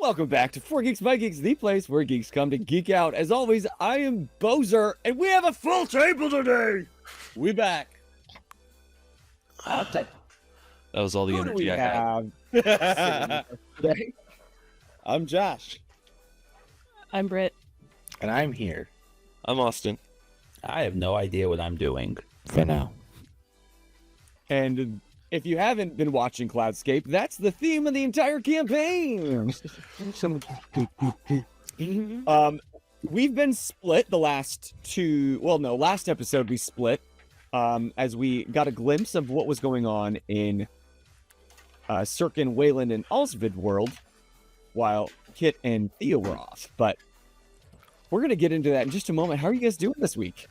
Welcome back to 4 Geeks by Geeks, the place where geeks come to geek out. As always, I am Bozer, and we have a full table today. We back. That was all the Who do energy we I had. have? Today? I'm Josh. I'm Britt. And I'm here. I'm Austin. I have no idea what I'm doing for now. And if you haven't been watching Cloudscape, that's the theme of the entire campaign. We've been split the last last episode we split as we got a glimpse of what was going on in Sirkin, Wayland, and Alsvid world while Kit and Theo were off. But we're going to get into that in just a moment. How are you guys doing this week?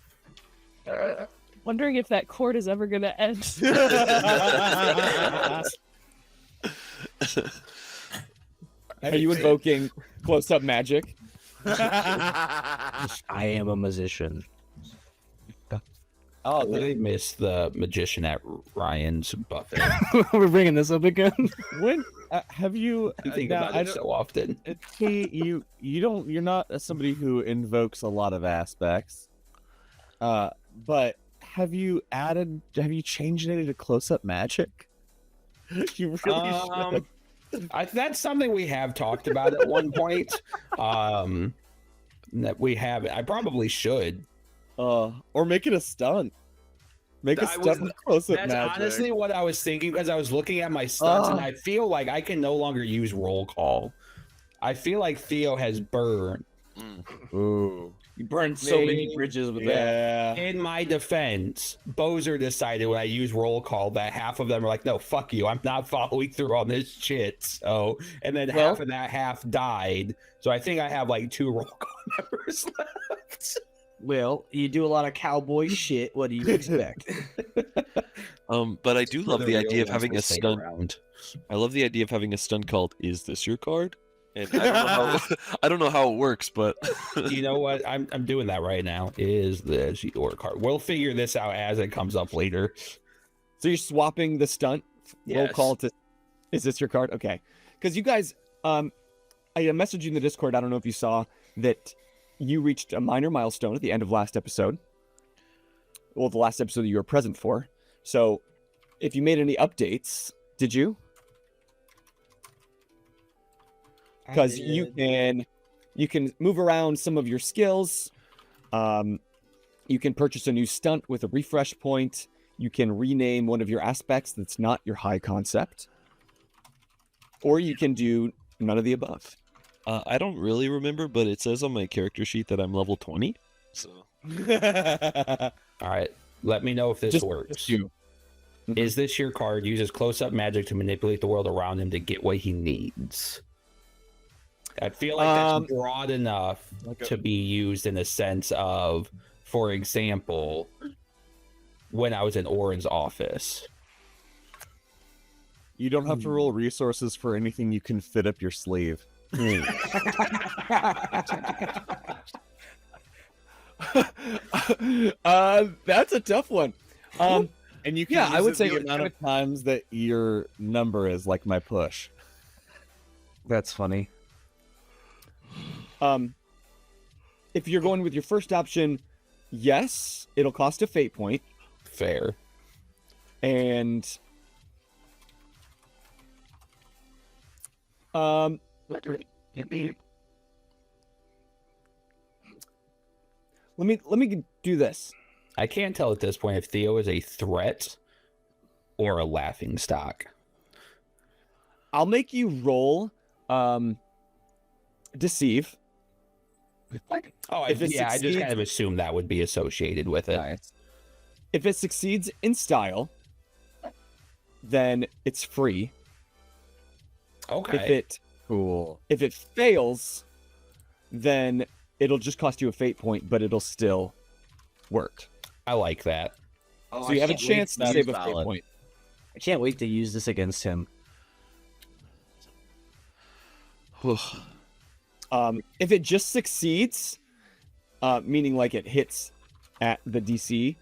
Wondering if that cord is ever going to end. Are you invoking close-up magic? I am a magician. Oh, they missed the magician at Ryan's buffet. We're bringing this up again. When have you? I think about it so often. You're not somebody who invokes a lot of aspects. But have you changed any to close-up magic? You really should. That's something we have talked about at one point. That we have. I probably should. Or make it a stunt. Make a stunt with close-up magic. That's honestly what I was thinking, because I was looking at my stunts and I feel like I can no longer use roll call. I feel like Theo has burned. Ooh. You burned so many bridges with that. In my defense, Bozer decided when I use roll call that half of them are like, no, fuck you, I'm not following through on this shit. So, and then half of that half died. So I think I have like 2 roll call members left. Well, you do a lot of cowboy shit. What do you expect? But I do love the idea of having a stunt. I love the idea of having a stunt called "Is this your card?" And I don't know how it works, but you know what? I'm doing that right now. Is this your card? We'll figure this out as it comes up later. So you're swapping the stunt roll call to "Is this your card?" Okay, because you guys, I messaged you in the Discord. I don't know if you saw that. You reached a minor milestone at the end of last episode. Well, the last episode that you were present for. So, if you made any updates, did you? Because you can move around some of your skills. You can purchase a new stunt with a refresh point. You can rename one of your aspects that's not your high concept. Or you can do none of the above. I don't really remember, but it says on my character sheet that I'm level 20. So, all right, let me know if this works. Just you. Is this your card? Uses close-up magic to manipulate the world around him to get what he needs. I feel like that's broad enough to be used in the sense of, for example, when I was in Oren's office. You don't have to roll resources for anything you can fit up your sleeve. That's a tough one. And you can use I would say the amount of times that your number is like my push. That's funny. If you're going with your first option, yes, it'll cost a fate point. Fair. And let me do this. I can't tell at this point if Theo is a threat or a laughing stock. I'll make you roll deceive. I just kind of assumed that would be associated with it. If it succeeds in style, then it's free. Okay. If it fails, then it'll just cost you a fate point, but it'll still work. I like that. So you have a chance to save a fate point. I can't wait to use this against him. If it just succeeds, meaning like it hits at the DC,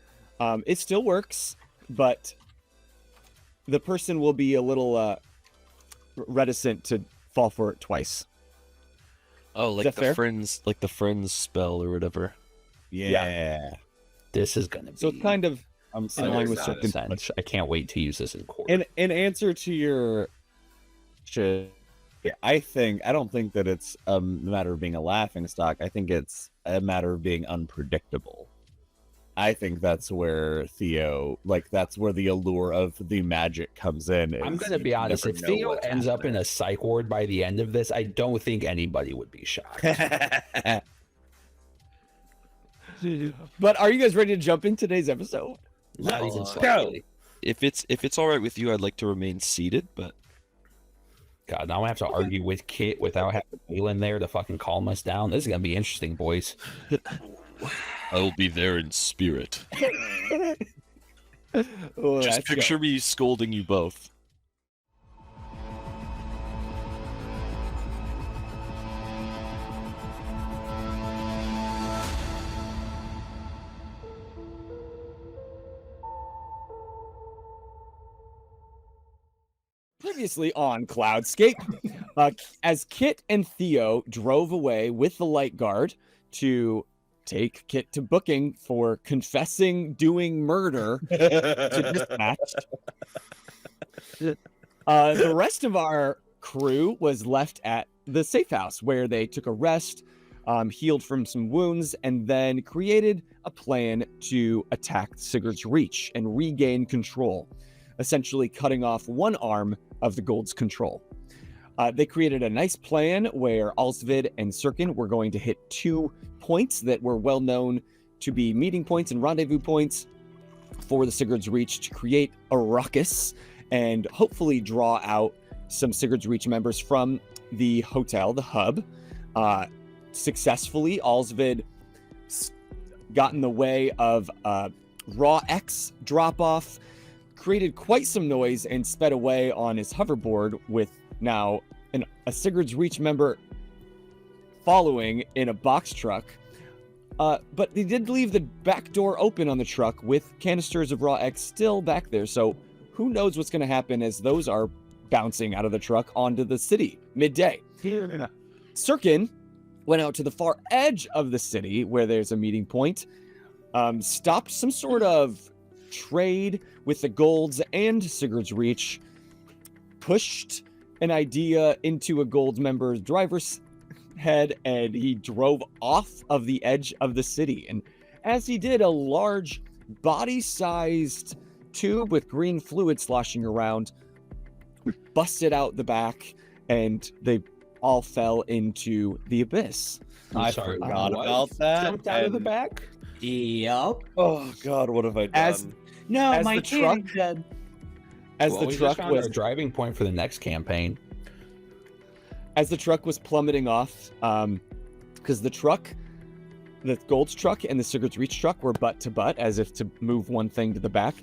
it still works, but the person will be a little reticent to fall for it twice. Oh, Is like that the fair? friends spell or whatever. Yeah. This is gonna be So it's kind of I'm in sorry. line with makes Circin. sense. I can't wait to use this in court. In answer to your shit, I don't think that it's a matter of being a laughing stock. I think it's a matter of being unpredictable. I think that's where Theo, that's where the allure of the magic comes in. I'm is gonna you be honest. never If know Theo what's ends up in a psych ward by the end of this, I don't think anybody would be shocked. happening. But are you guys ready to jump in today's episode? Not even Go. slightly. If it's all right with you, I'd like to remain seated, but God, now I have to argue with Kit without having Waylon there to fucking calm us down. This is gonna be interesting, boys. I will be there in spirit. Oh, Just let's go. picture me scolding you both. Previously on Cloudscape, as Kit and Theo drove away with the light guard to take Kit to booking for confessing doing murder to dispatch. The rest of our crew was left at the safe house where they took a rest, healed from some wounds, and then created a plan to attack Sigurd's Reach and regain control, essentially cutting off one arm of the Gold's control. They created a nice plan where Alsvid and Sirkin were going to hit 2 points that were well known to be meeting points and rendezvous points for the Sigurd's Reach to create a ruckus and hopefully draw out some Sigurd's Reach members from the hotel, the hub. Successfully, Alsvid got in the way of Raw X drop-off, created quite some noise, and sped away on his hoverboard with now a Sigurd's Reach member following in a box truck. But they did leave the back door open on the truck with canisters of Raw X still back there, so who knows what's going to happen as those are bouncing out of the truck onto the city midday. Sirkin went out to the far edge of the city where there's a meeting point, stopped some sort of trade with the Golds and Sigurd's Reach, pushed an idea into a Gold member's driver's head, and he drove off of the edge of the city. And as he did, a large body-sized tube with green fluid sloshing around busted out the back, and they all fell into the abyss. I'm sorry, forgot what? about that, Jumped out of the and- back. Yup. Oh God, what have I done? As No, As my the cannon's dead. as Well, the we truck just found was our driving point for the next campaign. as the truck was plummeting off, because the Gold's truck and the Sigurd's Reach truck were butt to butt, as if to move one thing to the back.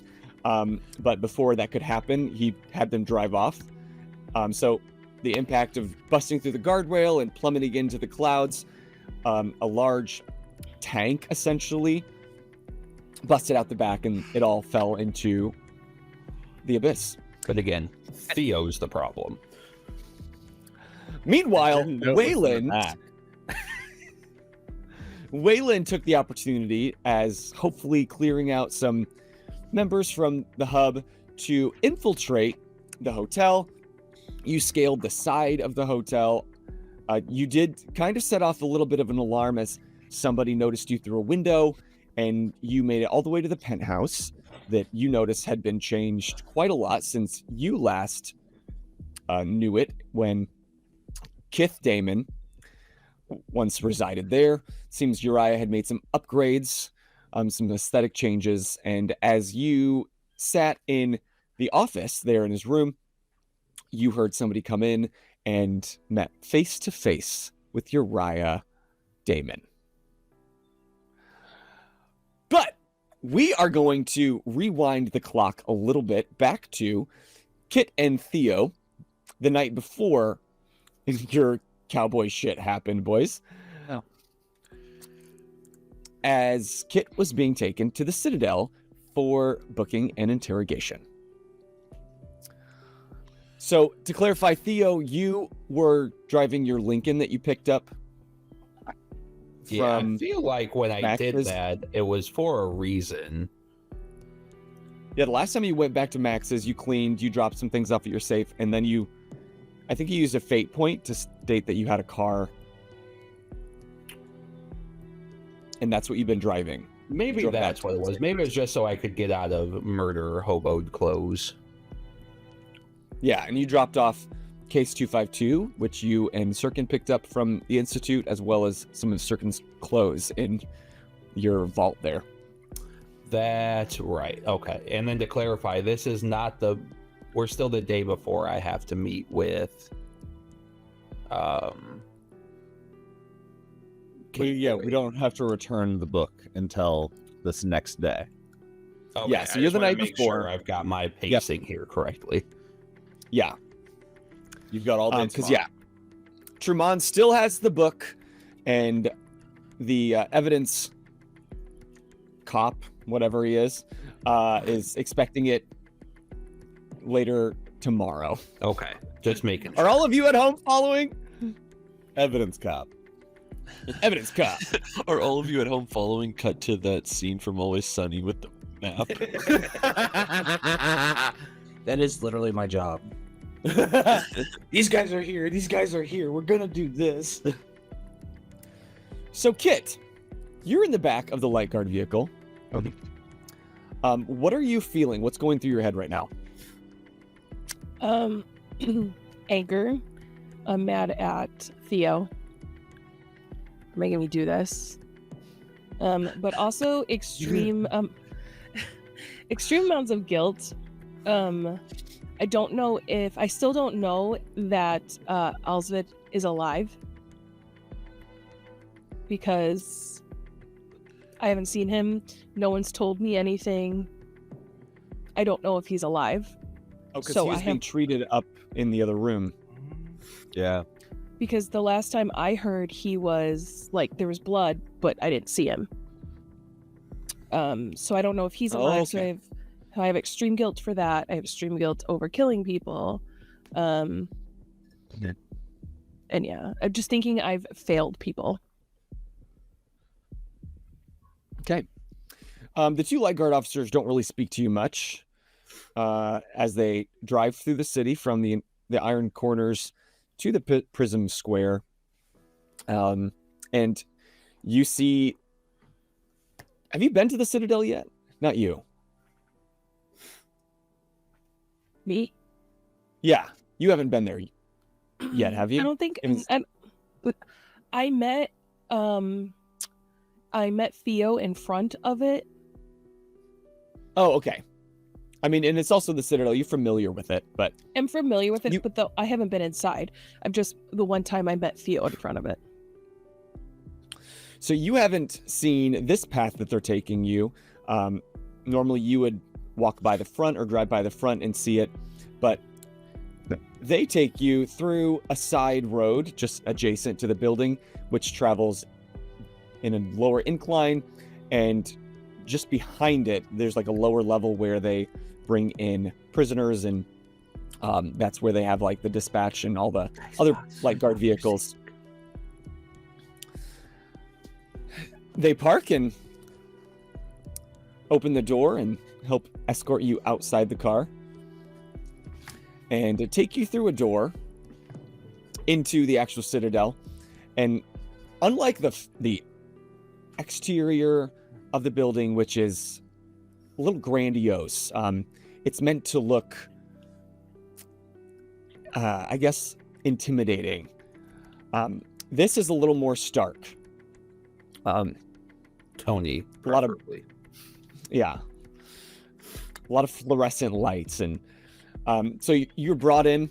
But before that could happen, he had them drive off. So the impact of busting through the guardrail and plummeting into the clouds, a large tank essentially busted out the back, and it all fell into the abyss. But again, Theo's the problem. Meanwhile, Didn't know it was in the back. Waylon took the opportunity, as hopefully clearing out some members from the hub, to infiltrate the hotel. You scaled the side of the hotel. You did kind of set off a little bit of an alarm as somebody noticed you through a window, and you made it all the way to the penthouse that you noticed had been changed quite a lot since you last knew it, when Kith Damon once resided there. Seems Uriah had made some upgrades, some aesthetic changes, and as you sat in the office there in his room, you heard somebody come in and met face to face with Uriah Damon. But we are going to rewind the clock a little bit back to Kit and Theo the night before your cowboy shit happened, boys. Oh. As Kit was being taken to the Citadel for booking and interrogation. So, to clarify, Theo, you were driving your Lincoln that you picked up Yeah, from I feel like when I did Max's. that, it was for a reason. Yeah, the last time you went back to Max's, you cleaned, you dropped some things off at your safe, and then I think you used a fate point to state that you had a car. And that's what you've been driving. Maybe Drove back that's to what it the was. safe. Maybe it was just so I could get out of murder hoboed clothes. Yeah, and you dropped off case 252, which you and Sirkin picked up from the Institute, as well as some of Sirkin's clothes in your vault there. That's right. Okay. And then to clarify, this is not we're still the day before I have to meet with We don't have to return the book until this next day. Okay, Yeah, so I you're just the wanna night make before. Sure I've got my pacing here correctly. Yeah, You've got all day because tomorrow. Truman still has the book, and the evidence cop, whatever he is expecting it later tomorrow. Okay, just making Are all of you at home following? Evidence cop. Evidence cop. Are all of you at home following? Cut to that scene from Always Sunny with the map. That is literally my job. These guys are here. These guys are here. We're gonna do this. So, Kit, you're in the back of the light guard vehicle. What are you feeling? What's going through your head right now? Anger. I'm mad at Theo for making me do this. But also extreme extreme amounts of guilt. I still don't know that Alsvit is alive because I haven't seen him. No one's told me anything. I don't know if he's alive. Oh, because So he was I being have- treated up in the other room. Yeah. Because the last time I heard, he was like there was blood, but I didn't see him. So I don't know if he's Oh, alive. So okay. I have extreme guilt for that. I have extreme guilt over killing people. And yeah, I'm just thinking I've failed people. Okay. The two light guard officers don't really speak to you much as they drive through the city from the Iron Corners to the Prism Square. And you see... Have you been to the Citadel yet? Not you. Me? Yeah, you haven't been there yet, have you? I don't think It was- I met Theo in front of it. Oh, okay. I mean, and it's also the Citadel. You're familiar with it, but I'm familiar with it, You- but I haven't been inside. I'm just the one time I met Theo in front of it. so you haven't seen this path that they're taking you. Normally, you would walk by the front or drive by the front and see it, but they take you through a side road just adjacent to the building, which travels in a lower incline, and just behind it, there's like a lower level where they bring in prisoners, and that's where they have like the dispatch and all the other light guard vehicles. They park and open the door and help escort you outside the car and take you through a door into the actual Citadel. And unlike the exterior of the building, which is a little grandiose, it's meant to look, I guess, intimidating. This is a little more stark. Tony, A lot of- preferably. Yeah. A lot of fluorescent lights. And so you're brought in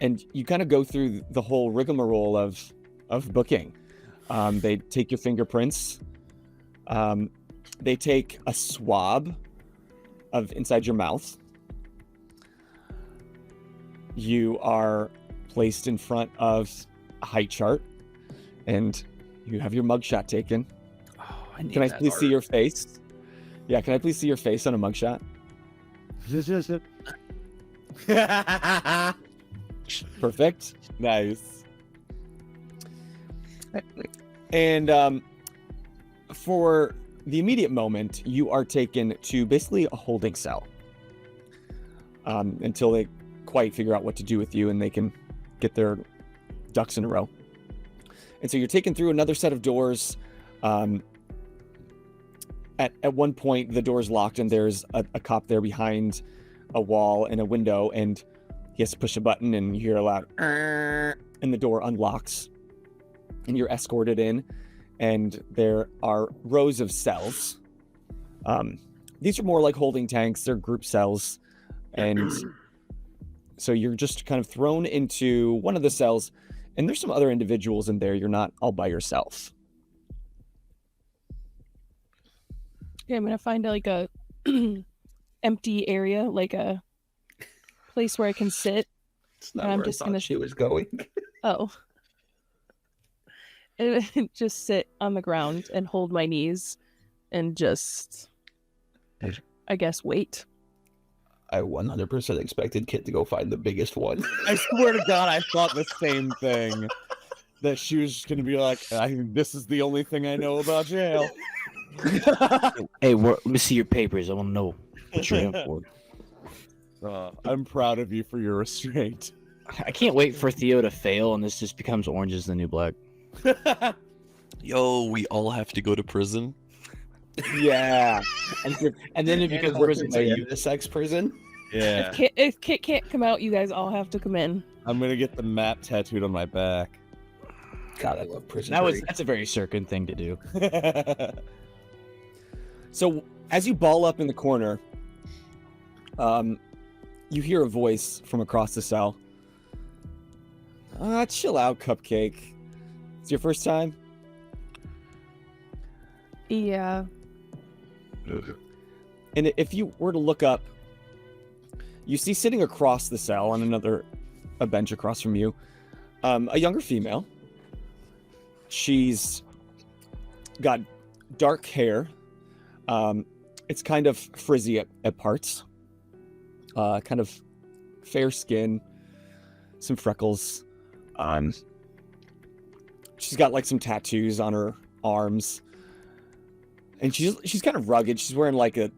and you kind of go through the whole rigmarole of booking. They take your fingerprints. They take a swab of inside your mouth. You are placed in front of a height chart and you have your mugshot taken. Oh, Can I please see your face? Yeah, can I please see your face on a mugshot? Perfect. Nice. And for the immediate moment, you are taken to basically a holding cell until they quite figure out what to do with you and they can get their ducks in a row. And so you're taken through another set of doors. At one point, the door's locked and there's a cop there behind a wall and a window, and he has to push a button and you hear a loud and the door unlocks and you're escorted in, and there are rows of cells. These are more like holding tanks. They're group cells, and so you're just kind of thrown into one of the cells, and there's some other individuals in there. You're not all by yourself. Yeah, I'm gonna find like a empty area, like a place where I can sit. It's not And I'm where just I gonna thought she was going. Oh. And just sit on the ground and hold my knees and just, I guess, wait. I 100% expected Kit to go find the biggest one. I swear to God, I thought the same thing. That she was just gonna be like, this is the only thing I know about jail. Hey, let me see your papers. I want to know what you're in for. I'm proud of you for your restraint. I can't wait for Theo to fail and this just becomes Orange is the New Black. Yo, we all have to go to prison. Yeah. And then it becomes prison. A unisex prison? Yeah. If Kit can't come out, you guys all have to come in. I'm gonna get the map tattooed on my back. God, I love prison. That's a very Circan thing to do. So as you ball up in the corner, you hear a voice from across the cell. Chill out, Cupcake. It's your first time? Yeah. And if you were to look up, you see sitting across the cell on a bench across from you, a younger female. She's got dark hair. It's kind of frizzy at parts. Kind of fair skin, some freckles. She's got like some tattoos on her arms. And she's kind of rugged. She's wearing like a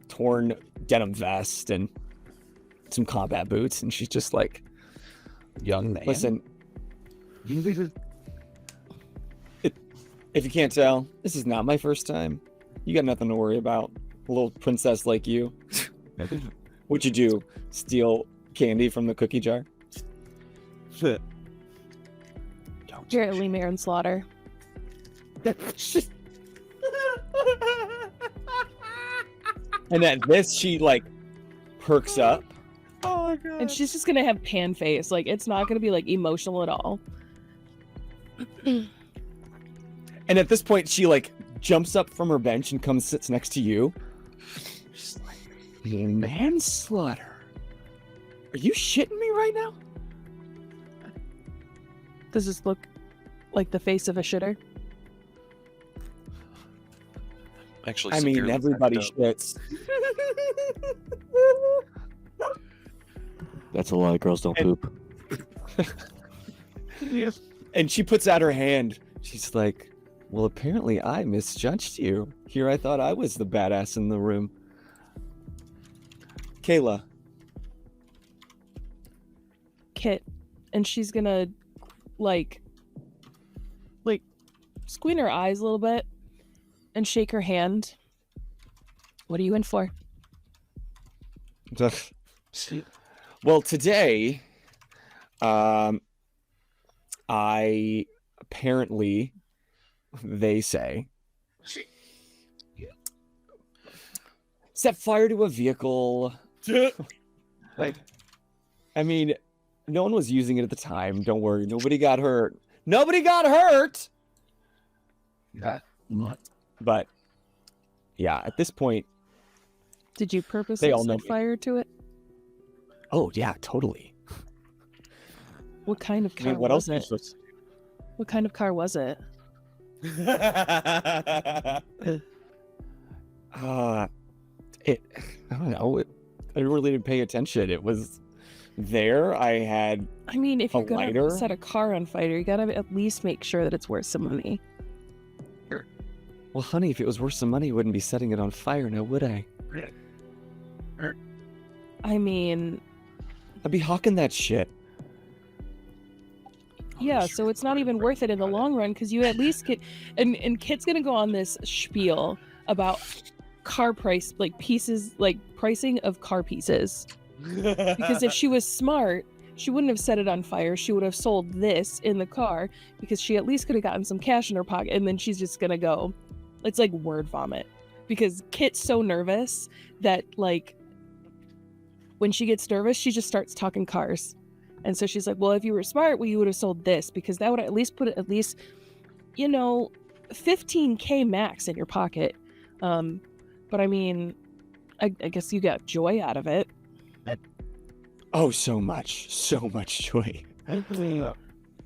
torn denim vest and some combat boots, and she's just like, Young man. listen, if you can't tell, this is not my first time. You got nothing to worry about. A little princess like you. What'd you do? Steal candy from the cookie jar? Apparently manslaughter. And at this, she like perks up. Oh my God. And she's just gonna have pan face. Like, it's not gonna be like emotional at all. And at this point, she like jumps up from her bench and sits next to you. She's like, manslaughter. Are you shitting me right now? Does this look like the face of a shitter? Actually, I mean, severely everybody fucked up. shits. That's a lot of girls don't poop. And she puts out her hand. She's like, well, apparently I misjudged you. Here I thought I was the badass in the room. Kayla. Kit. And she's gonna like squint her eyes a little bit and shake her hand. What are you in for? Well, today, I apparently, they say, set fire to a vehicle. Like, I mean, no one was using it at the time. Don't worry. Nobody got hurt. Nobody got hurt! But, yeah, at this point, Did you purposely all know set me. fire to it? oh, yeah, totally. What kind of I car mean, what was else? it? What kind of car was it? I don't know. I really didn't pay attention. It was there. I had I mean, if A you're gonna lighter? set a car on fire, you gotta at least make sure that it's worth some money. well, honey, if it was worth some money, I wouldn't be setting it on fire now, would I? I mean, I'd be hawking that shit. yeah, so it's not even worth it in the long run because you at least get. And Kit's gonna go on this spiel about car price, like pieces, like pricing of car pieces. Because if she was smart, she wouldn't have set it on fire. She would have sold this in the car because she at least could have gotten some cash in her pocket. And then she's just gonna go. It's like word vomit because Kit's so nervous that like when she gets nervous, she just starts talking cars. And so she's like, well, if you were smart, well, you would have sold this because that would at least put at least, you know, 15K max in your pocket. But I mean, I guess you got joy out of it. Oh, so much joy.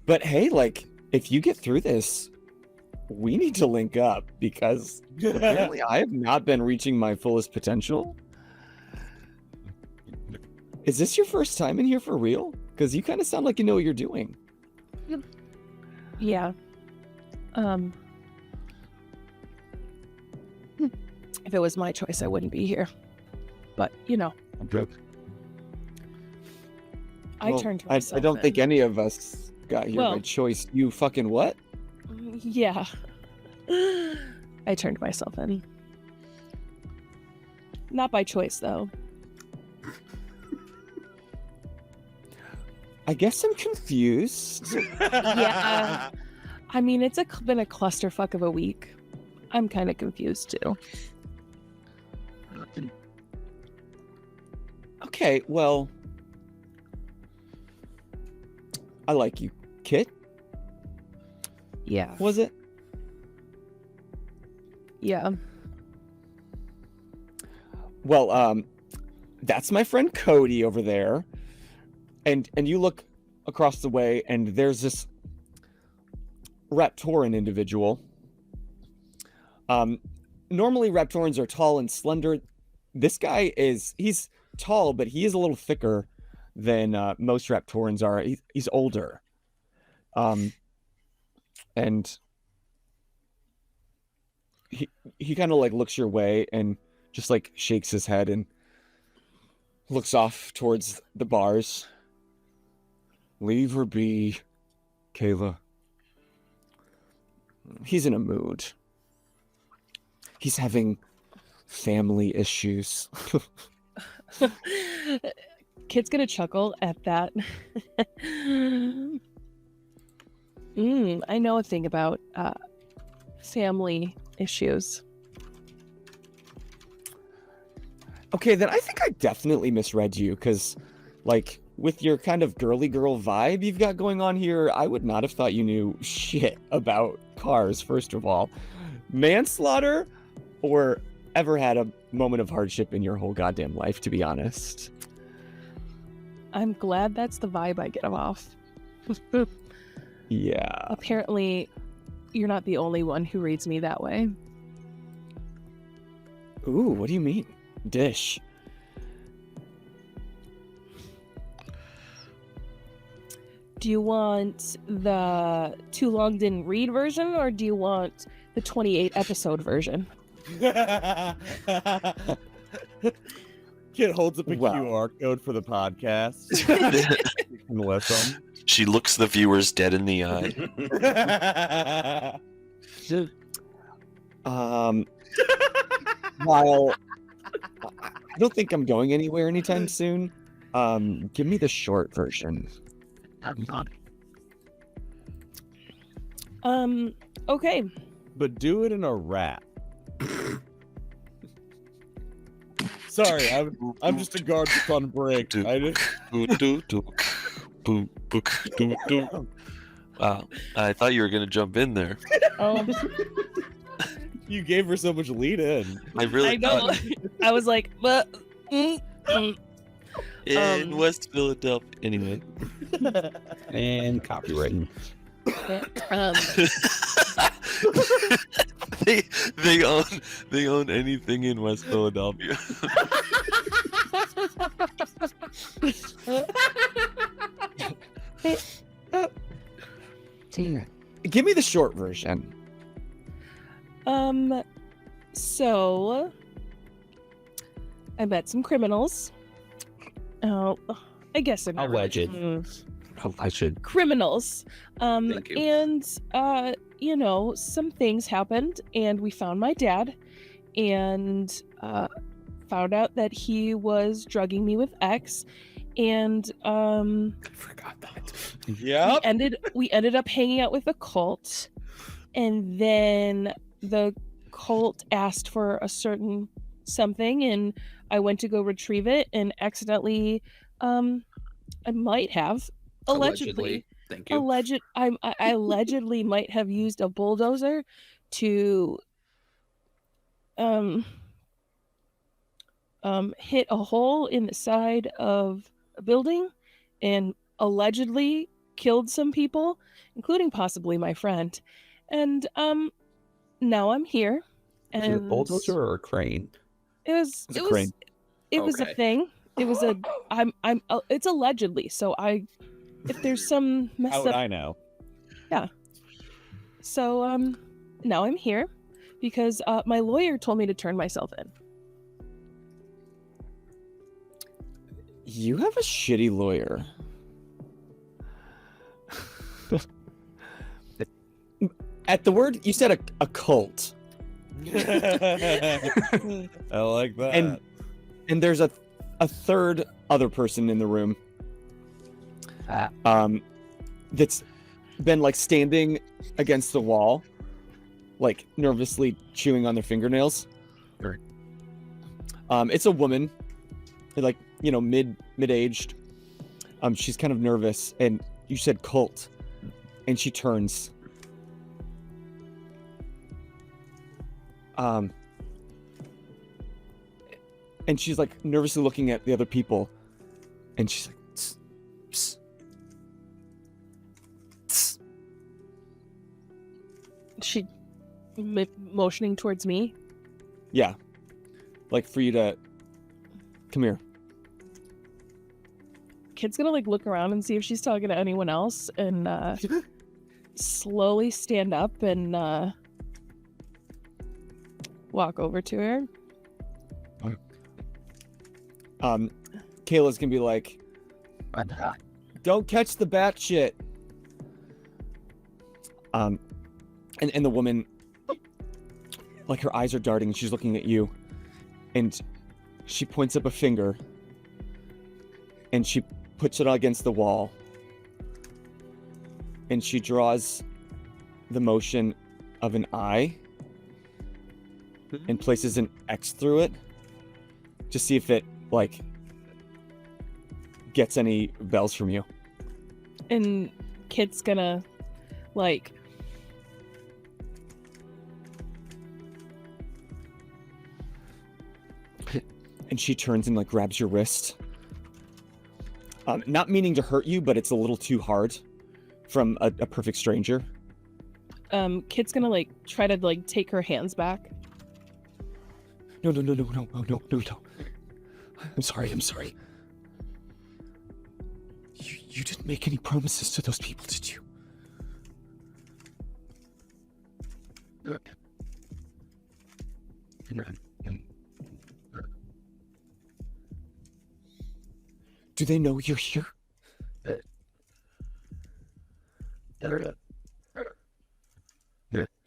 But hey, like, if you get through this, we need to link up because apparently I have not been reaching my fullest potential. Is this your first time in here for real? Because you kind of sound like you know what you're doing. Yeah. If it was my choice, I wouldn't be here. But, you know, I Well, turned I myself don't in. think any of us got here by Well- choice. You fucking what? Yeah. I turned myself in. Not by choice, though. I guess I'm confused. Yeah. I mean, it's been a clusterfuck of a week. I'm kind of confused, too. Okay, well, I like you, Kit. Yeah. Was it? Yeah. Well, that's my friend Cody over there. And you look across the way and there's this Raptoran individual. Normally Raptorans are tall and slender. This guy he's tall, but he is a little thicker than most Raptorans are. He's older. And he kind of like looks your way and just like shakes his head and looks off towards the bars. Leave her be, Kayla. He's in a mood. He's having family issues. Kid's gonna chuckle at that. I know a thing about family issues. Okay, then I think I definitely misread you, because, like, with your kind of girly girl vibe you've got going on here, I would not have thought you knew shit about cars, first of all. Manslaughter, or ever had a moment of hardship in your whole goddamn life, to be honest. I'm glad that's the vibe I get off. Yeah. Apparently, you're not the only one who reads me that way. Ooh, what do you mean? Dish. Do you want the too long didn't read version, or do you want the 28 episode version? Kid holds up a Wow. QR code for the podcast. You can listen. She looks the viewers dead in the eye. While I don't think I'm going anywhere anytime soon, give me the short version. Okay. But do it in a rap. Sorry, I'm just a guard that's on break. I just... Wow, I thought you were gonna jump in there. Oh, You gave her so much lead in. I really I know. thought I was like, but. in West Philadelphia. Anyway, And copywritten. they own anything in West Philadelphia. Give me the short version. So I met some criminals. Oh, I guess they're not Alleged. alleged criminals. Thank you. And you know, some things happened, and we found my dad, and found out that he was drugging me with X, and I forgot that. Yep. we ended up hanging out with a cult, and then the cult asked for a certain something, and I went to go retrieve it, and accidentally, I might have allegedly. Thank you. I allegedly might have used a bulldozer to hit a hole in the side of a building and allegedly killed some people, including possibly my friend. And now I'm here. Was it a And bulldozer or a crane? it was It's a crane. it was a Okay. thing. It was a it's allegedly. So if there's some How messed would up. I know? So now I'm here because my lawyer told me to turn myself in. You have a shitty lawyer. At the word, you said a cult. I like that. And there's a third other person in the room. That's been like standing against the wall, like nervously chewing on their fingernails. Right. It's a woman, like, you know, mid-aged. She's kind of nervous, and you said cult, and she turns. And she's like nervously looking at the other people, and she's like, "Tss, psst, tss." She motioning towards me. Yeah, like for you to come here. Kid's gonna like look around and see if she's talking to anyone else, and slowly stand up and walk over to her. Kayla's gonna be like, "Don't catch the bat shit." And the woman, like, her eyes are darting and she's looking at you, and she points up a finger and she puts it against the wall, and she draws the motion of an eye and places an X through it to see if it, like, gets any bells from you. And Kid's gonna like And she turns and like grabs your wrist. Not meaning to hurt you, but it's a little too hard from a perfect stranger. Kid's gonna like try to like take her hands back. No. I'm sorry. You didn't make any promises to those people, did you? Do they know you're here?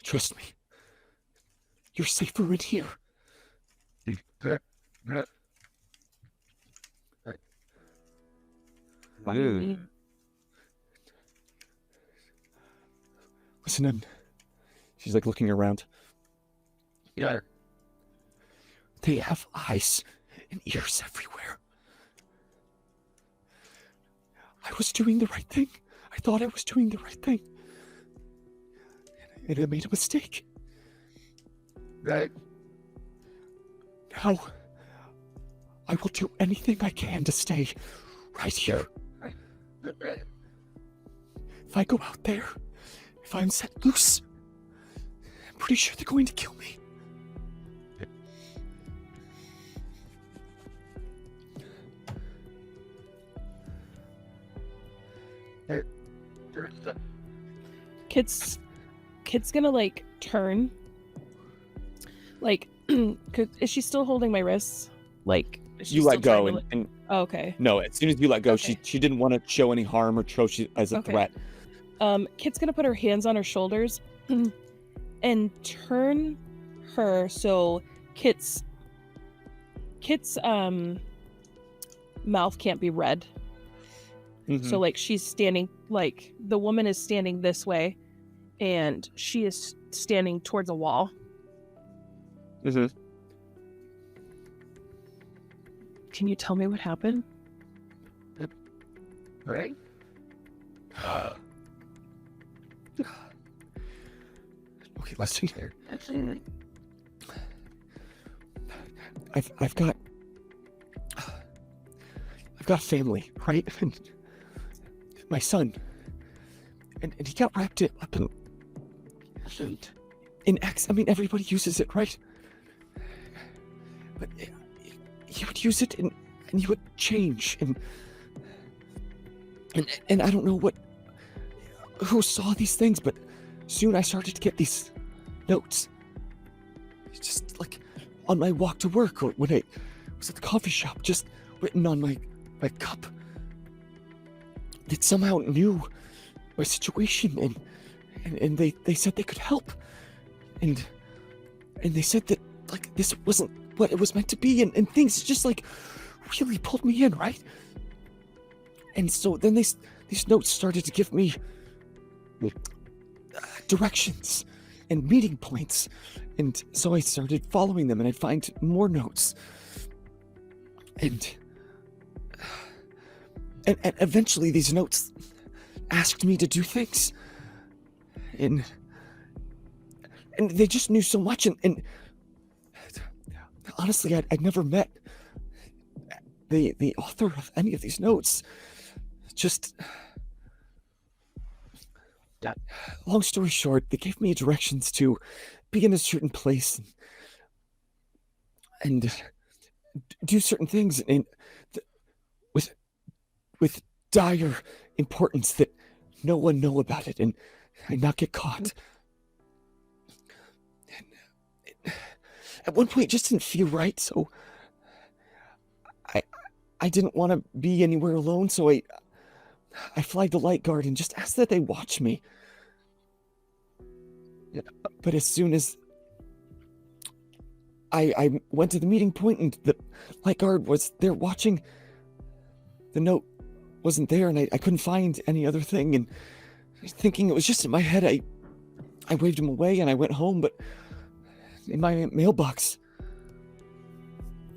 Trust me. You're safer in here. Listen, she's like looking around. Yeah. They have eyes and ears everywhere. I was doing the right thing. I thought I was doing the right thing. And I made a mistake. Right. Now, I will do anything I can to stay right here. If I go out there, if I'm set loose, I'm pretty sure they're going to kill me. Kid's gonna like turn. Like, is she still holding my wrists? Like, is she You still let go, trying to, and oh, okay. no, as soon as you let go, Okay. she didn't want to show any harm or show she as a Okay. threat. Kit's gonna put her hands on her shoulders and turn her so Kit's mouth can't be read. So like she's standing, like the woman is standing this way and she is standing towards a wall. Mhm. Can you tell me what happened? Right? Okay, listen here. I've got family, right? And my son, and he got wrapped it up in X. I mean, everybody uses it, right? But he would use it, and he would change, and I don't know who saw these things, but soon I started to get these notes, just like on my walk to work or when I was at the coffee shop, just written on my cup. That somehow knew my situation, and they said they could help, and they said that like this wasn't what it was meant to be, and things just like really pulled me in, right? And so then these notes started to give me directions and meeting points, and so I started following them, and I'd find more notes, and eventually these notes asked me to do things, and they just knew so much, and honestly, I'd never met the author of any of these notes. Just long story short, they gave me directions to be in a certain place and do certain things, and with dire importance that no one know about it, and not get caught. And at one point, it just didn't feel right, so I didn't want to be anywhere alone, so I flagged the light guard and just asked that they watch me. But as soon as I went to the meeting point and the light guard was there watching, the note wasn't there, and I couldn't find any other thing, and thinking it was just in my head, I waved him away and I went home, but in my mailbox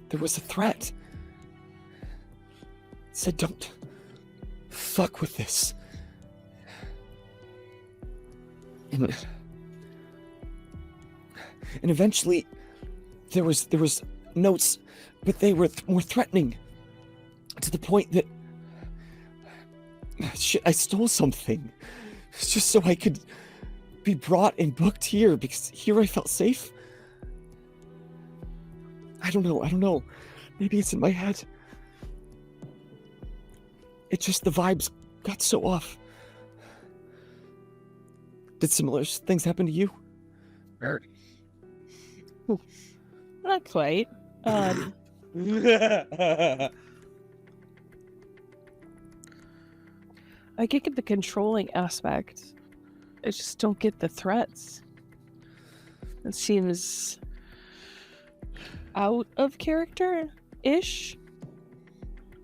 there was a threat. It said, "Don't fuck with this." And eventually there was notes, but they were more threatening, to the point that shit, I stole something just so I could be brought and booked here, because here I felt safe. I don't know. Maybe it's in my head. It's just the vibes got so off. Did similar things happen to you? Not quite. I get the controlling aspect. I just don't get the threats. It seems out of character-ish.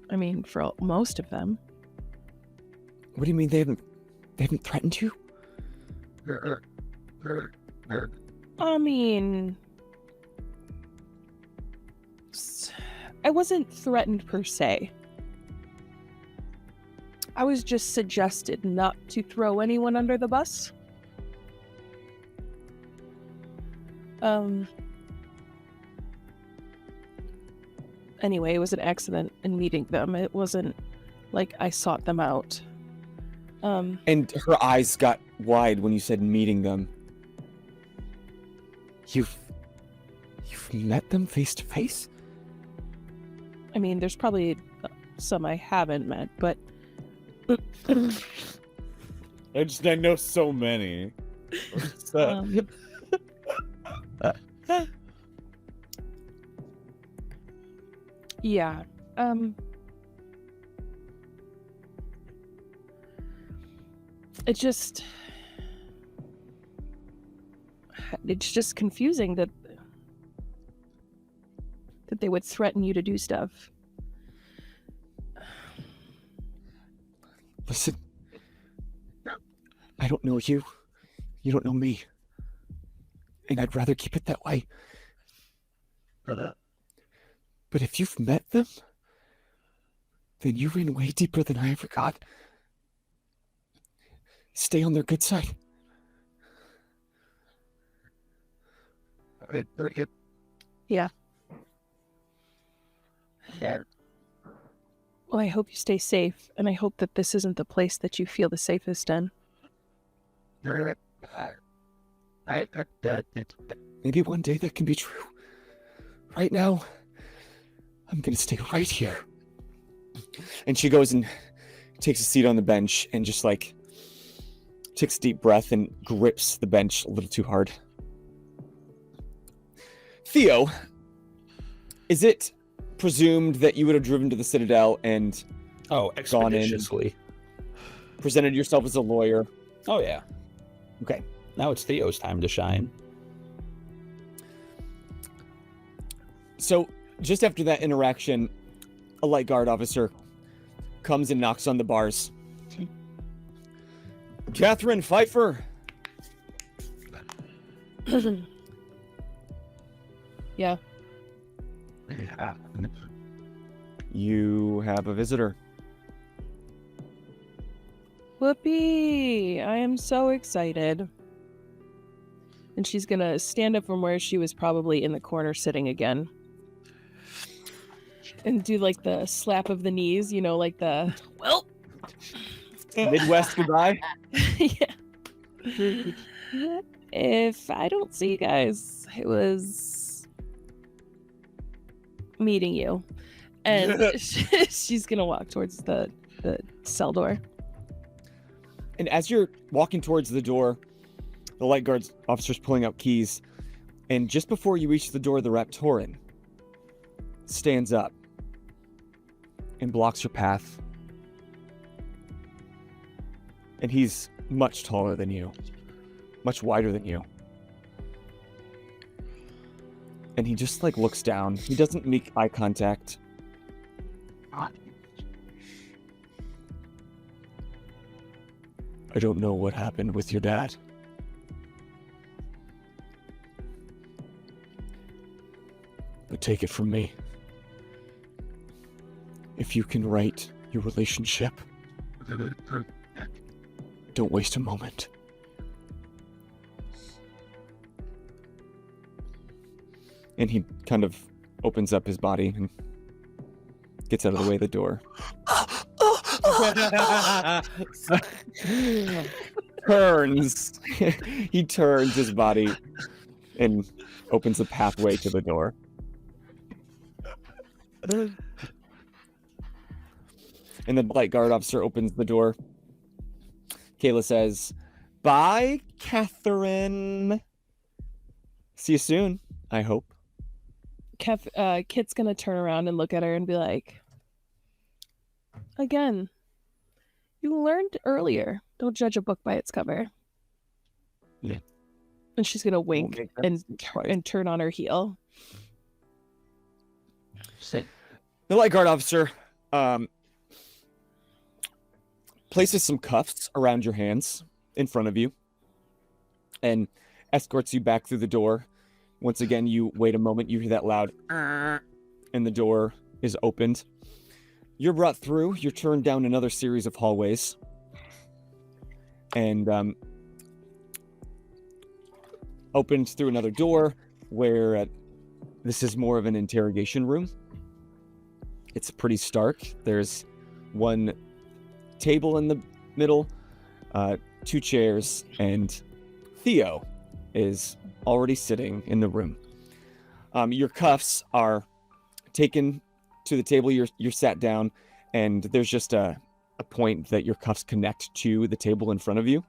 I mean, for most of them. What do you mean they haven't threatened you? I mean, I wasn't threatened per se. I was just suggested not to throw anyone under the bus. Anyway, it was an accident in meeting them. It wasn't like I sought them out. And her eyes got wide when you said meeting them. You've met them face to face? I mean, there's probably some I haven't met, but I know so many. So, Yeah. It's just confusing that they would threaten you to do stuff. Listen, I don't know you. You don't know me. And I'd rather keep it that way. But if you've met them, then you're in way deeper than I ever got. Stay on their good side. Yeah. Well, I hope you stay safe, and I hope that this isn't the place that you feel the safest in. Maybe one day that can be true. Right now, I'm gonna stay right here. And she goes and takes a seat on the bench and just like takes a deep breath and grips the bench a little too hard. Theo, is it presumed that you would have driven to the Citadel and Oh, gone in, expeditiously. presented yourself as a lawyer? Oh, yeah. Okay. Now it's Theo's time to shine. So, just after that interaction, a light guard officer comes and knocks on the bars. Catherine Pfeiffer. Yeah. You have a visitor. Whoopee! I am so excited. And she's gonna stand up from where she was probably in the corner sitting again. And do like the slap of the knees, you know, like the, well. Midwest goodbye. Yeah. If I don't see you guys, it was meeting you. And she's gonna walk towards the cell door. And as you're walking towards the door, the light guard officer's pulling out keys. And just before you reach the door, the Raptoran stands up and blocks your path. And he's much taller than you, much wider than you. And he just like looks down. He doesn't make eye contact. I don't know what happened with your dad. But take it from me. If you can right your relationship, don't waste a moment. And he kind of opens up his body and gets out of the way of the door. Turns. He turns his body and opens a pathway to the door. And the light guard officer opens the door. Kayla says, "Bye, Catherine. See you soon, I hope." Kit's gonna turn around and look at her and be like, "Again, you learned earlier. Don't judge a book by its cover." Yeah. And she's gonna wink and turn on her heel. The light guard officer places some cuffs around your hands in front of you and escorts you back through the door. Once again, you wait a moment, you hear that loud and the door is opened. You're brought through, you're turned down another series of hallways and opened through another door where this is more of an interrogation room. It's pretty stark. There's one table in the middle, 2 chairs, and Theo is already sitting in the room. Your cuffs are taken to the table. You're sat down, and there's just a a point that your cuffs connect to the table in front of you.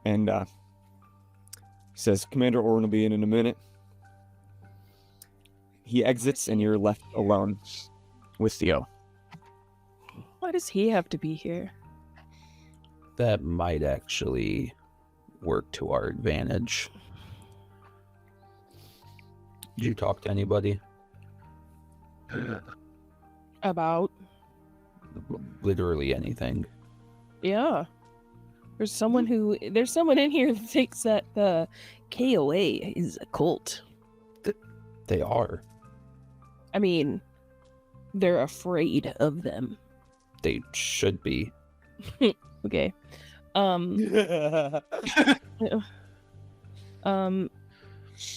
And he says, Commander Orin will be in a minute. He exits and you're left alone with Theo. Why does he have to be here? That might actually work to our advantage. Did you talk to anybody? About? Literally anything. Yeah. There's someone in here that thinks that the KOA is a cult. They are. I mean, they're afraid of them. They should be. Okay.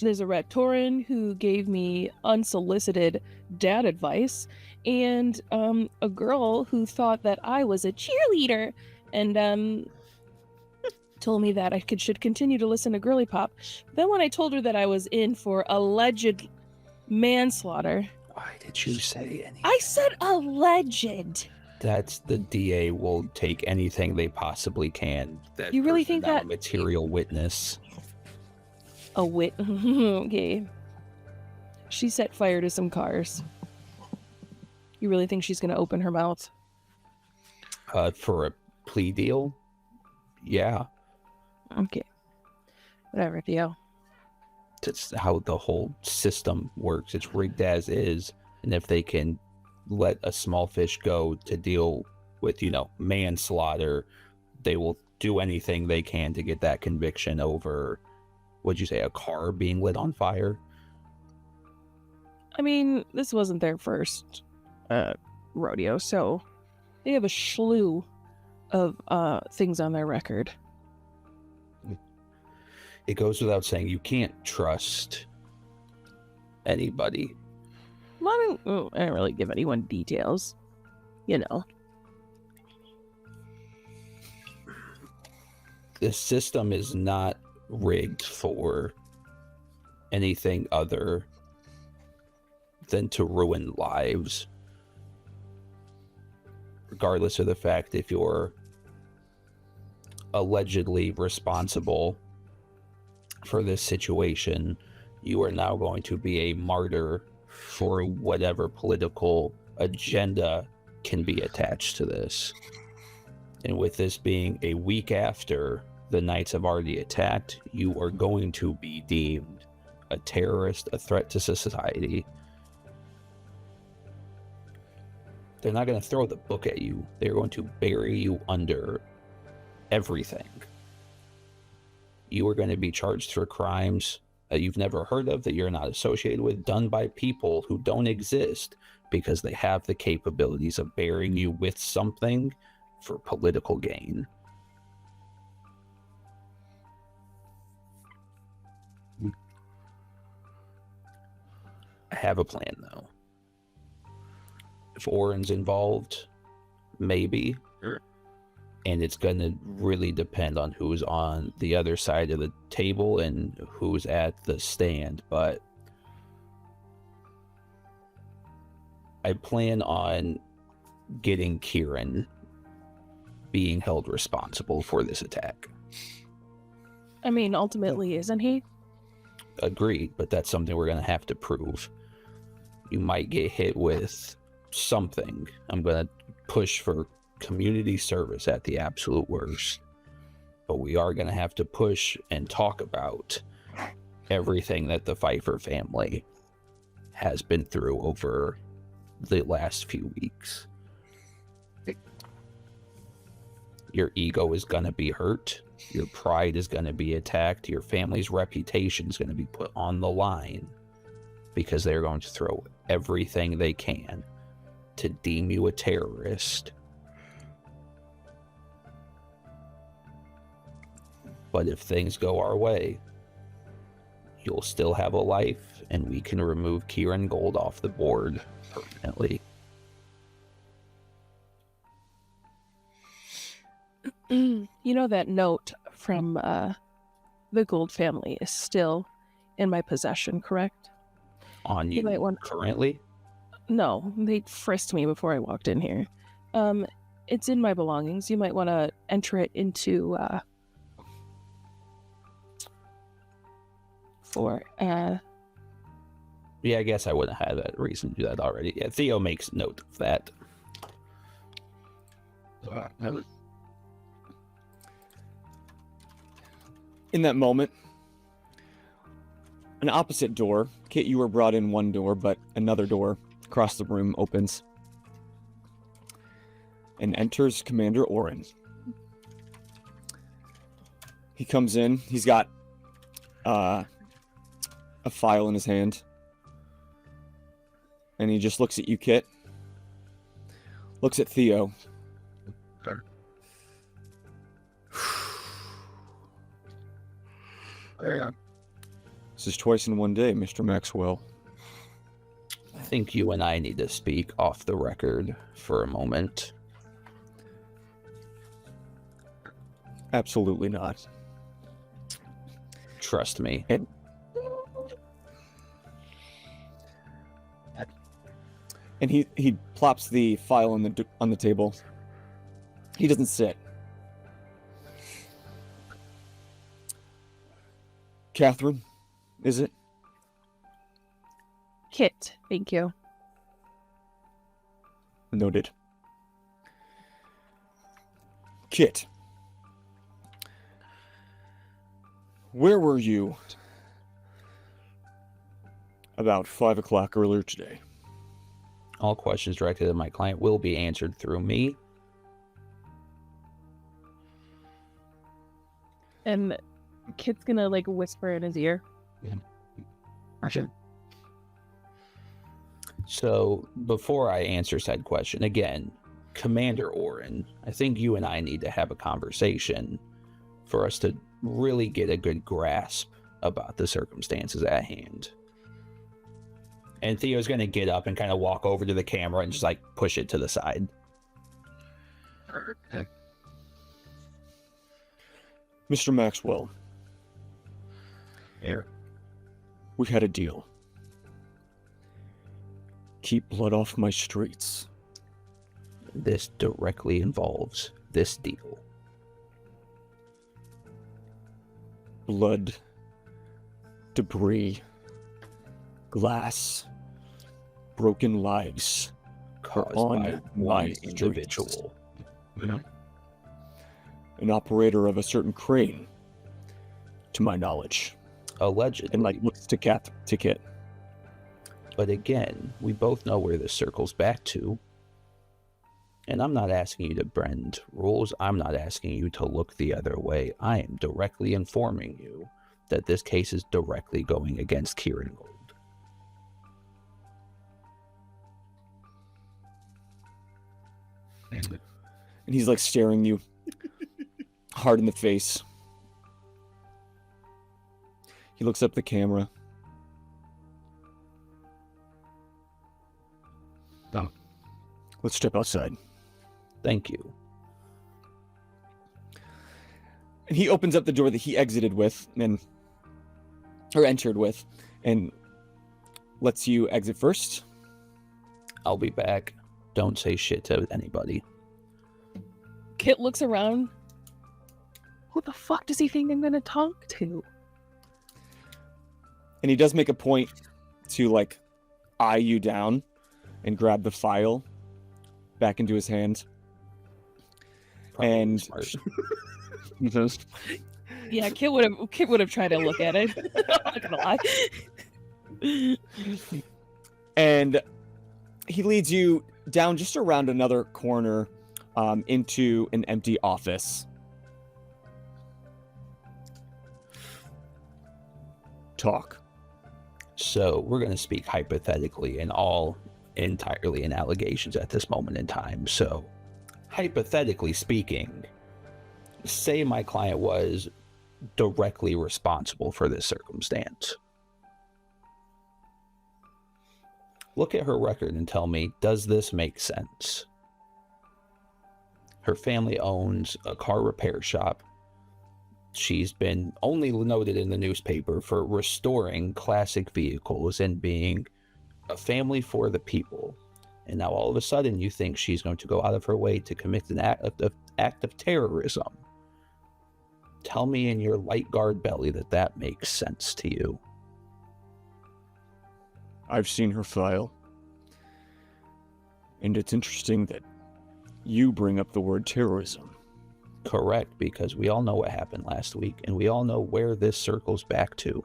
There's a Ratoran who gave me unsolicited dad advice, and a girl who thought that I was a cheerleader, and told me that I should continue to listen to girly pop. Then when I told her that I was in for alleged manslaughter, Why did you say anything? I said alleged. That's the DA will take anything they possibly can. That You really person's think not that- a material witness? A wit. Okay. She set fire to some cars. You really think she's gonna open her mouth? For a plea deal? Yeah, Okay. Whatever, Theo. that's how the whole system works. It's rigged as is, and if they can let a small fish go to deal with, manslaughter, they will do anything they can to get that conviction over, what'd you say, a car being lit on fire? I mean, this wasn't their first rodeo, so they have a slew of things on their record. It goes without saying, you can't trust anybody. Well, I don't really give anyone details. The system is not rigged for anything other than to ruin lives. Regardless of the fact if you're allegedly responsible for this situation, you are now going to be a martyr for whatever political agenda can be attached to this. And with this being a week after the Knights have already attacked, you are going to be deemed a terrorist, a threat to society. They're not going to throw the book at you. They're going to bury you under everything. You are going to be charged for crimes that you've never heard of, that you're not associated with, done by people who don't exist because they have the capabilities of burying you with something for political gain. I have a plan, though. If Orin's involved, maybe. Sure. And it's going to really depend on who's on the other side of the table and who's at the stand. But I plan on getting Kieran being held responsible for this attack. I mean, ultimately, isn't he? Agreed, but that's something we're going to have to prove. You might get hit with something. I'm going to push for community service at the absolute worst. But we are going to have to push and talk about everything that the Pfeiffer family has been through over the last few weeks. Your ego is going to be hurt. Your pride is going to be attacked. Your family's reputation is going to be put on the line because they're going to throw everything they can to deem you a terrorist. But if things go our way, you'll still have a life, and we can remove Kieran Gold off the board permanently. You know that note from the Gold family is still in my possession, correct? On You you might want- currently? No, they frisked me before I walked in here. It's in my belongings. You might want to enter it into Yeah, I guess I wouldn't have had that reason to do that already. Yeah, Theo makes note of that. In that moment, an opposite door, Kit, you were brought in one door, but another door across the room opens. And enters Commander Orin. He comes in, he's got a file in his hand. And he just looks at you, Kit. Looks at Theo. This is twice in one day, Mr. Maxwell. I think you and I need to speak off the record for a moment. Absolutely not. Trust me. And he plops the file on the table. He doesn't sit. Catherine, is it? Kit, thank you. Noted. Kit, where were you about 5 o'clock earlier today? All questions directed to my client will be answered through me. And Kit's gonna like whisper in his ear. So before I answer said question, again, Commander Orin, I think you and I need to have a conversation for us to really get a good grasp about the circumstances at hand. And Theo's going to get up and kind of walk over to the camera and just like push it to the side. Mr. Maxwell. Here. We had a deal. Keep blood off my streets. This directly involves this deal. Blood, debris, glass, broken lives Caused on by my one streets. individual. An operator of a certain crane, to my knowledge. Allegedly. And like looks to Kit. But again, we both know where this circles back to. And I'm not asking you to bend rules. I'm not asking you to look the other way. I am directly informing you that this case is directly going against Kieran Gold. And he's like staring you hard in the face. He looks up the camera. Let's step outside. Thank you. And he opens up the door that he exited with, or entered with, and lets you exit first. I'll be back. Don't say shit to anybody. Kit looks around. Who the fuck does he think I'm gonna talk to? And he does make a point to like eye you down and grab the file back into his hand. Probably And smart. Yeah, Kit would have tried to look at it. I'm not gonna lie. And he leads you down just around another corner into an empty office. Talk. So we're going to speak hypothetically and all entirely in allegations at this moment in time. So hypothetically speaking, say my client was directly responsible for this circumstance. Look at her record and tell me, does this make sense? Her family owns a car repair shop. She's been only noted in the newspaper for restoring classic vehicles and being a family for the people. And now all of a sudden you think she's going to go out of her way to commit an act of terrorism. Tell me in your light guard belly that makes sense to you. I've seen her file. And it's interesting that you bring up the word terrorism. Correct, because we all know what happened last week, and we all know where this circles back to.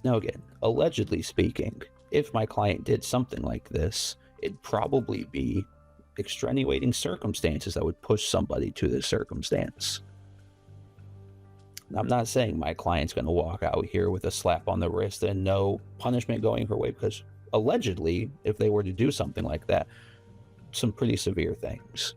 Now again, allegedly speaking, if my client did something like this, it'd probably be extenuating circumstances that would push somebody to this circumstance. Now, I'm not saying my client's going to walk out here with a slap on the wrist and no punishment going her way, because allegedly, if they were to do something like that, some pretty severe things.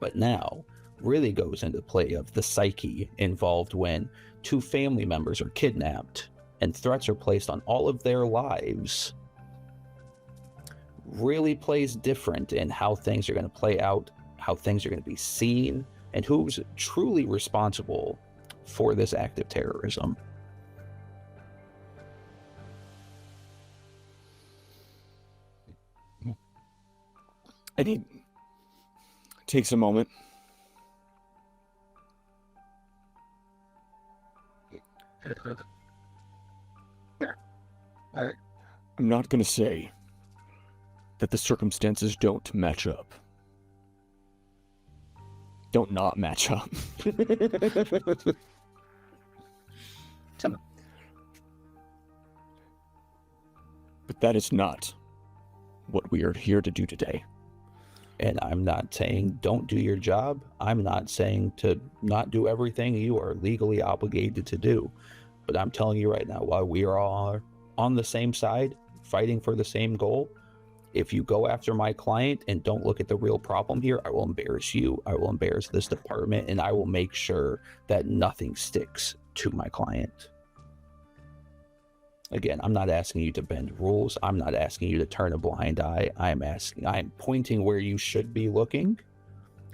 But now really goes into play of the psyche involved when two family members are kidnapped and threats are placed on all of their lives. Really plays different in how things are going to play out, how things are going to be seen, and who's truly responsible for this act of terrorism. And he takes a moment. I'm not going to say that the circumstances don't match up. Don't not match up. But that is not what we are here to do today. And I'm not saying don't do your job. I'm not saying to not do everything you are legally obligated to do. But I'm telling you right now, while we are all on the same side, fighting for the same goal, if you go after my client and don't look at the real problem here, I will embarrass you, I will embarrass this department, and I will make sure that nothing sticks to my client. Again, I'm not asking you to bend rules. I'm not asking you to turn a blind eye. I'm pointing where you should be looking,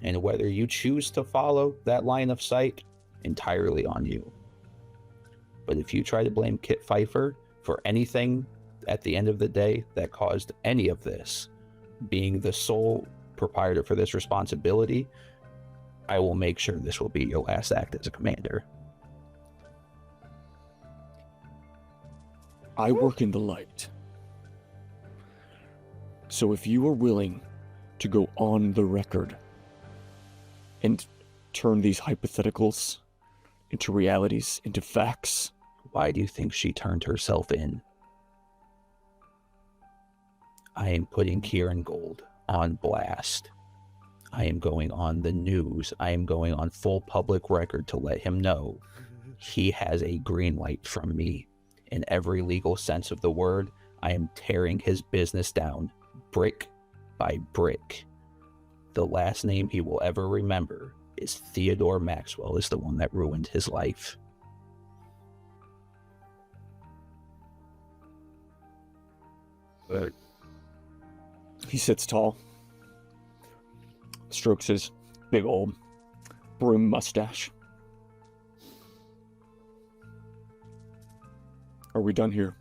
and whether you choose to follow that line of sight, entirely on you. But if you try to blame Kit Pfeiffer for anything at the end of the day that caused any of this, being the sole proprietor for this responsibility, I will make sure this will be your last act as a commander. I work in the light. So if you are willing to go on the record and turn these hypotheticals into realities, into facts. Why do you think she turned herself in? I am putting Kieran Gold on blast. I am going on the news. I am going on full public record to let him know he has a green light from me. In every legal sense of the word, I am tearing his business down, brick by brick. The last name he will ever remember is Theodore Maxwell, is the one that ruined his life. He sits tall, strokes his big old broom mustache. Are we done here?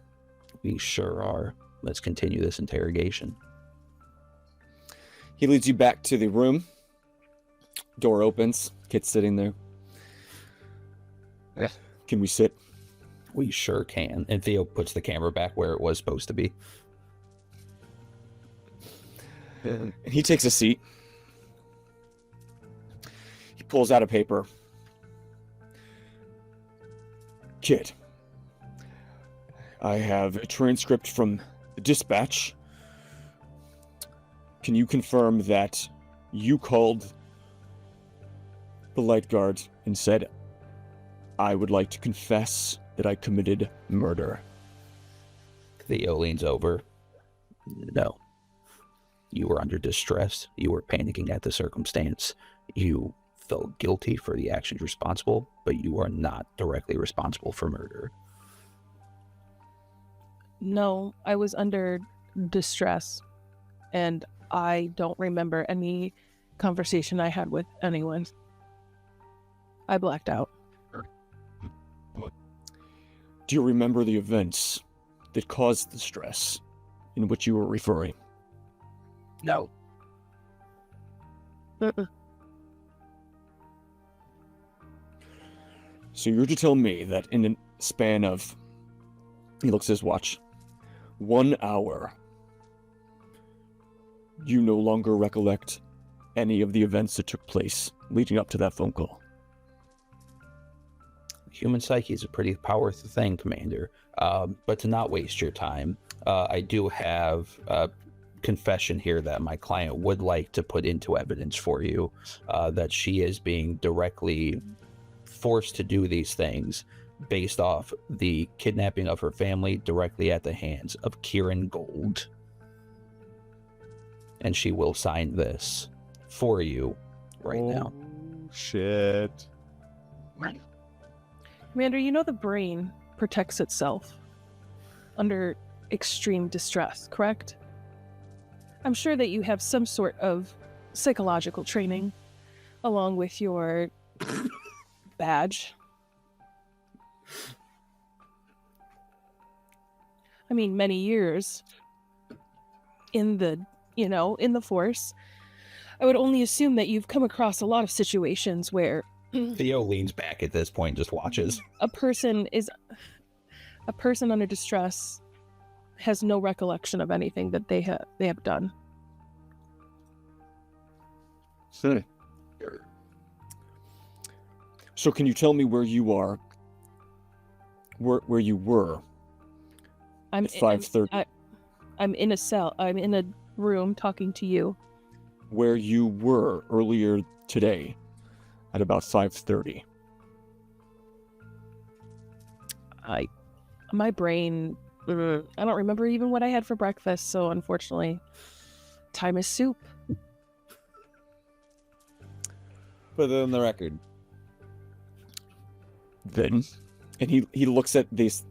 We sure are. Let's continue this interrogation. He leads you back to the room. Door opens. Kit's sitting there. Yeah. Can we sit? We sure can. And Theo puts the camera back where it was supposed to be. And he takes a seat. He pulls out a paper. Kit, I have a transcript from the dispatch. Can you confirm that you called the light guard and said, I would like to confess that I committed murder? Theo leans over. No. You were under distress. You were panicking at the circumstance. You felt guilty for the actions responsible, but you are not directly responsible for murder. No, I was under distress, and I don't remember any conversation I had with anyone. I blacked out. Do you remember the events that caused the stress in which you were referring? No. So you're to tell me that in a span of, he looks at his watch, 1 hour, you no longer recollect any of the events that took place leading up to that phone call? Human psyche is a pretty powerful thing, Commander. But to not waste your time, I do have a confession here that my client would like to put into evidence for you, that she is being directly forced to do these things based off the kidnapping of her family directly at the hands of Kieran Gold. And she will sign this for you right now. Shit. Commander, you know the brain protects itself under extreme distress, correct? I'm sure that you have some sort of psychological training along with your badge. I mean, many years in the, in the Force. I would only assume that you've come across a lot of situations where Theo leans back at this point and just watches. a person under distress has no recollection of anything that they have done. So can you tell me where you are? Where you were? I'm at 5:30. I'm in a cell. I'm in a room talking to you. Where you were earlier today at about 5:30. My brain, I don't remember even what I had for breakfast, so unfortunately, time is soup. Put it on the record. Then, and he looks at this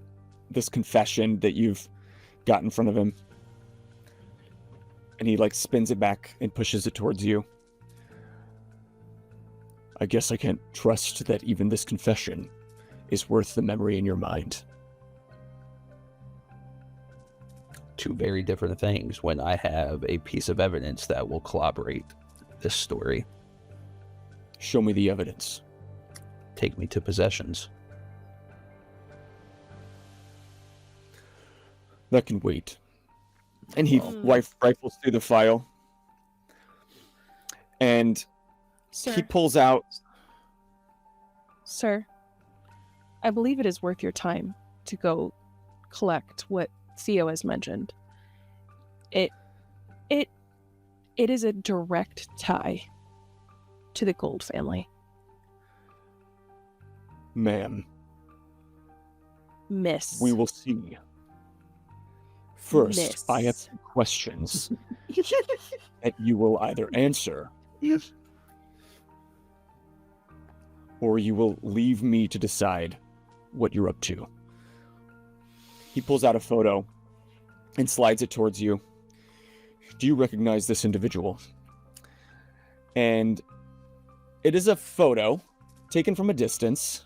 confession that you've got in front of him, and he like spins it back and pushes it towards you. I guess I can't trust that even this confession is worth the memory in your mind. Two very different things when I have a piece of evidence that will corroborate this story. Show me the evidence. Take me to possessions. That can wait. And he rifles through the file. And Sir, he pulls out... Sir, I believe it is worth your time to go collect what Theo has mentioned. It is a direct tie to the Gold family. Ma'am, Miss. we will see. First, Miss. I have some questions that you will either answer or you will leave me to decide what you're up to. He pulls out a photo and slides it towards you. Do you recognize this individual? And it is a photo taken from a distance.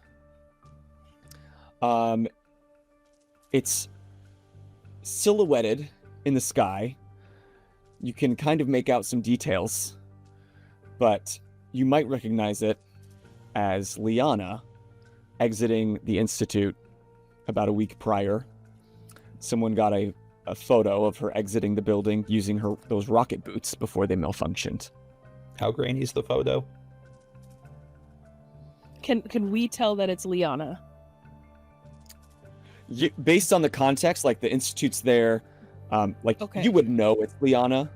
It's silhouetted in the sky. You can kind of make out some details, but you might recognize it as Liana exiting the Institute about a week prior. Someone got a photo of her exiting the building using those rocket boots before they malfunctioned. How grainy is the photo? Can we tell that it's Liana? Based on the context, like the Institute's there, Okay. you would know it's Liana.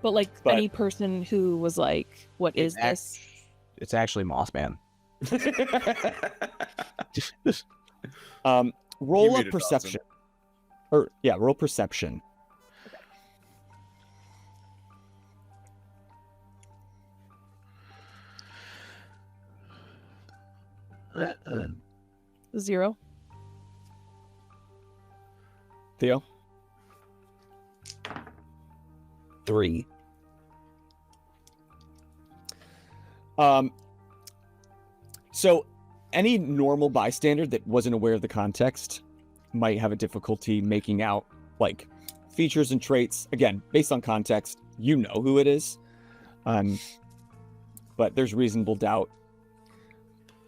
But But- any person who was like, "What is this?" It's actually Mothman. Roll You a muted, perception. Roll perception. Zero. Theo? 3. So any normal bystander that wasn't aware of the context might have a difficulty making out like features and traits. Again, based on context, you know who it is. But there's reasonable doubt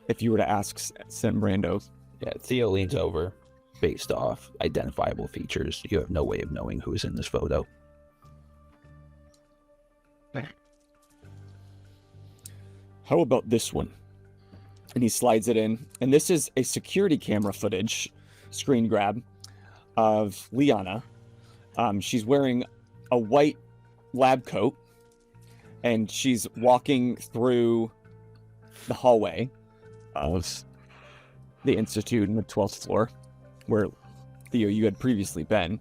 if you were to ask Sam Brando. Yeah, Theo leans over. Based off identifiable features, you have no way of knowing who's in this photo. How about this one? And he slides it in. And this is a security camera footage screen grab of Liana. She's wearing a white lab coat, and she's walking through the hallway of the Institute in the 12th floor, where, Theo, you had previously been.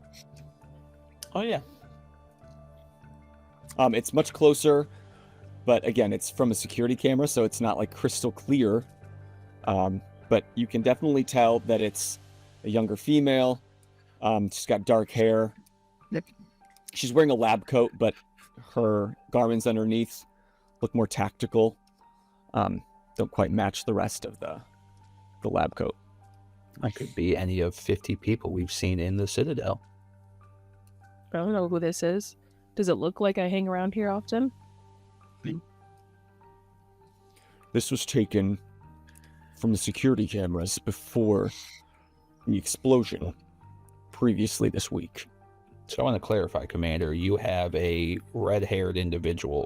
Oh, yeah. It's much closer, but again, it's from a security camera, so it's not like crystal clear. But you can definitely tell that it's a younger female. She's got dark hair. She's wearing a lab coat, but her garments underneath look more tactical. Don't quite match the rest of the lab coat. That could be any of 50 people we've seen in the Citadel. I don't know who this is. Does it look like I hang around here often? This was taken from the security cameras before the explosion previously this week. So I want to clarify, Commander, you have a red curly-haired individual,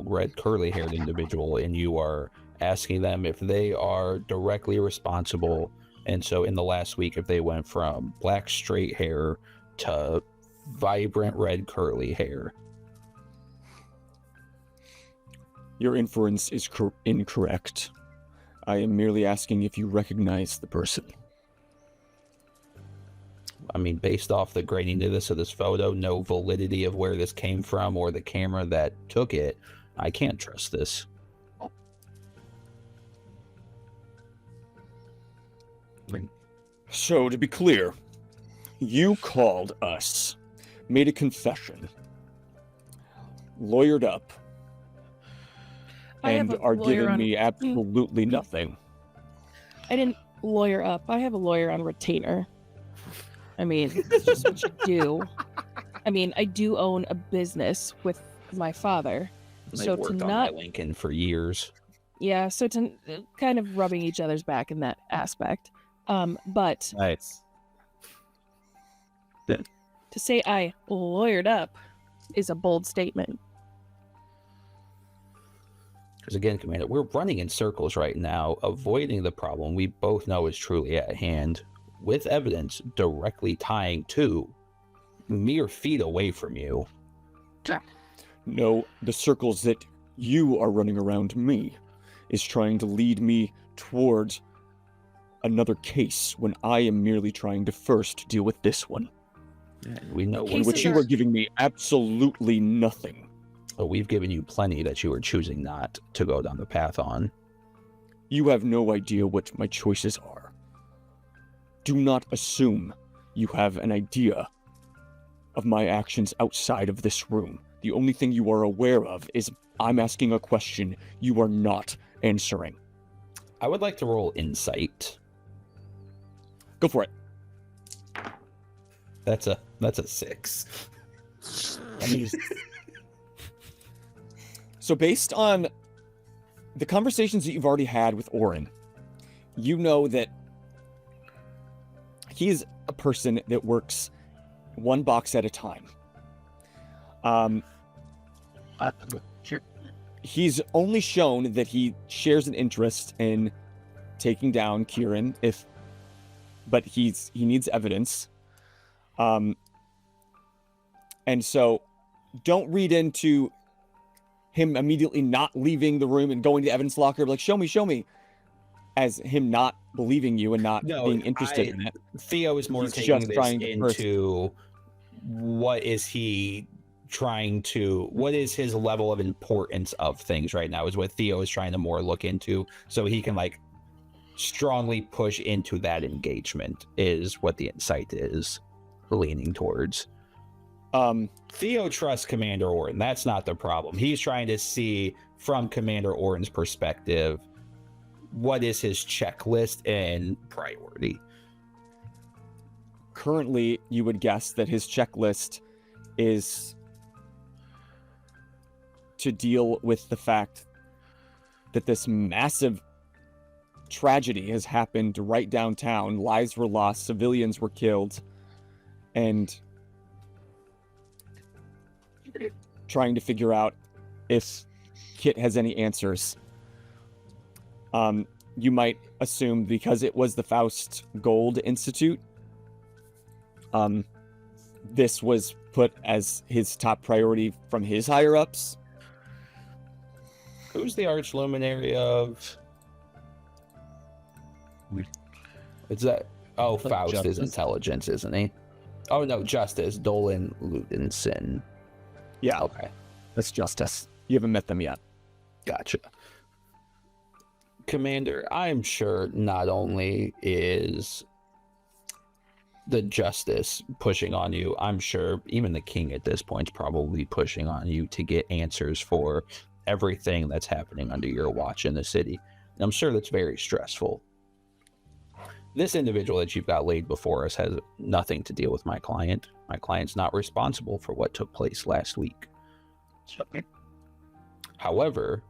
and you are asking them if they are directly responsible. And so in the last week, if they went from black straight hair to vibrant red curly hair. Your inference is incorrect. I am merely asking if you recognize the person. I mean, based off the graininess of this photo, no validity of where this came from or the camera that took it, I can't trust this. So, to be clear, you called us, made a confession, lawyered up, and are giving me absolutely nothing. I didn't lawyer up. I have a lawyer on retainer. I mean, it's just what you do. I mean, I do own a business with my father. They So worked to on not, that Lincoln for years. yeah, so to kind of rubbing each other's back in that aspect. But Nice. to say I lawyered up is a bold statement. Because again, Commander, we're running in circles right now, avoiding the problem we both know is truly at hand, with evidence directly tying to mere feet away from you. No, the circles that you are running around me is trying to lead me towards another case when I am merely trying to first deal with this one. We know Cases Which you are giving me absolutely nothing. but we've given you plenty that you are choosing not to go down the path on. You have no idea what my choices are. Do not assume you have an idea of my actions outside of this room. The only thing you are aware of is I'm asking a question you are not answering. I would like to roll insight. Go for it. That's a 6. So based on the conversations that you've already had with Orin, you know that he's a person that works one box at a time. Sure. He's only shown that he shares an interest in taking down Kieran but he needs evidence. And so don't read into him immediately not leaving the room and going to the evidence locker, like, show me, as him not believing you and not being interested in it. Theo is more He's taking just this trying to into what is his level of importance of things right now is what Theo is trying to more look into, so he can like strongly push into that engagement is what the insight is leaning towards. Theo trusts Commander Orin. That's not the problem. He's trying to see from Commander Orin's perspective what is his checklist and priority. currently, you would guess that his checklist is to deal with the fact that this massive tragedy has happened right downtown. Lives were lost, civilians were killed, and trying to figure out if Kit has any answers. You might assume because it was the Faust Gold Institute, this was put as his top priority from his higher-ups. Who's the arch luminary of? Is that? Oh, Faust Justice. is intelligence, isn't he? Oh no, Justice. Dolan Ludenson. Yeah, Okay, that's Justice. You haven't met them yet. gotcha. Commander, I'm sure not only is the Justice pushing on you, I'm sure even the King at this point is probably pushing on you to get answers for everything that's happening under your watch in the city. And I'm sure that's very stressful. This individual that you've got laid before us has nothing to deal with my client. My client's not responsible for what took place last week. However,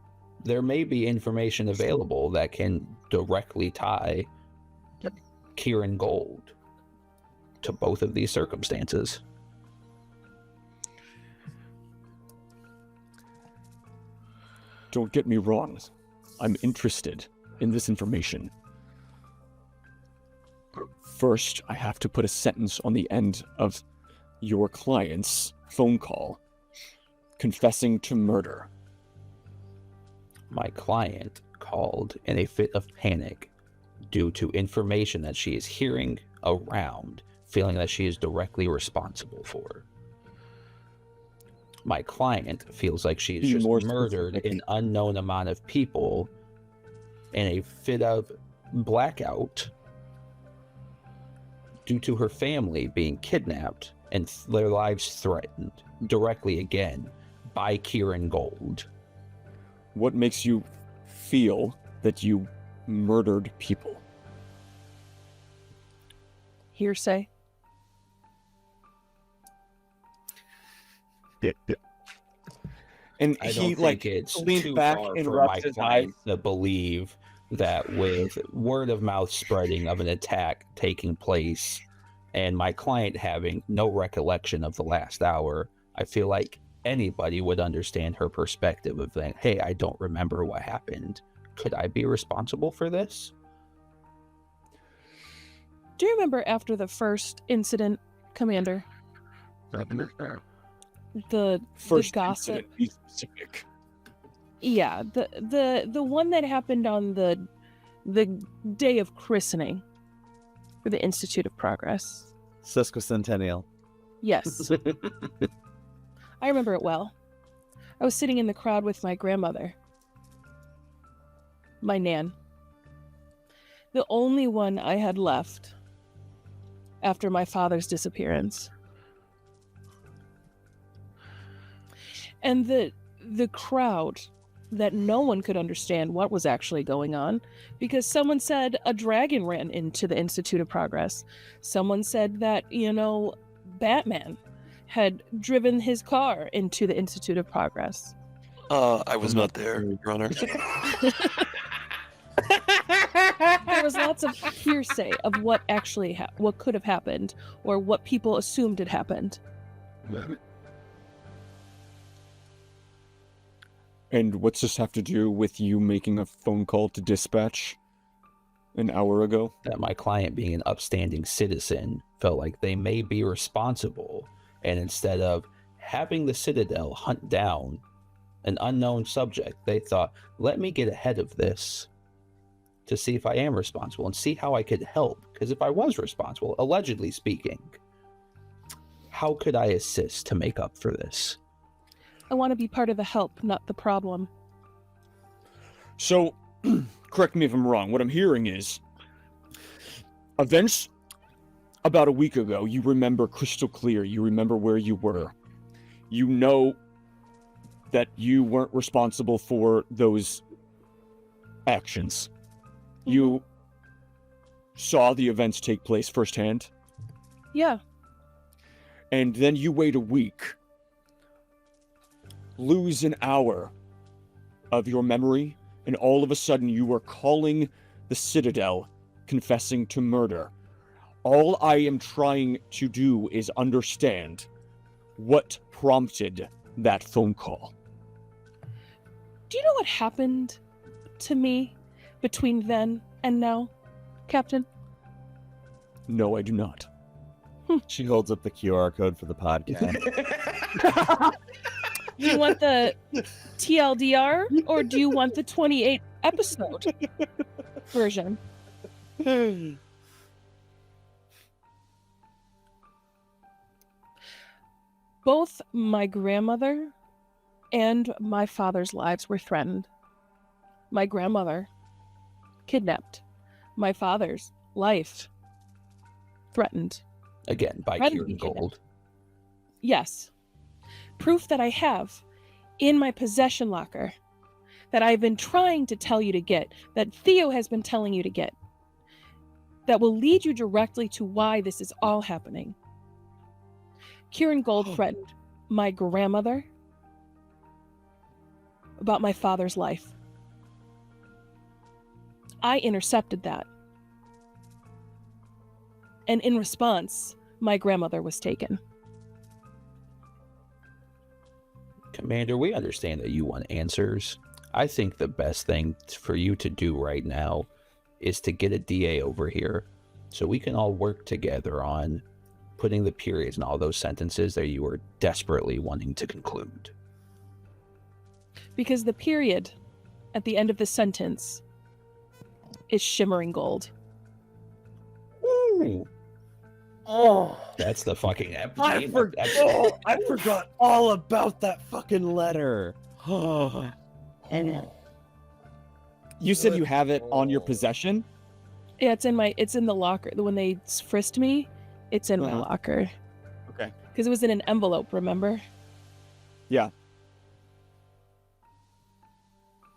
there may be information available that can directly tie Kieran Gold to both of these circumstances. Don't get me wrong. I'm interested in this information. First, I have to put a sentence on the end of your client's phone call confessing to murder. My client called in a fit of panic due to information that she is hearing around, feeling that she is directly responsible for. My client feels like she has Be just more murdered specific. an unknown amount of people in a fit of blackout due to her family being kidnapped and their lives threatened directly again by Kieran Gold. What makes you feel that you murdered people? Hearsay. And I he don't like think it's leaned too back far and for rubbed my his eyes. client to believe that with word of mouth spreading of an attack taking place and my client having no recollection of the last hour, I feel like anybody would understand her perspective of that. Hey, I don't remember what happened. Could I be responsible for this? Do you remember after the first incident, Commander? The First gossip. incident, be specific. Yeah, the one that happened on the day of christening for the Institute of Progress. Sesquicentennial. Yes. I remember it well. I was sitting in the crowd with my grandmother. My Nan. The only one I had left after my father's disappearance. And the crowd, that no one could understand what was actually going on, because someone said a dragon ran into the Institute of Progress. Someone said that, Batman had driven his car into the Institute of Progress. I was not there, Your Honor. There was lots of hearsay of what actually what could have happened, or what people assumed had happened. And what's this have to do with you making a phone call to dispatch an hour ago? That my client, being an upstanding citizen, felt like they may be responsible, and instead of having the Citadel hunt down an unknown subject, they thought, let me get ahead of this to see if I am responsible and see how I could help. Because if I was responsible, allegedly speaking, how could I assist to make up for this? I want to be part of the help, not the problem. So, correct me if I'm wrong. What I'm hearing is events about a week ago, you remember crystal clear. You remember where you were. You know that you weren't responsible for those actions. You saw the events take place firsthand. Yeah. And then you wait a week, lose an hour of your memory, and all of a sudden you are calling the Citadel, confessing to murder. All I am trying to do is understand what prompted that phone call. Do you know what happened to me between then and now, Captain? No, I do not. She holds up the QR code for the podcast. Do you want the TLDR or do you want the 28 episode version? Both my grandmother and my father's lives were threatened. My grandmother kidnapped. My father's life threatened. Again, by Threatened Kieran to be kidnapped. Gold. Yes. Proof that I have in my possession locker that I've been trying to tell you to get, that Theo has been telling you to get, that will lead you directly to why this is all happening. Kieran Gold threatened my grandmother about my father's life. I intercepted that. And in response, my grandmother was taken. Commander, we understand that you want answers. I think the best thing for you to do right now is to get a DA over here so we can all work together on putting the periods in all those sentences that you were desperately wanting to conclude. Because the period at the end of the sentence is shimmering gold. Ooh. Oh, That's the fucking I forgot all about that fucking letter. You said you have it on your possession? Yeah, it's in the locker. When they frisked me, it's in my locker. Okay. Because it was in an envelope, remember? Yeah.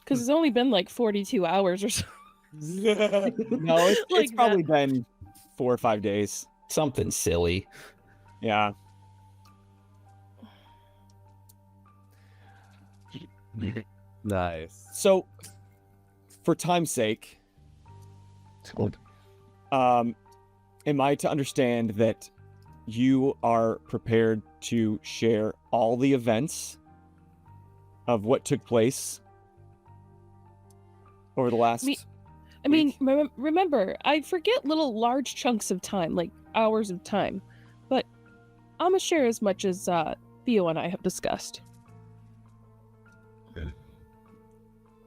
Because it's only been like 42 hours or so. No, it's Like probably been 4 or 5 days. Something silly. Yeah. Nice. So, for time's sake, am I to understand that you are prepared to share all the events of what took place over the last I mean, remember, I forget little large chunks of time, like hours of time, but I'm gonna share as much as Theo and I have discussed.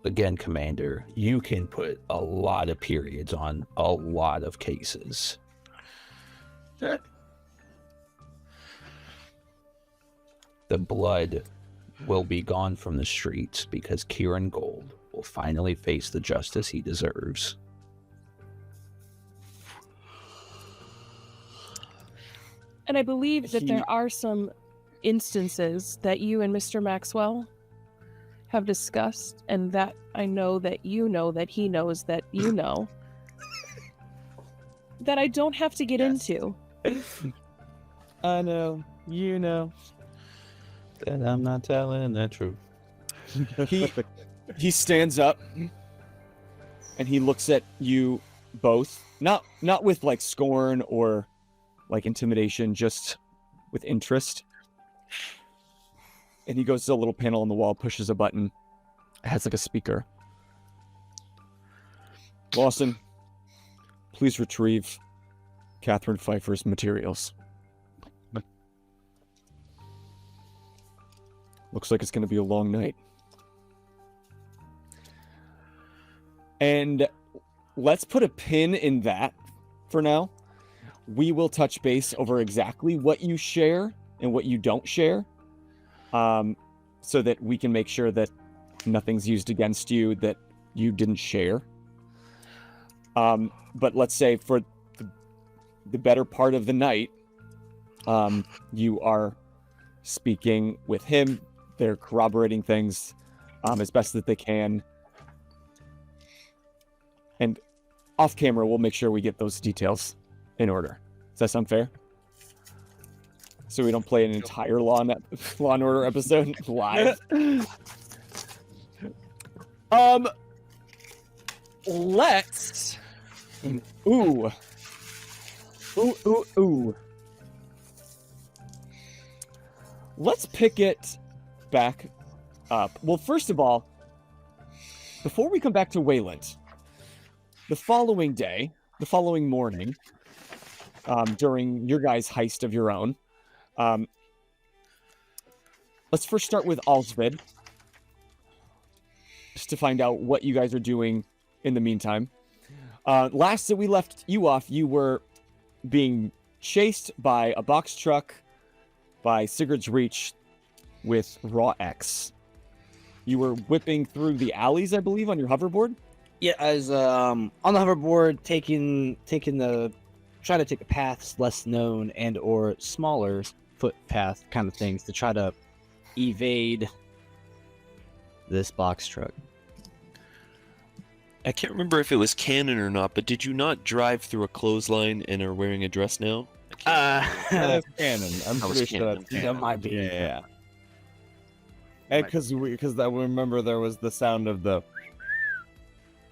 Again, Commander, you can put a lot of periods on a lot of cases. The blood will be gone from the streets because Kieran Gold will finally face the justice he deserves. And I believe that there are some instances that you and Mr. Maxwell have discussed, and that I know that you know that he knows that you know, that I don't have to get into. I know. You know. That I'm not telling the truth. He stands up and he looks at you both, not with like scorn or like intimidation, just with interest. And he goes to a little panel on the wall, pushes a button. It has like a speaker. Lawson, please retrieve Catherine Pfeiffer's materials. Looks like it's going to be a long night. And let's put a pin in that for now. We will touch base over exactly what you share and what you don't share, so that we can make sure that nothing's used against you that you didn't share. But let's say for the better part of the night, you are speaking with him. They're corroborating things as best that they can. And off camera, we'll make sure we get those details in order. Does that sound fair? so we don't play an entire Law and Order episode live. Let's. Ooh. Let's pick it back up. Well, first of all, before we come back to Wayland, the following morning, during your guys' heist of your own, let's first start with Alsvid, just to find out what you guys are doing in the meantime. Last that we left you off, you were being chased by a box truck by Sigurd's Reach with Raw X. You were whipping through the alleys, I believe, on your hoverboard? Yeah, I was on the hoverboard, trying to take the paths less known and or smaller footpath kind of things to try to evade this box truck. I can't remember if it was canon or not, but did you not drive through a clothesline and are wearing a dress now? That's canon. I'm That was pretty sure that's canon. canon. That might be. Yeah. Because I remember there was the sound of the.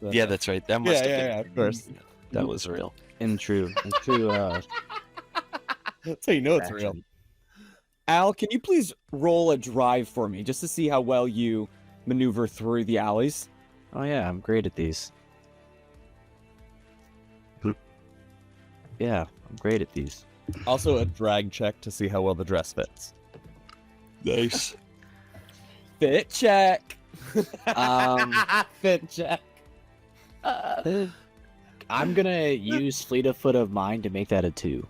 Yeah, that's right. That must have been. Yeah, of course. That was real. And true. That's how you know it's real. Al, can you please roll a drive for me, just to see how well you maneuver through the alleys? Oh yeah, I'm great at these. Yeah, I'm great at these. Also, a drag check to see how well the dress fits. Nice. Fit check. Fit check. I'm gonna use Fleet of Foot of Mine to make that a 2.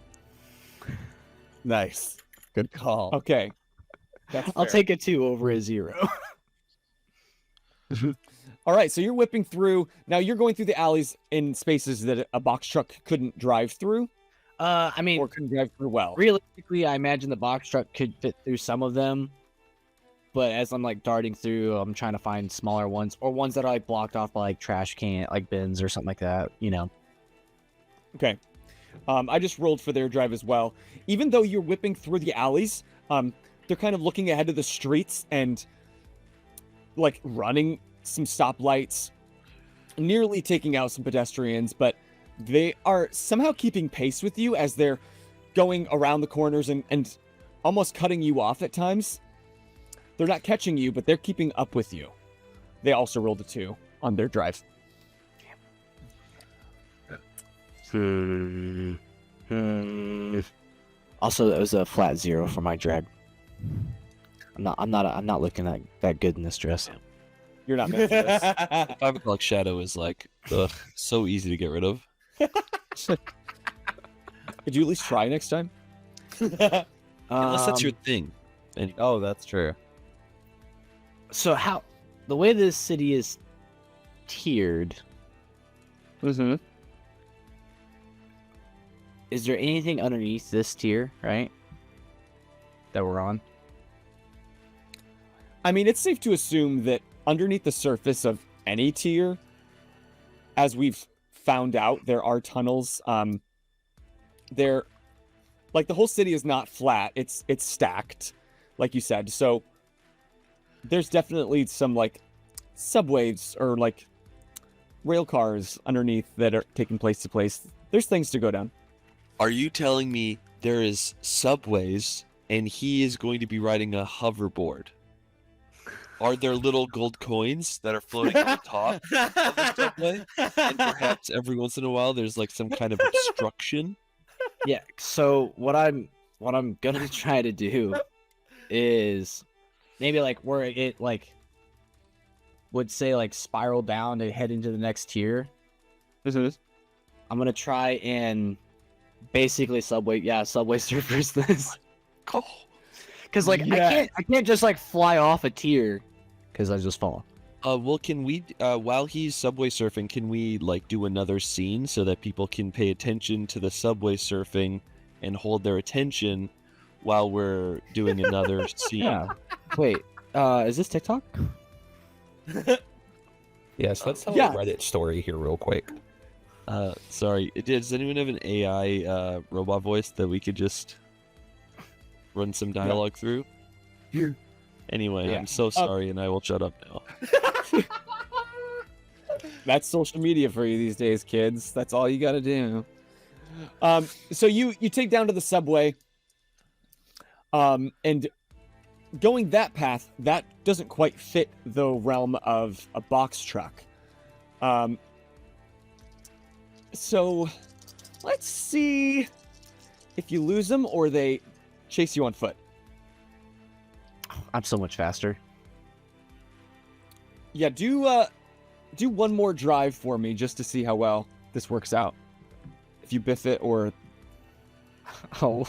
Nice. Good call. Okay. I'll take a 2 over a 0. All right, so you're whipping through. Now you're going through the alleys in spaces that a box truck couldn't drive through, I mean, or couldn't drive through well. realistically, I imagine the box truck could fit through some of them. But as I'm like darting through, I'm trying to find smaller ones or ones that are like blocked off by like trash can, like bins or something like that. You know. Okay. I just rolled for their drive as well. Even though you're whipping through the alleys, they're kind of looking ahead of the streets and like running some stoplights, nearly taking out some pedestrians, but they are somehow keeping pace with you as they're going around the corners and almost cutting you off at times. They're not catching you, but they're keeping up with you. They also rolled a 2 on their drive. Also, it was a flat 0 for my drag. I'm not looking that good in this dress. You're not meant for this. 5 o'clock shadow is like, ugh, so easy to get rid of. Could you at least try next time? Unless that's your thing. And Oh, that's true. So how the way this city is tiered, Mm-hmm. is there anything underneath this tier, right? That we're on? I mean, it's safe to assume that underneath the surface of any tier, as we've found out, there are tunnels. They're like the whole city is not flat; it's stacked, like you said. So there's definitely some like subways or like rail cars underneath that are taking place to place. There's things to go down. are you telling me there is subways and he is going to be riding a hoverboard? Are there little gold coins that are floating at the top of the subway? And perhaps every once in a while there's like some kind of obstruction? Yeah. So what I'm gonna try to do is maybe like where it like would say like spiral down to head into the next tier. I'm gonna try and basically subway surfers this. Oh. Because like I can't just like fly off a tier because I just fall. Well, can we, while he's subway surfing, can we like do another scene so that people can pay attention to the subway surfing and hold their attention while we're doing another scene? Yeah. Wait. Is this TikTok? Yes, let's tell Yeah. a Reddit story here real quick. Sorry, does anyone have an AI robot voice that we could just run some dialogue through. Anyway, Yeah. I'm so sorry, and I will shut up now. That's social media for you these days, kids. That's all you got to do. So you take down to the subway, and going that path, that doesn't quite fit the realm of a box truck. So let's see if you lose them or they chase you on foot. I'm so much faster. Yeah, do one more drive for me just to see how well this works out. If you biff it or I'll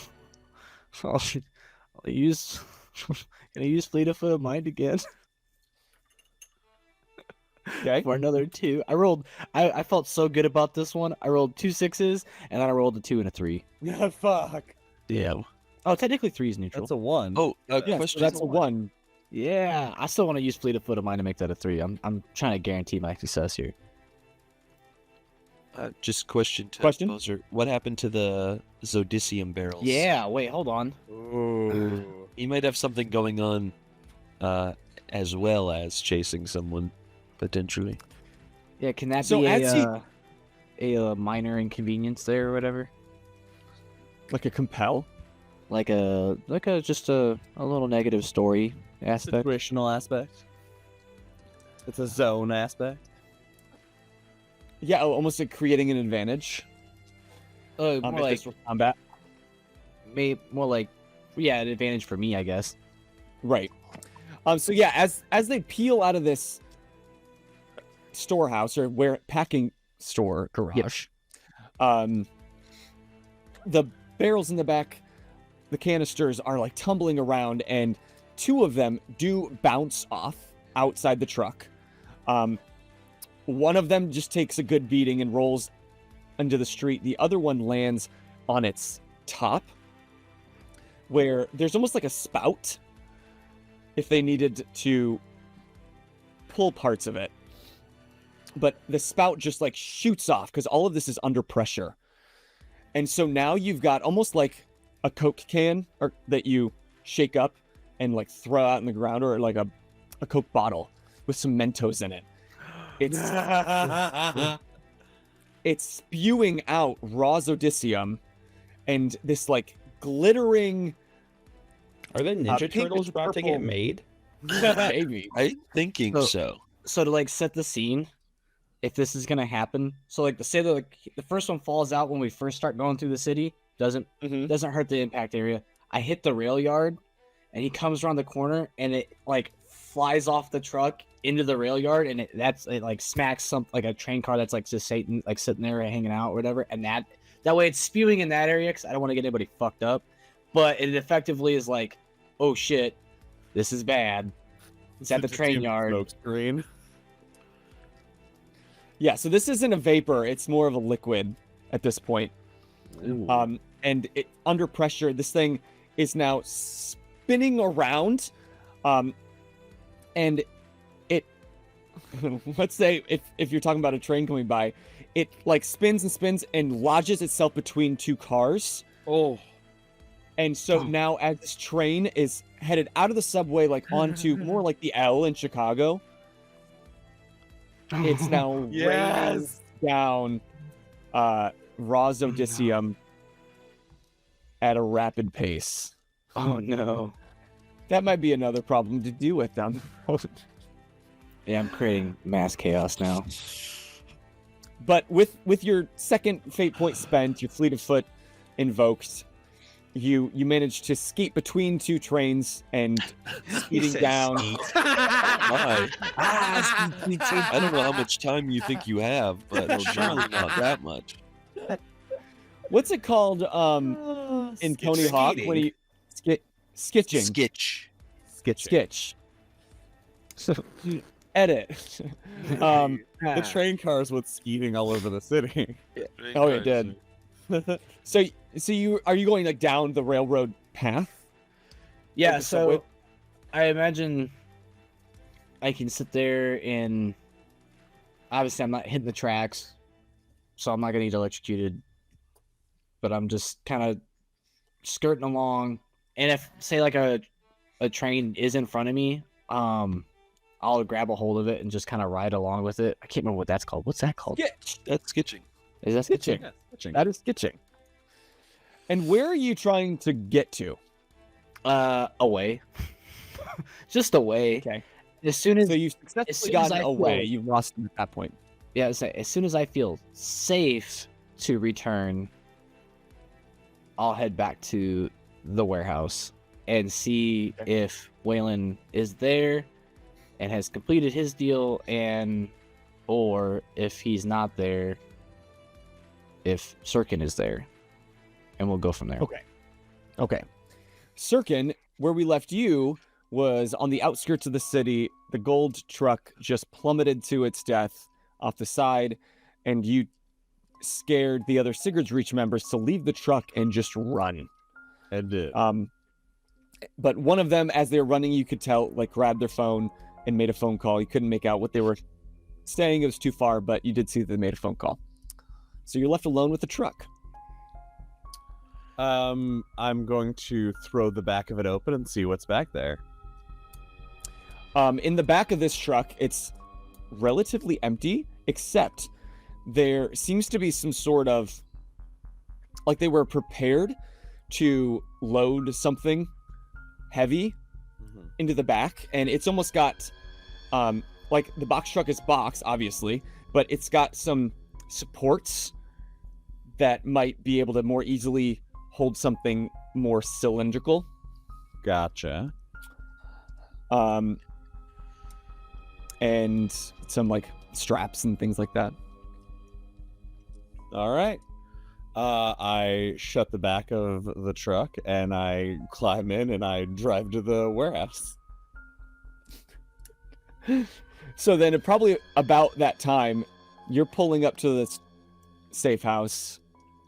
use. Can I use Fleet of Foot of Mind again okay. for another 2? I felt so good about this one. I rolled 2 6s and then I rolled a 2 and a 3. Fuck. Damn. Oh, technically 3 is neutral. That's a 1. Oh, Yeah, so question. that's a 1. Yeah, I still want to use Fleet of Foot of Mind to make that a 3. I'm trying to guarantee my success here. Just question to Question? Poser. What happened to the Zodicium barrels? Yeah, wait, hold on. Ooh. He might have something going on, as well as chasing someone, potentially. Yeah, can that So be as a minor inconvenience there or whatever? Like a compel? Like a just a little negative story aspect. Situational aspect. It's a zone aspect. Yeah, almost like creating an advantage. More if like this were combat. more like an advantage for me, I guess. Right. So yeah, as they peel out of this storehouse or packing store garage, the barrels in the back, the canisters are like tumbling around, and 2 of them do bounce off outside the truck. One of them just takes a good beating and rolls into the street. The other one lands on its top, where there's almost like a spout if they needed to pull parts of it. But the spout just like shoots off because all of this is under pressure. And so now you've got almost like a Coke can or that you shake up and like throw out in the ground, or like a Coke bottle with some Mentos in it. It's spewing out raw Zodicium and this like glittering. Are the Ninja pink Turtles with about to purple- get made? Maybe. I'm thinking Oh. so. So to like set the scene, if this is gonna happen, so like say that like, the first one falls out when we first start going through the city, doesn't hurt the impact area. I hit the rail yard, and he comes around the corner, and it like flies off the truck into the rail yard, and it like smacks some like a train car that's like just sitting there hanging out or whatever, and that way it's spewing in that area because I don't want to get anybody fucked up, but it effectively is like, oh shit, this is bad. It's at the train yard. Smoke screen. Yeah, so this isn't a vapor, it's more of a liquid at this point. And under pressure, this thing is now spinning around. And it, let's say if you're talking about a train coming by, it like spins and spins and lodges itself between 2 cars. Oh. And so now as this train is headed out of the subway, like onto more like the L in Chicago, it's now raining down raw Zodicium at a rapid pace. Oh no. That might be another problem to deal with down the road. Yeah, I'm creating mass chaos now. But with your second fate point spent, your fleet of foot invoked, you managed to skate between 2 trains and speeding down. My. I don't know how much time you think you have, but surely not that much. What's it called in Tony Hawk when he skitching? Skitch. So edit. The train cars with skeeting all over the city. Oh, it did. So are you going like down the railroad path? Yeah, Like the subway? so I imagine I can sit there and obviously I'm not hitting the tracks, so I'm not gonna get electrocuted. But I'm just kind of skirting along, And if say like a train is in front of me, I'll grab a hold of it and just kind of ride along with it. I can't remember what that's called. What's that called? Sketch. That's sketching. Is that sketching? Yeah, sketching. That is sketching. And where are you trying to get to? Away. Just away. Okay. As soon as So you've as successfully soon as gotten I feel away. like- You've lost him at that point. yeah, as soon as I feel safe to return, I'll head back to the warehouse and see if Waylon is there and has completed his deal, and or if he's not there, if Sirkin is there, and we'll go from there. Okay. Sirkin, where we left you was on the outskirts of the city. The gold truck just plummeted to its death off the side, and you scared the other Sigurd's Reach members to leave the truck and just run. I did. But one of them, as they were running, you could tell, like, grabbed their phone and made a phone call. You couldn't make out what they were saying. It was too far, but you did see that they made a phone call. So you're left alone with the truck. I'm going to throw the back of it open and see what's back there. In the back of this truck, it's relatively empty, except there seems to be some sort of, like, they were prepared to load something heavy into the back, and it's almost got, like, the box truck is box, obviously, but it's got some supports that might be able to more easily hold something more cylindrical. Gotcha. And some, like, straps and things like that. All right. I shut the back of the truck and I climb in and I drive to the warehouse. So then, probably about that time, you're pulling up to this safe house.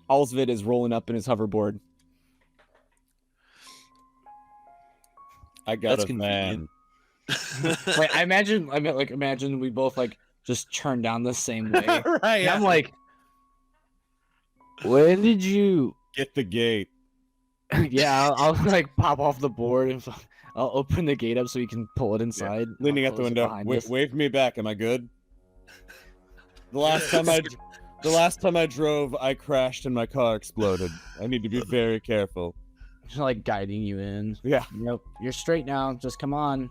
Alsvid is rolling up in his hoverboard. I got That's a van. convenient. Like, imagine we both like just turned down the same way. Right. And I'm like, when did you? Get the gate. Yeah, I'll like pop off the board and I'll open the gate up so you can pull it inside. Leaning I'll out the close it window. behind us. Wave me back. Am I good? The last time I drove, I crashed and my car exploded. I need to be very careful. Just, like guiding you in. Yeah. Nope, you're straight now. Just come on.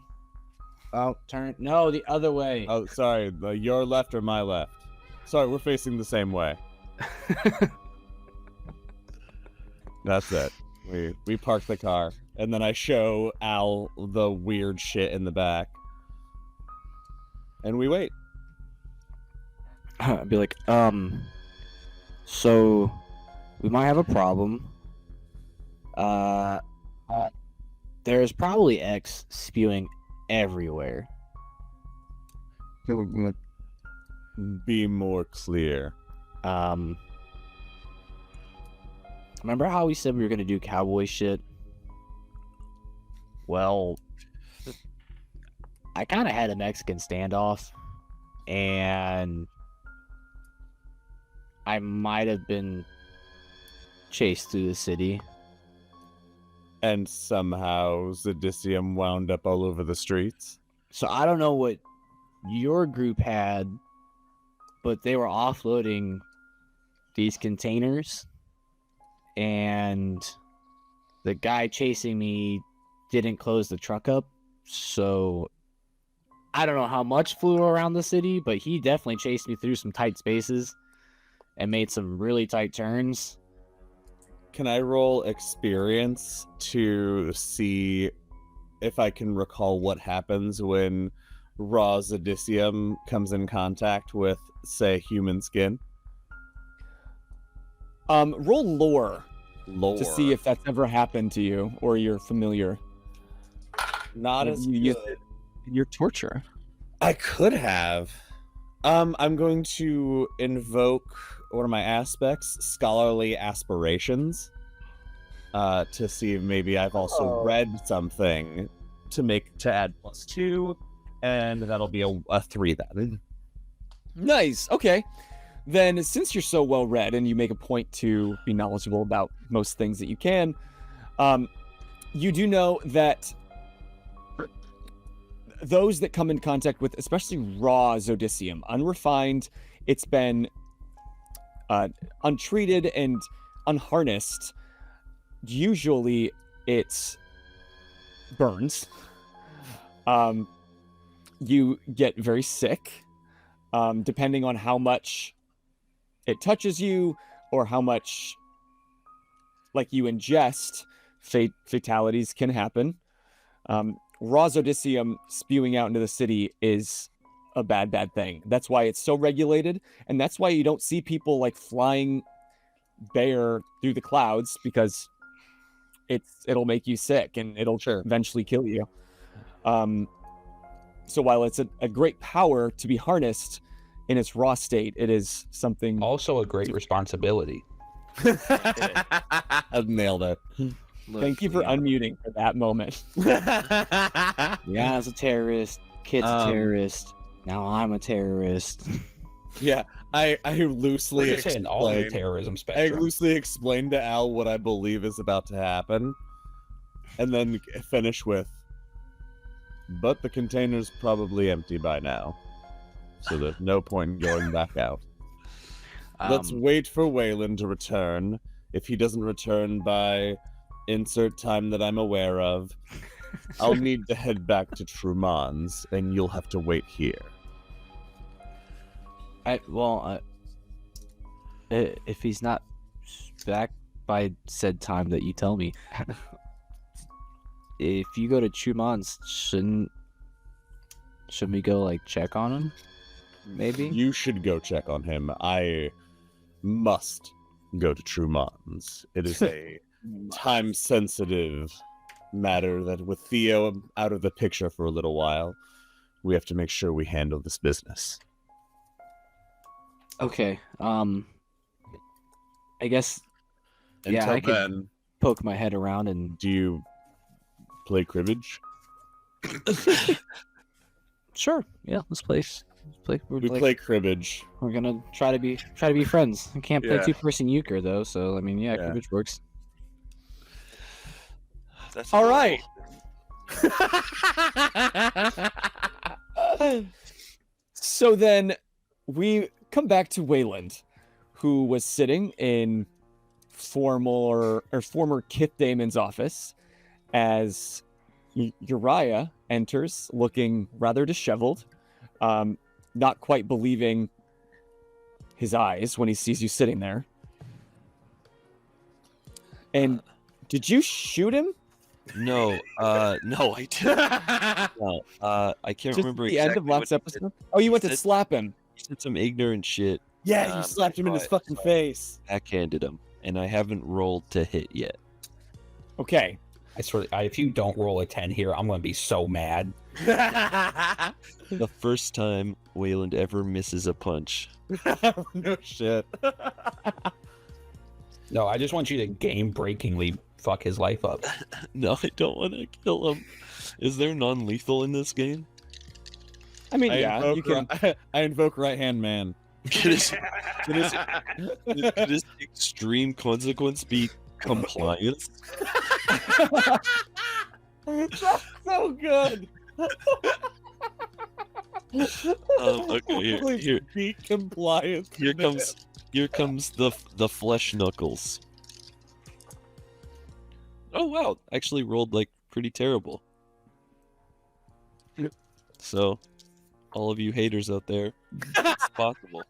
Oh, turn. No, the other way. Oh, sorry. Your left or my left? Sorry, we're facing the same way. That's it. We park the car, and then I show Al the weird shit in the back, and we wait. I'd be like, so we might have a problem. There's probably X spewing everywhere. Be more clear. Remember how we said we were gonna do cowboy shit? Well, I kind of had a Mexican standoff, and I might have been chased through the city. And somehow Zedicium wound up all over the streets. So I don't know what your group had, but they were offloading these containers, and the guy chasing me didn't close the truck up. So I don't know how much flew around the city, but he definitely chased me through some tight spaces and made some really tight turns. Can I roll experience to see if I can recall what happens when raw Zedicium comes in contact with, say, human skin? Roll lore Lore. to see if that's ever happened to you or you're familiar. Not as You use good. it in your torture. I could have. I'm going to invoke one of my aspects, scholarly aspirations, to see if maybe I've also read something to add +2, and that'll be a 3 then. Nice. Okay. Then, since you're so well read and you make a point to be knowledgeable about most things that you can, you do know that those that come in contact with, especially raw Zodicium, unrefined, it's been untreated and unharnessed, usually it's burns. You get very sick, depending on how much it touches you or how much you ingest. Fatalities can happen. Raw Zodicium spewing out into the city is a bad thing. That's why it's so regulated, and that's why you don't see people flying bare through the clouds, because it'll make you sick and it'll eventually kill you. So while it's a great power to be harnessed in its raw state, it is something Also a great responsibility. I've nailed it. Thank you for unmuting for that moment. Rihanna's a terrorist. Kid's a terrorist. Now I'm a terrorist. Yeah, I loosely We're just hitting all the explained. terrorism I spectrum. loosely explained to Al what I believe is about to happen, and then finish with, but the container's probably empty by now, so there's no point in going back out. Let's wait for Waylon to return. If he doesn't return by insert time that I'm aware of, I'll need to head back to Truman's, and you'll have to wait here. If he's not back by said time that you tell me, if you go to Truman's, shouldn't we go check on him? Maybe. You should go check on him. I must go to Truman's. It is a time-sensitive matter that, with Theo out of the picture for a little while, we have to make sure we handle this business. Okay. I guess Until I could- then, poke my head around and do you play cribbage? sure. Yeah, let's play. We play cribbage. We're gonna try to be friends. I can't play Yeah. 2-person euchre though, so I mean, yeah, Yeah. cribbage works. That's All right. So then we come back to Wayland, who was sitting in former Kith Damon's office as Uriah enters, looking rather disheveled, not quite believing his eyes when he sees you sitting there. And did you shoot him? No, no, I didn't. No, I can't Just remember at the end of exactly last what he episode? Oh, you went to said- slap him. said some ignorant shit, Yeah, you slapped him in his fucking face. backhanded him, and I haven't rolled to hit yet. Okay. I swear, if you don't roll a 10 here, I'm gonna be so mad. The first time Wayland ever misses a punch. No shit. No, I just want you to game-breakingly fuck his life up. No, I don't want to kill him. Is there non-lethal in this game? I mean, I yeah, invoke, you can. I invoke right hand man. Could his extreme consequence be compliance? That's so good. Okay, here Be compliant. here comes the flesh knuckles. Oh wow, actually rolled pretty terrible. So, all of you haters out there, it's possible.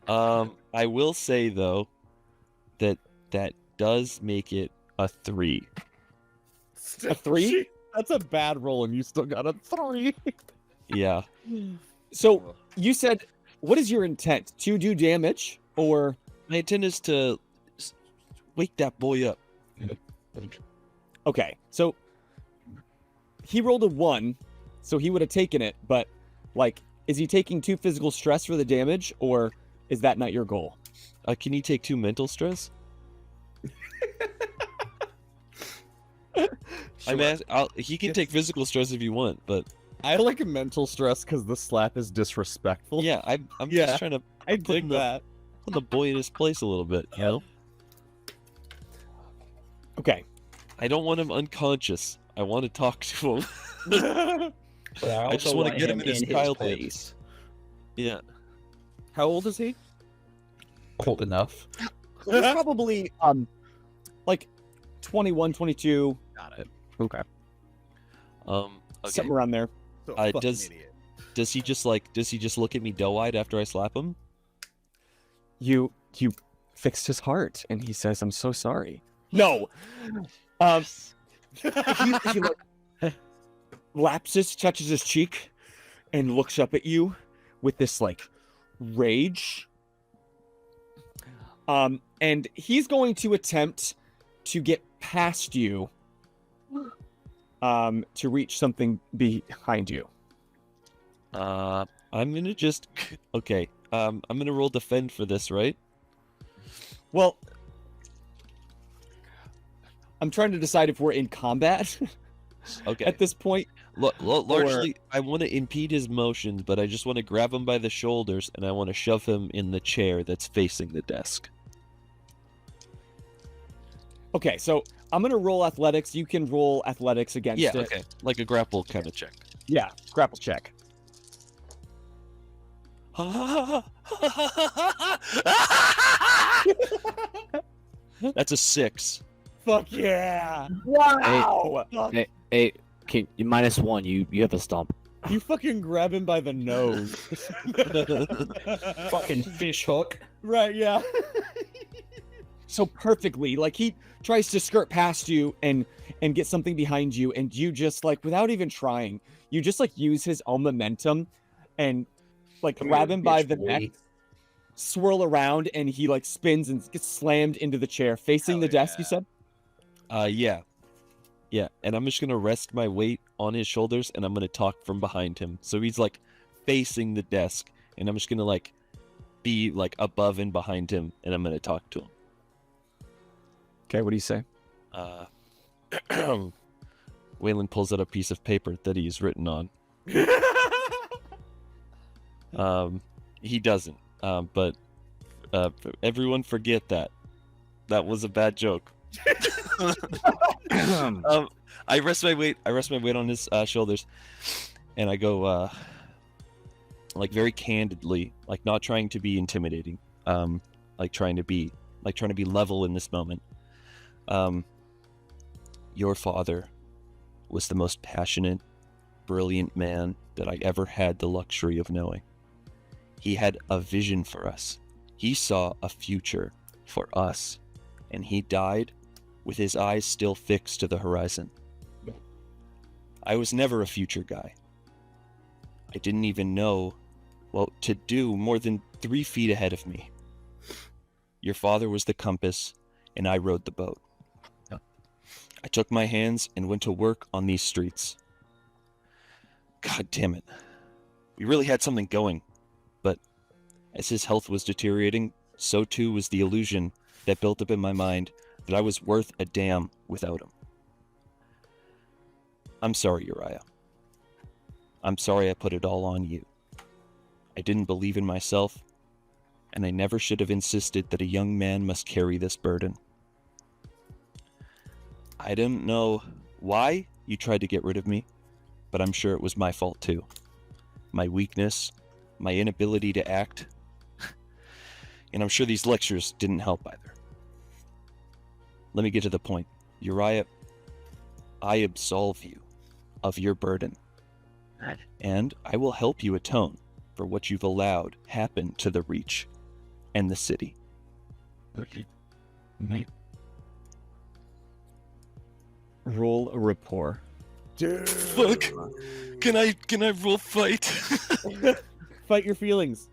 I will say though that does make it a 3. A 3? That's a bad roll, and you still got a 3. Yeah. So you said, what is your intent? To do damage, or My intent is to wake that boy up. okay? So he rolled a 1, so he would have taken it. But is he taking 2 physical stress for the damage, or is that not your goal? Can you take 2 mental stress? He can take physical stress if you want, but I like a mental stress because the slap is disrespectful. yeah, I'm Yeah. just trying to I put dig that. the boy in his place a little bit, you know? Okay. I don't want him unconscious. I want to talk to him. But I just also wanna want get him him in his in his childhood. place. Yeah. How old is he? Old enough. He's probably like 21, 22, Got it. Okay. Okay. something around there. So Uh, fucking does- idiot. Does he just look at me doe-eyed after I slap him? You fixed his heart, and he says, "I'm so sorry." No, he like lapses, touches his cheek, and looks up at you with this like rage. And he's going to attempt to get past you, to reach something behind you. I'm gonna just okay. I'm gonna roll defend for this, right? Well, I'm trying to decide if we're in combat Okay. at this point. Largely, I want to impede his motions, but I just want to grab him by the shoulders and I want to shove him in the chair that's facing the desk. Okay, so I'm gonna roll athletics. You can roll athletics against Yeah. it. Okay. Like a grapple kind of check. Yeah, grapple check. That's a 6. Fuck yeah! Wow! Fuck. Hey, can you -1? You have a stomp. You fucking grab him by the nose. Fucking fish hook. Right, yeah. So perfectly, like he tries to skirt past you and get something behind you, and you just like without even trying, you just like use his own momentum and like grab him by the neck, swirl around, and he like spins and gets slammed into the chair facing the desk. You said? Yeah. Yeah, and I'm just gonna rest my weight on his shoulders and I'm gonna talk from behind him. So he's like facing the desk, and I'm just gonna like be like above and behind him, and I'm gonna talk to him. Okay, what do you say? Waylon pulls out a piece of paper that he's written on. He doesn't. But everyone forget that. That was a bad joke. I rest my weight on his shoulders, and I go like very candidly, like not trying to be intimidating, like trying to be level in this moment. Your father was the most passionate, brilliant man that I ever had the luxury of knowing. He had a vision for us. He saw a future for us, and he died with his eyes still fixed to the horizon. I was never a future guy. I didn't even know what to do more than 3 feet ahead of me. Your father was the compass, and I rowed the boat. I took my hands and went to work on these streets. God damn it. We really had something going, but as his health was deteriorating, so too was the illusion that built up in my mind that I was worth a damn without him. I'm sorry, Uriah. I'm sorry I put it all on you. I didn't believe in myself, and I never should have insisted that a young man must carry this burden. I didn't know why you tried to get rid of me, but I'm sure it was my fault too. My weakness, my inability to act, and I'm sure these lectures didn't help either. Let me get to the point. Uriah, I absolve you of your burden, and I will help you atone for what you've allowed happen to the Reach and the city. Roll a rapport. Dude. Fuck! Can I roll fight? Fight your feelings.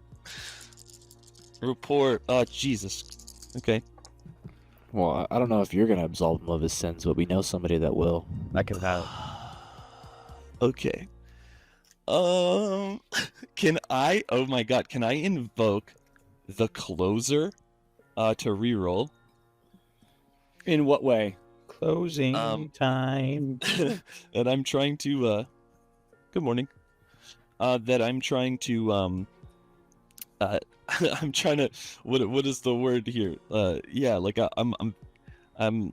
Rapport. Oh, Jesus. Okay. Well, I don't know if you're gonna absolve him of his sins, but we know somebody that will. That can have. Okay. Can I? Oh my God! Can I invoke the closer, to reroll? In what way? Closing time. That I'm trying to. Good morning. That I'm trying to. I'm trying to. What is the word here? Yeah, like I'm I'm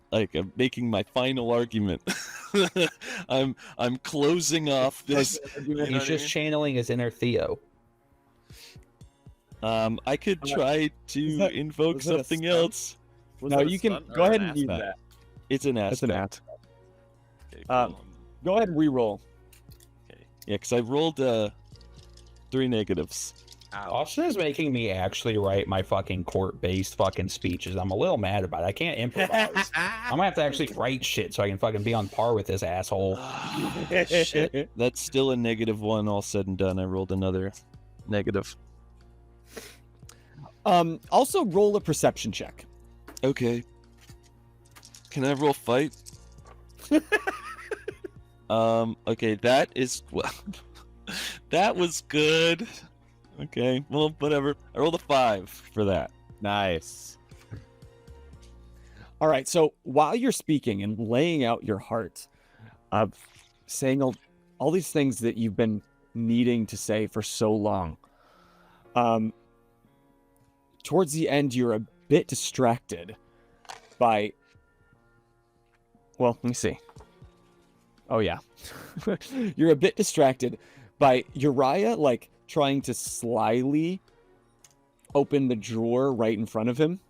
making my final argument. I'm closing off this. You know He's what I just mean? channeling his inner Theo. I could try to that- invoke was that a something stunt? else. Was No, that a you can stunt go or ahead an and use aspect? that. It's an That's an aspect. at. Okay, Um, cool. Go ahead and re-roll. Okay. Yeah, because I rolled 3 negatives. Austin is making me actually write my fucking court-based fucking speeches. I'm a little mad about it. I can't improvise. I'm gonna have to actually write shit so I can fucking be on par with this asshole. Shit. That's still a -1 all said and done. I rolled another negative. Also roll a perception check. Okay. Can I roll fight? Okay, that is well, that was good. Okay, well, whatever. I rolled a 5 for that. Nice. All right, so while you're speaking and laying out your heart, saying all these things that you've been needing to say for so long, towards the end, you're a bit distracted by. Well, let me see. Oh yeah, you're a bit distracted by Uriah, like trying to slyly open the drawer right in front of him.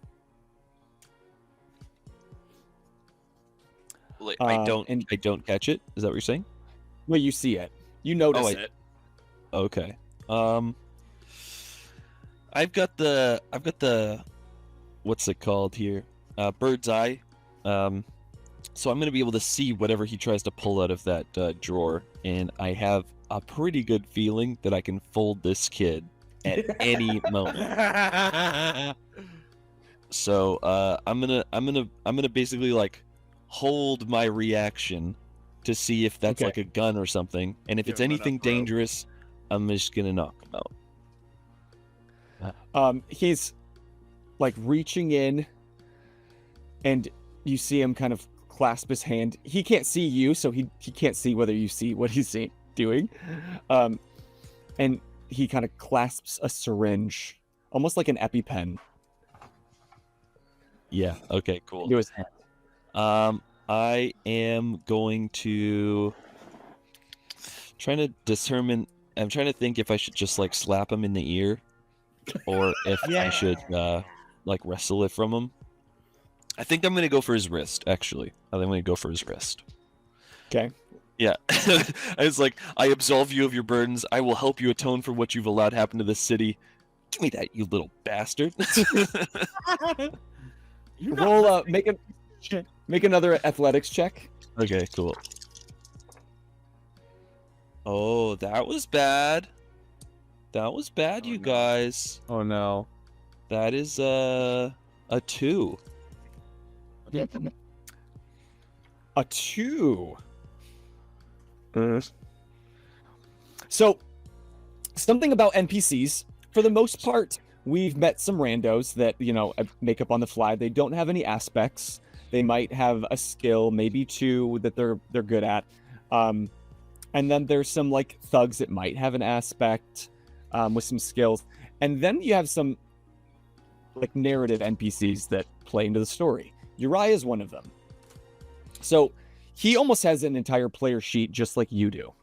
Like, and- I don't catch it. Is that what you're saying? Well, you see it. You notice Oh, it. Okay. I've got the what's it called here? Bird's eye. So I'm gonna be able to see whatever he tries to pull out of that drawer, and I have a pretty good feeling that I can fold this kid at any moment. So I'm gonna basically like hold my reaction to see if that's Okay. like a gun or something, and if Give it's him anything enough rope. dangerous, I'm just gonna knock him out. He's like reaching in, and you see him kind of clasp his hand. He can't see you, so he can't see whether you see what he's doing. And he kind of clasps a syringe, almost like an EpiPen, Yeah. Okay. Cool. into his hand. I am going to trying to determine. I'm trying to think if I should just like slap him in the ear, or if I should like wrestle it from him. I think I'm gonna go for his wrist. Actually, I think I'm gonna go for his wrist. Okay. Yeah. I was like, I absolve you of your burdens. I will help you atone for what you've allowed happen to this city. Give me that, you little bastard. Roll. Make another athletics check. Okay, cool. Oh, that was bad. That was bad, Oh, you no. guys. Oh no. That is a 2. A 2. So, something about NPCs. For the most part, we've met some randos that, make up on the fly. They don't have any aspects. They might have a skill, maybe 2, that they're good at. And then there's some like thugs that might have an aspect with some skills. And then you have some like narrative NPCs that play into the story. Uriah is one of them. So he almost has an entire player sheet just like you do.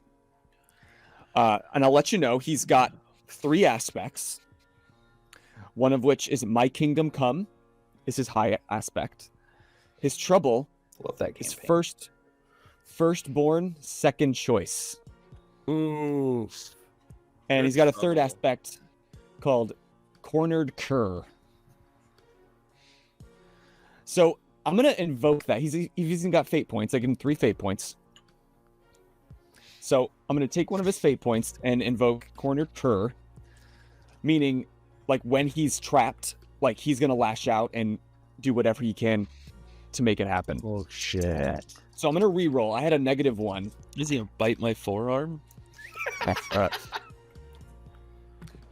And I'll let you know, he's got 3 aspects. One of which is My Kingdom Come is his high aspect. His trouble Love that is campaign. firstborn, second choice. Ooh. And Good he's got a third trouble. aspect called Cornered Cur. So I'm gonna invoke that. He's even got fate points. I give him 3 fate points. So I'm gonna take one of his fate points and invoke Cornered Cur, meaning like when he's trapped, like he's gonna lash out and do whatever he can to make it happen. Oh shit. So I'm gonna re-roll. I had a -1. Is he gonna bite my forearm? He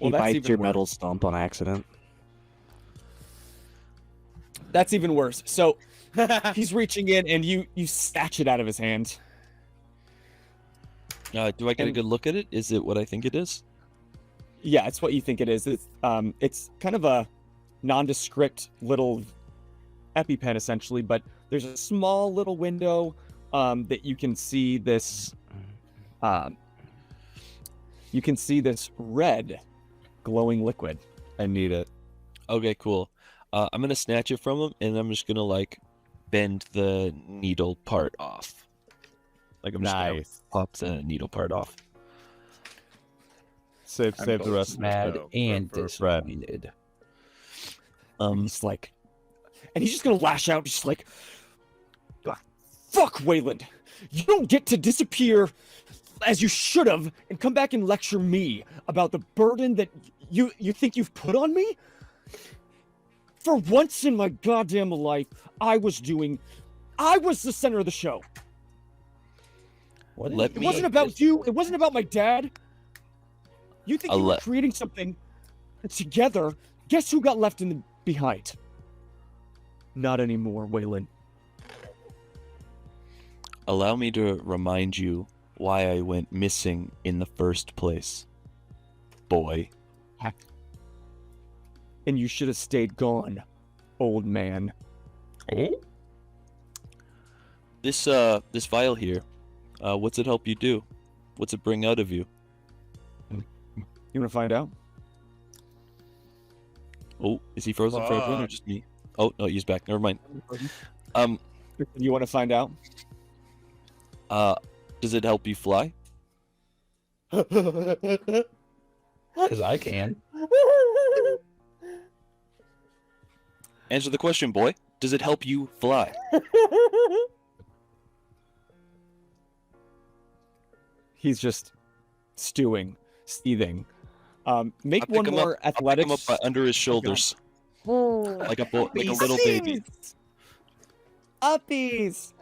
Well, that's bites even your worse. metal stump on accident. That's even worse. So he's reaching in and you snatch it out of his hand. Do I get a And- good look at it? Is it what I think it is? Yeah, it's what you think it is. It's kind of a nondescript little EpiPen essentially, but there's a small little window that you can see this. You can see this red, glowing liquid. I need it. Okay, cool. I'm gonna snatch it from him, and I'm just gonna like bend the needle part off. Like I'm just gonna Nice. pop the needle part off. Save the both rest mad of it and for Fred. disappointed. He's like, and he's just gonna lash out, just like, "Ah, fuck, Wayland, you don't get to disappear as you should have and come back and lecture me about the burden that you think you've put on me. For once in my goddamn life, I was the center of the show. What Let It me- wasn't about you. It wasn't about my dad. You think you were creating something together? Guess who got left behind? Not anymore, Waylon. Allow me to remind you why I went missing in the first place, boy. And you should have stayed gone, old man. This vial here, what's it help you do? What's it bring out of you? You want to find out? Oh, is he frozen for everyone or just me? Oh no, he's back. Never mind. You want to find out? Does it help you fly? Because I can. Answer the question, boy. Does it help you fly? He's just stewing, seething. Make I pick one him more up, I'll pick him athletics. up under his shoulders, like a little baby. Uppies.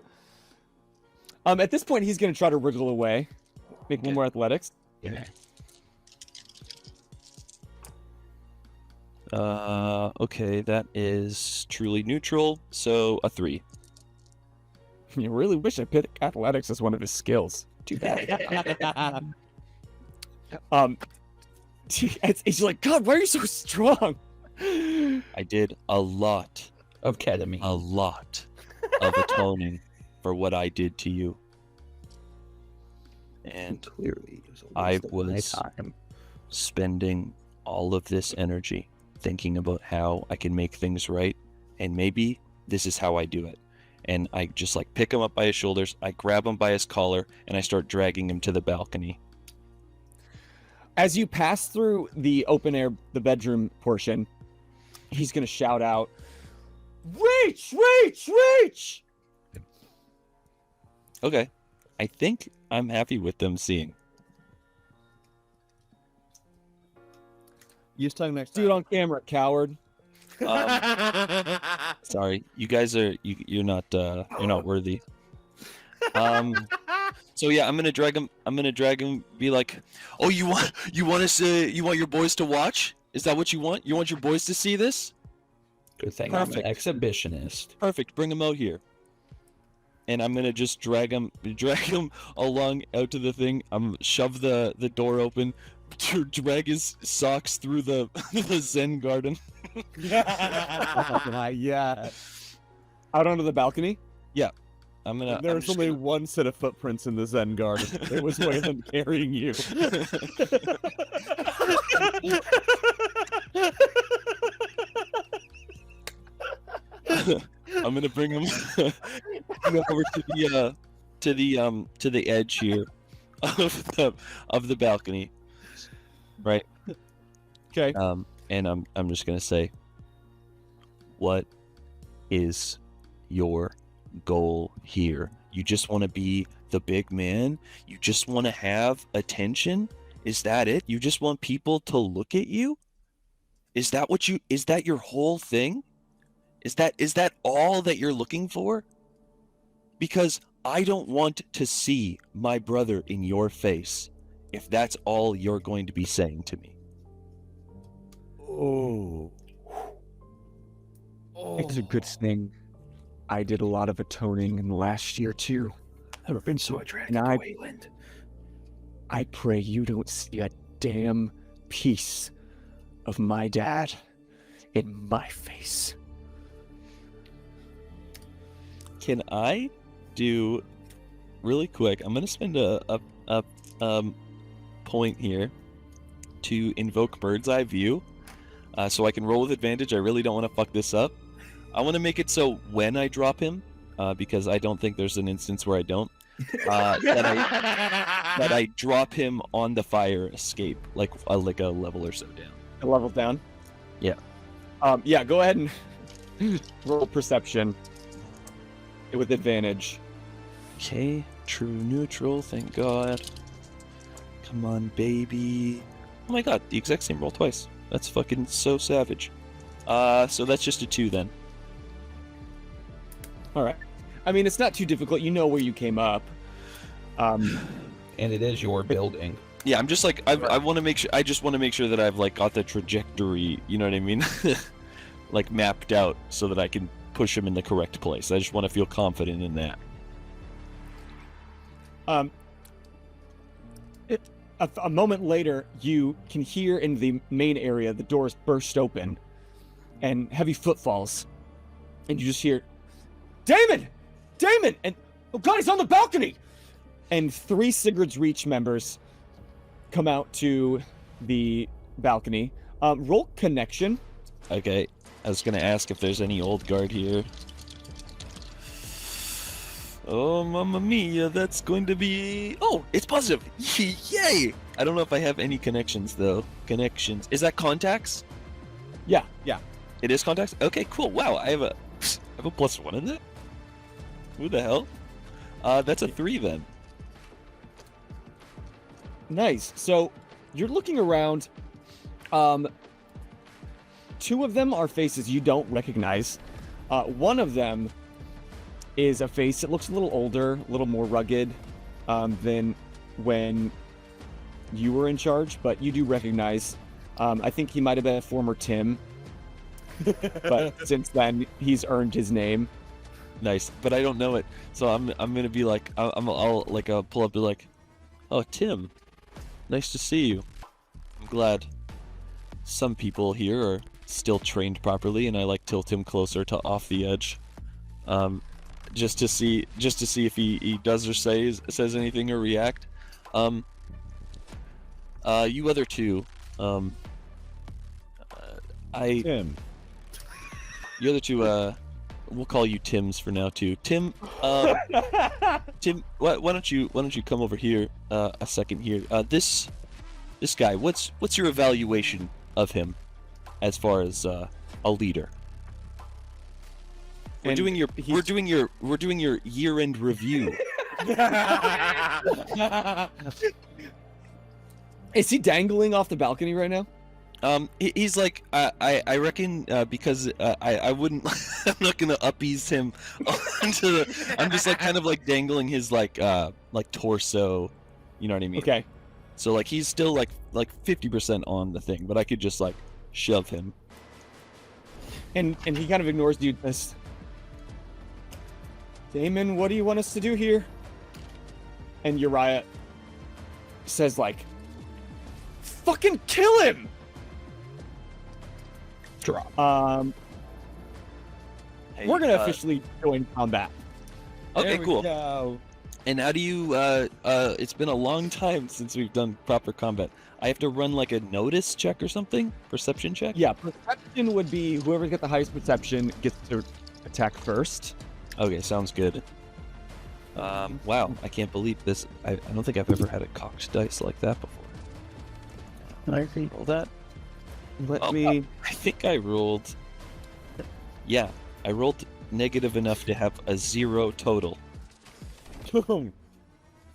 At this point, he's gonna try to wriggle away. Make one more athletics. Yeah. Okay, that is truly neutral, so a 3. You really wish I picked athletics as one of his skills. Too bad. He's like, God, why are you so strong? I did a lot Of ketamine. of atoning for what I did to you. And Clearly, it was a I waste of my was time. spending all of this energy thinking about how I can make things right, and maybe this is how I do it. And I just like pick him up by his shoulders, I grab him by his collar, and I start dragging him to the balcony. As you pass through the open air, the bedroom portion, he's gonna shout out, "Reach! Reach! Reach!" Okay, I think I'm happy with them seeing. Use tongue next Do it on camera, coward. Sorry, you guys are you're not worthy. So yeah, I'm gonna drag him. Be like, oh, you want your boys to watch? Is that what you want? You want your boys to see this? Good thing I'm an Perfect. exhibitionist. Perfect. Bring him out here. And I'm gonna just drag him along out to the thing. I'm shove the door open, to drag his socks through the Zen garden. Yeah. Out onto the balcony. I'm gonna. There was only one set of footprints in the Zen garden. It was Waylon carrying you. I'm gonna bring him over to the edge here of the balcony, right? Okay. And I'm just gonna say, what is your goal here? You just want to be the big man? You just want to have attention? Is that it? You just want people to look at you? Is that your whole thing? Is that all that you're looking for? Because I don't want to see my brother in your face if that's all you're going to be saying to me. Oh. It's a good thing I did a lot of atoning in the last year too. Never been so attracted And to I- Wayland. I pray you don't see a damn piece of my dad in my face. can I do really quick? I'm gonna spend a point here to invoke Bird's Eye View, so I can roll with advantage. I really don't want to fuck this up. I want to make it so when I drop him, because I don't think there's an instance where I don't, that I drop him on the fire escape, like a level or so down. A level down. Yeah. Yeah. Go ahead and roll perception with advantage. Okay, true neutral, thank God. Come on, baby. Oh my God, the exact same roll twice. That's fucking so savage. So that's just a 2 then. All right. I mean, it's not too difficult. You know where you came up. And it is your building. Yeah, I'm just like I want to make sure. I just want to make sure that I've like got the trajectory. You know what I mean? Like mapped out so that I can push him in the correct place. I just want to feel confident in that. A moment later, you can hear in the main area the doors burst open, and heavy footfalls, and you just hear, "Damon, Damon!" and "Oh God, he's on the balcony!" And 3 Sigurd's Reach members come out to the balcony. Roll connection. Okay, I was gonna ask if there's any old guard here. Oh, mamma mia, that's going to be... Oh, it's positive! Yay! I don't know if I have any connections, though. Connections. Is that contacts? Yeah. It is contacts? Okay, cool. Wow, I have a +1 in that? Who the hell? That's a 3, then. Nice. So you're looking around. 2 of them are faces you don't recognize. One of them is a face that looks a little older, a little more rugged than when you were in charge, but you do recognize. I think he might have been a former Tim, but since then he's earned his name. Nice, but I don't know it, so I'm gonna be like I'll pull up, be like, "Oh, Tim, nice to see you. I'm glad some people here are still trained properly," and I like tilt him closer to off the edge, just to see if he does or says anything or react. You other 2, Tim. you other 2, we'll call you Tims for now too. Tim, Tim, why don't you come over here a second here? This guy, what's your evaluation of him as far as a leader? We're doing your year-end review. Is he dangling off the balcony right now? He's like, I reckon, because I wouldn't, I'm not gonna upbease him onto the. I'm just like kind of like dangling his like torso, you know what I mean? Okay. So like he's still like 50% on the thing, but I could just like shove him. And he kind of ignores you. This. Damon, what do you want us to do here? And Uriah says like, "Fucking kill him!" Drop. Hey, We're gonna officially join combat. Okay, There we cool. go. And how do you? It's been a long time since we've done proper combat. I have to run like a notice check or something, perception check. Yeah, perception would be whoever got the highest perception gets to attack first. Okay, sounds good. Wow, I can't believe this. I don't think I've ever had a cocked dice like that before. Roll that. Let me. I think I rolled. Yeah, I rolled negative enough to have a 0 total.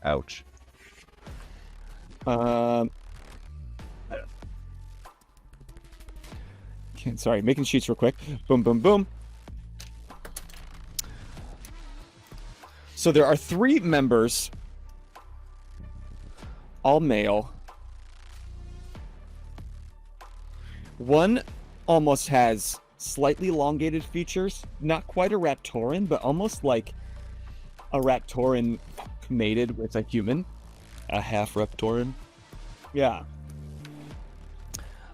Ouch. Sorry, making sheets real quick. Boom, boom, boom. So there are 3 members, all male. One almost has slightly elongated features, not quite a Raptoran, but almost like a Raptoran mated with a human. A half Reptoran. Yeah.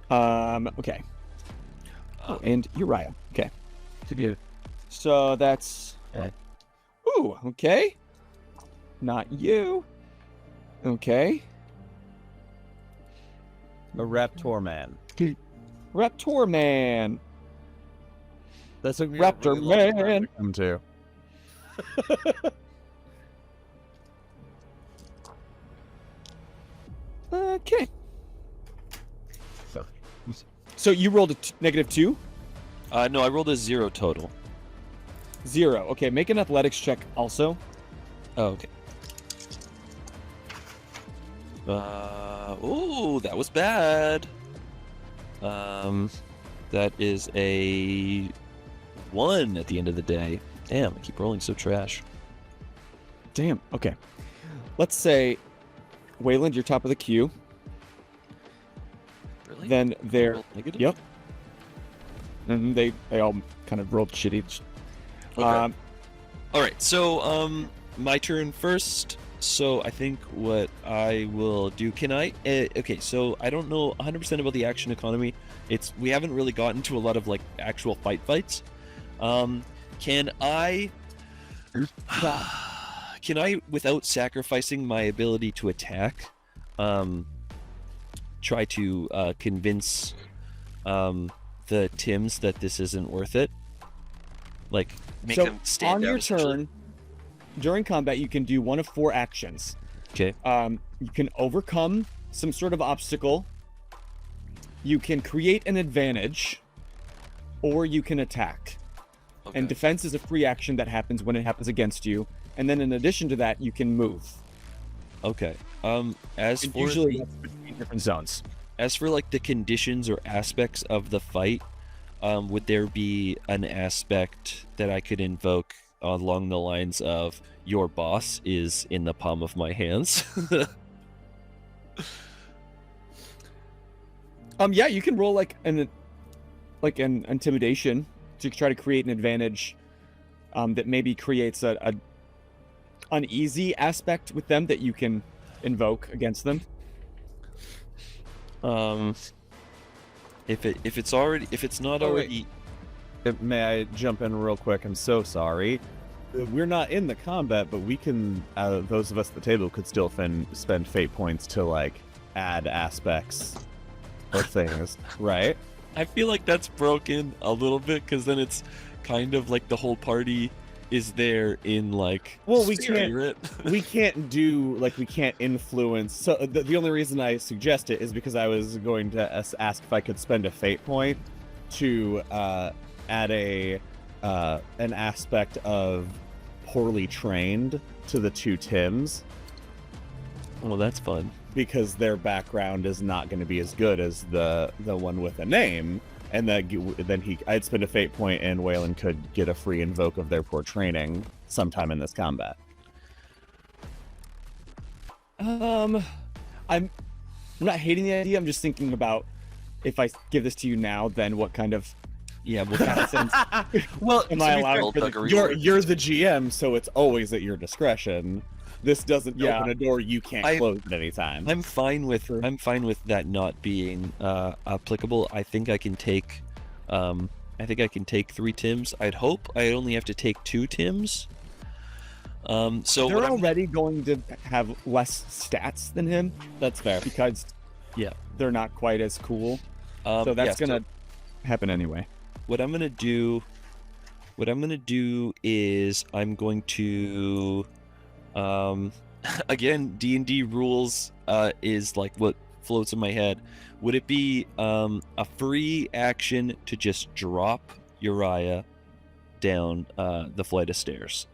Okay. And Uriah. Okay. So that's Ooh, okay. Not you. Okay. A Raptor Man. Raptor Man. That's a Raptor Man. Come to. Okay. So you rolled a -2? No, I rolled a 0 total. 0. Okay, make an athletics check also. Oh, okay. Oh, that was bad. That is a 1 at the end of the day. Damn, I keep rolling so trash. Damn. Okay. Let's say, Wayland, you're top of the queue. Really? Then they're Rolled negative? Yep. And they all kind of rolled shitty. Okay. All right. So, my turn first. So I think what I will do. Can I? Okay. So I don't know 100% about the action economy. We haven't really gotten to a lot of like actual fights. Can I? Can I, without sacrificing my ability to attack, try to convince the Tims that this isn't worth it? Like, make So them stand on down, your essentially? turn, during combat, you can do one of 4 actions. Okay. You can overcome some sort of obstacle. You can create an advantage, or you can attack. Okay. And defense is a free action that happens when it happens against you. And then in addition to that, you can move. Okay. As And for usually the- that's between different zones. as for like the conditions or aspects of the fight, would there be an aspect that I could invoke along the lines of your boss is in the palm of my hands? Yeah, you can roll like an intimidation to try to create an advantage that maybe creates a uneasy aspect with them that you can invoke against them. If it's not Oh, wait. already May I jump in real quick? I'm so sorry. We're not in the combat, but we can. Those of us at the table could still spend fate points to like add aspects or things, right? I feel like that's broken a little bit because then it's kind of like the whole party is there in like Well, we can't- spirit. We can't influence. So the only reason I suggest it is because I was going to ask if I could spend a fate point to add an aspect of poorly trained to the 2 Tims, Well, that's fun. because their background is not going to be as good as the one with a name, and then I'd spend a fate point and Waylon could get a free invoke of their poor training sometime in this combat. I'm not hating the idea. I'm just thinking about if I give this to you now, then what kind of Yeah, well, sense Well, am I allowed? you're the GM, so it's always at your discretion. This doesn't open a door you can't close at any time. I'm fine with that not being applicable. I think I can take 3 Tims. I'd hope I only have to take 2 Tims. So They're what I'm- already going to have less stats than him. That's fair. Because they're not quite as cool. So that's yeah, gonna happen anyway. What I'm gonna do is I'm going to again, D&D rules is like what floats in my head. Would it be a free action to just drop Uriah down the flight of stairs?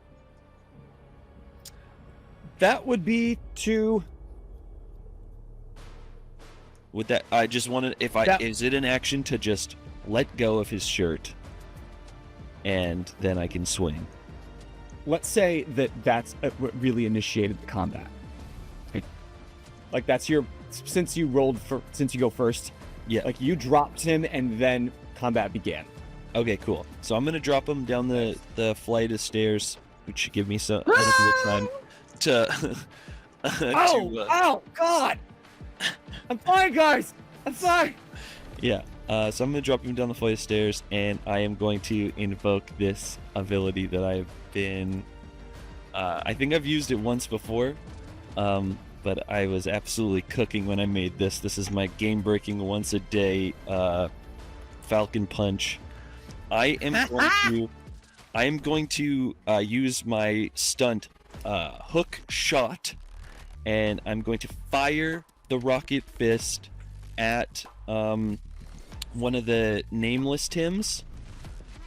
That would be to Would that I just wanted is it an action to just let go of his shirt and then I can swing? let's say that's what really initiated the combat. Like that's since you go first. Yeah. Like you dropped him and then combat began. Okay, cool. So I'm gonna drop him down the flight of stairs, which should give me some adequate time to. Oh God! I'm fine, guys. I'm fine. Yeah. So I'm gonna drop him down the flight of stairs, and I am going to invoke this ability that I've been I think I've used it once before, but I was absolutely cooking when I made this. This is my game-breaking once-a-day Falcon Punch. I am going to use my stunt hook shot, and I'm going to fire the rocket fist at one of the nameless Tims.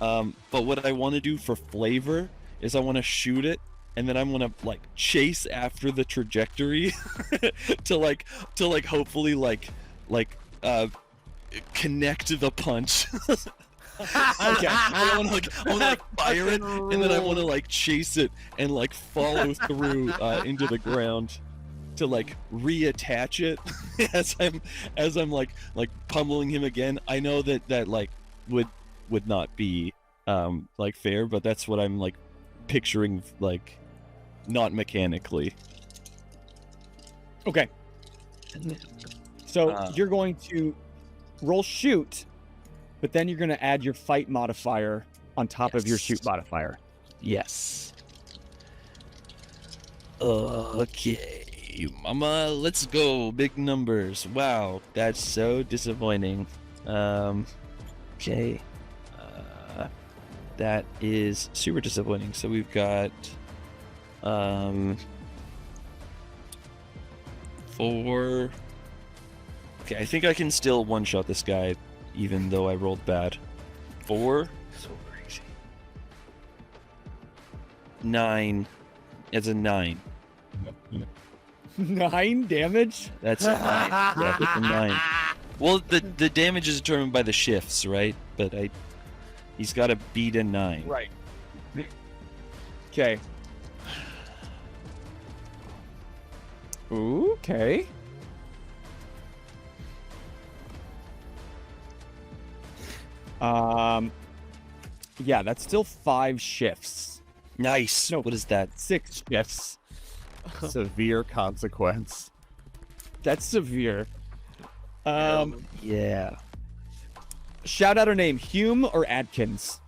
But what I want to do for flavor is I want to shoot it, and then I'm gonna like chase after the trajectory to hopefully connect the punch. Okay, I want to fire it, and then I want to chase it and follow through into the ground to reattach it as I'm pummeling him again. I know that would not be fair, but that's what I'm picturing, not mechanically. Okay. So you're going to roll shoot, but then you're going to add your fight modifier on top of your shoot modifier. Yes. Okay, mama, let's go. Big numbers. Wow, that's so disappointing. Okay. That is super disappointing. So we've got 4. Okay, I think I can still one-shot this guy, even though I rolled bad. 4. So crazy. 9. It's a 9. 9 damage? That's a 9. Yeah, that's a 9. Well, the damage is determined by the shifts, right? But he's got to beat a 9. Right. Okay. Okay. Yeah, that's still 5 shifts. Nice. No. What is that? 6 shifts. Severe consequence. That's severe. Yeah. Shout out her name, Hume or Adkins?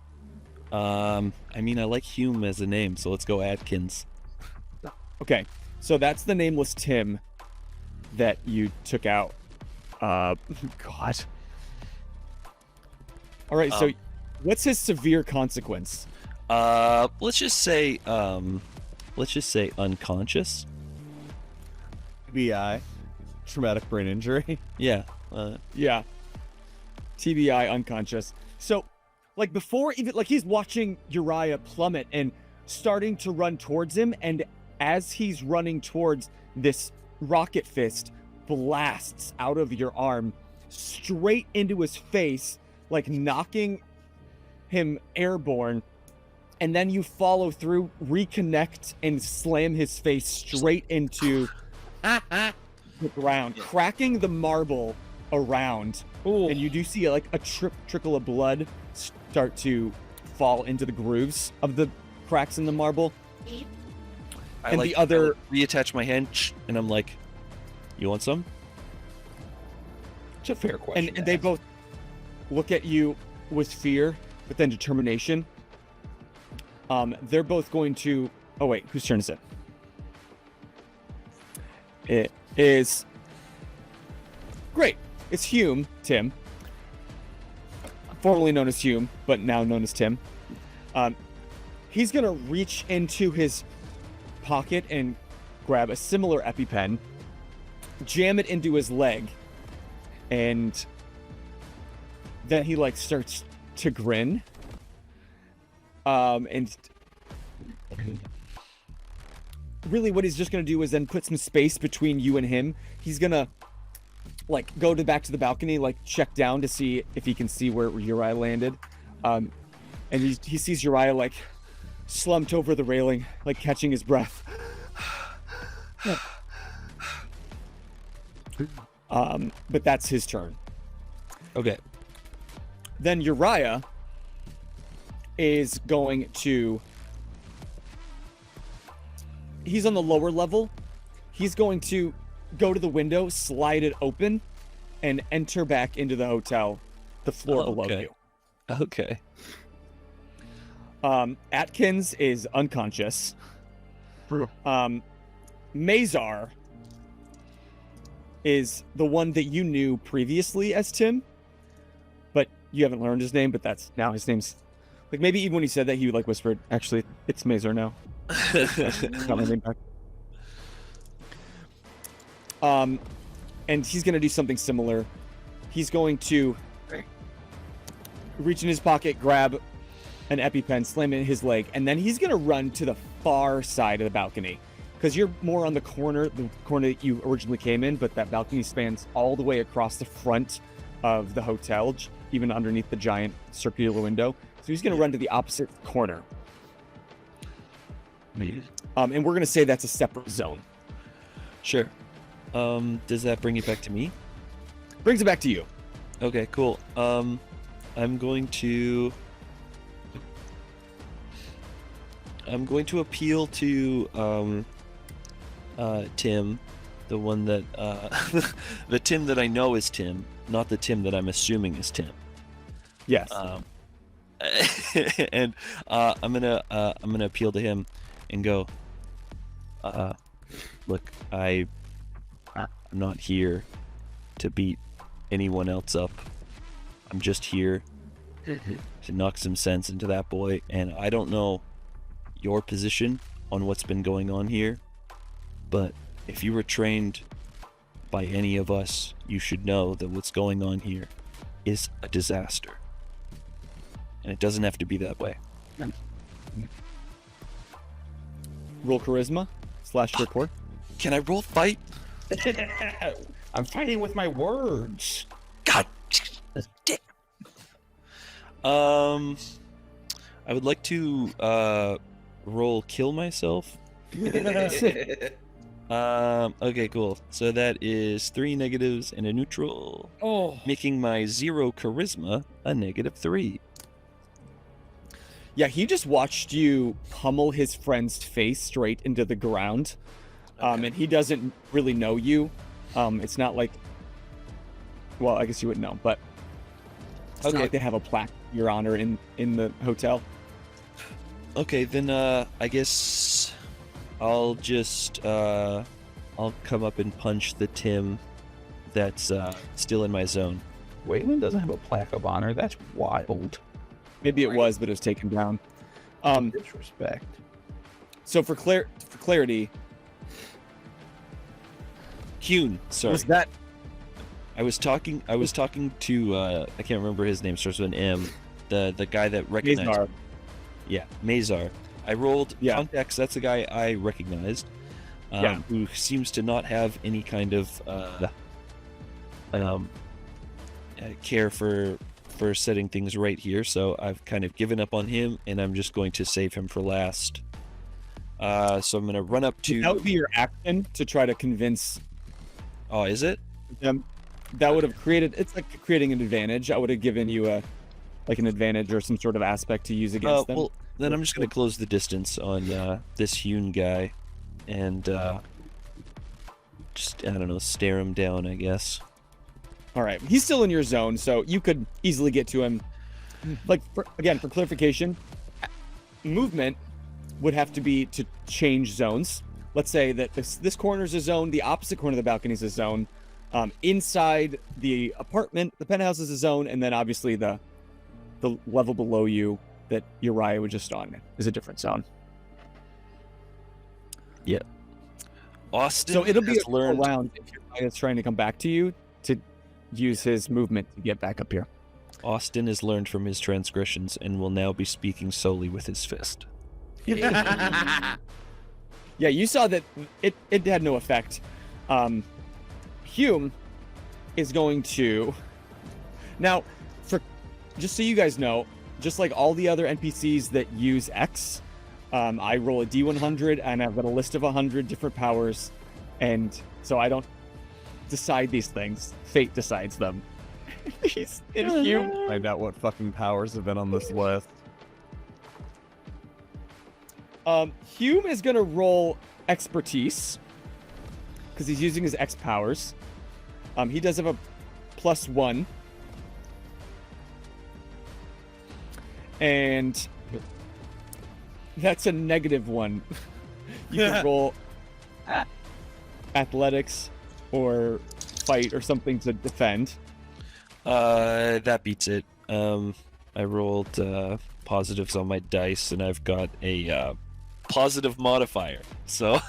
I mean, I like Hume as a name, so let's go Atkins. Okay, so that's the nameless Tim that you took out. God. All right, so what's his severe consequence? Let's just say unconscious. TBI, traumatic brain injury. Yeah. Yeah. TBI, unconscious. So, before even, he's watching Uriah plummet and starting to run towards him, and as he's running towards, this rocket fist blasts out of your arm straight into his face, knocking him airborne, and then you follow through, reconnect, and slam his face straight into the ground, cracking the marble around. Ooh. And you do see a trickle of blood start to fall into the grooves of the cracks in the marble. I reattach my hand, and I'm like, "You want some?" It's a fair question. And they both look at you with fear, but then determination. They're both going to... Oh, wait. Whose turn is it? It is... Great. It's Hume, Tim. Formerly known as Hume, but now known as Tim. He's going to reach into his pocket and grab a similar EpiPen, jam it into his leg, and then he starts to grin. And really what he's just going to do is then put some space between you and him. He's going to go back to the balcony, check down to see if he can see where Uriah landed. And he sees Uriah slumped over the railing, catching his breath. But that's his turn. Okay. Then Uriah is going to... He's on the lower level. He's going to go to the window, slide it open, and enter back into the hotel, the floor below you. Okay. Atkins is unconscious. Mazar is the one that you knew previously as Tim, but you haven't learned his name, but that's now his name's like maybe even when he said that he like whispered, actually it's Mazar now. Got my name back. And he's gonna do something similar. He's going to reach in his pocket, grab an EpiPen, slam it in his leg, and then he's gonna run to the far side of the balcony. Because you're more on the corner that you originally came in, but that balcony spans all the way across the front of the hotel, even underneath the giant circular window. So he's going to run to the opposite corner. And we're going to say that's a separate zone. Sure. Does that bring it back to me? Brings it back to you. Okay, cool. I'm going to appeal to Tim, the one that the Tim that I know is Tim, not the Tim that I'm assuming is Tim. Yes. And I'm gonna appeal to him and go, look, I'm not here to beat anyone else up. I'm just here to knock some sense into that boy, and I don't know your position on what's been going on here, but if you were trained by any of us, you should know that what's going on here is a disaster. And it doesn't have to be that way. Roll charisma / rapport. Can I roll fight? I'm fighting with my words. God damn. I would like to roll kill myself. Okay, cool. So that is 3 negatives and a neutral, making my 0 charisma a -3. Yeah, he just watched you pummel his friend's face straight into the ground. And he doesn't really know you. It's not like, well, I guess you wouldn't know, but it's not like they have a plaque in your honor in the hotel. Okay, then I guess I'll just I'll come up and punch the Tim that's still in my zone. Wayland doesn't have a plaque of honor. That's wild. Maybe it was, but it was taken down. Disrespect. So for clarity, Hune, sorry. was that I was talking to I can't remember his name, starts with an M. The guy that recognized. Mazar? Yeah, Mazar. I rolled Yeah. contacts. That's the guy I recognized. Yeah. Who seems to not have any kind of care for setting things right here. So I've kind of given up on him, and I'm just going to save him for last. So I'm going to run up to. That would be your action to try to convince Oh, is it? them. That would have created. It's like creating an advantage. I would have given you an advantage or some sort of aspect to use against them. Well, then I'm just going to close the distance on this Hune guy, and just I don't know, stare him down, I guess. All right, he's still in your zone, so you could easily get to him. Like for clarification, movement would have to be to change zones. Let's say that this corner is a zone, the opposite corner of the balcony is a zone. Inside the apartment, the penthouse is a zone, and then obviously the level below you that Uriah was just on is a different zone. Austin So it'll be has a learned. round if Uriah is trying to come back to you to use his movement to get back up here. Austin has learned from his transgressions and will now be speaking solely with his fist. Yeah, you saw that it had no effect. Hume is going to now, for just so you guys know, just like all the other NPCs that use X, I roll a D100 and I've got a list of 100 different powers, and so I don't decide these things. Fate decides them. He's in Hume. Find out what fucking powers have been on this list. Hume is gonna roll expertise because he's using his X powers. He does have a +1, and that's a -1. You can roll athletics or fight or something to defend. That beats it. I rolled positives on my dice, and I've got a positive modifier. So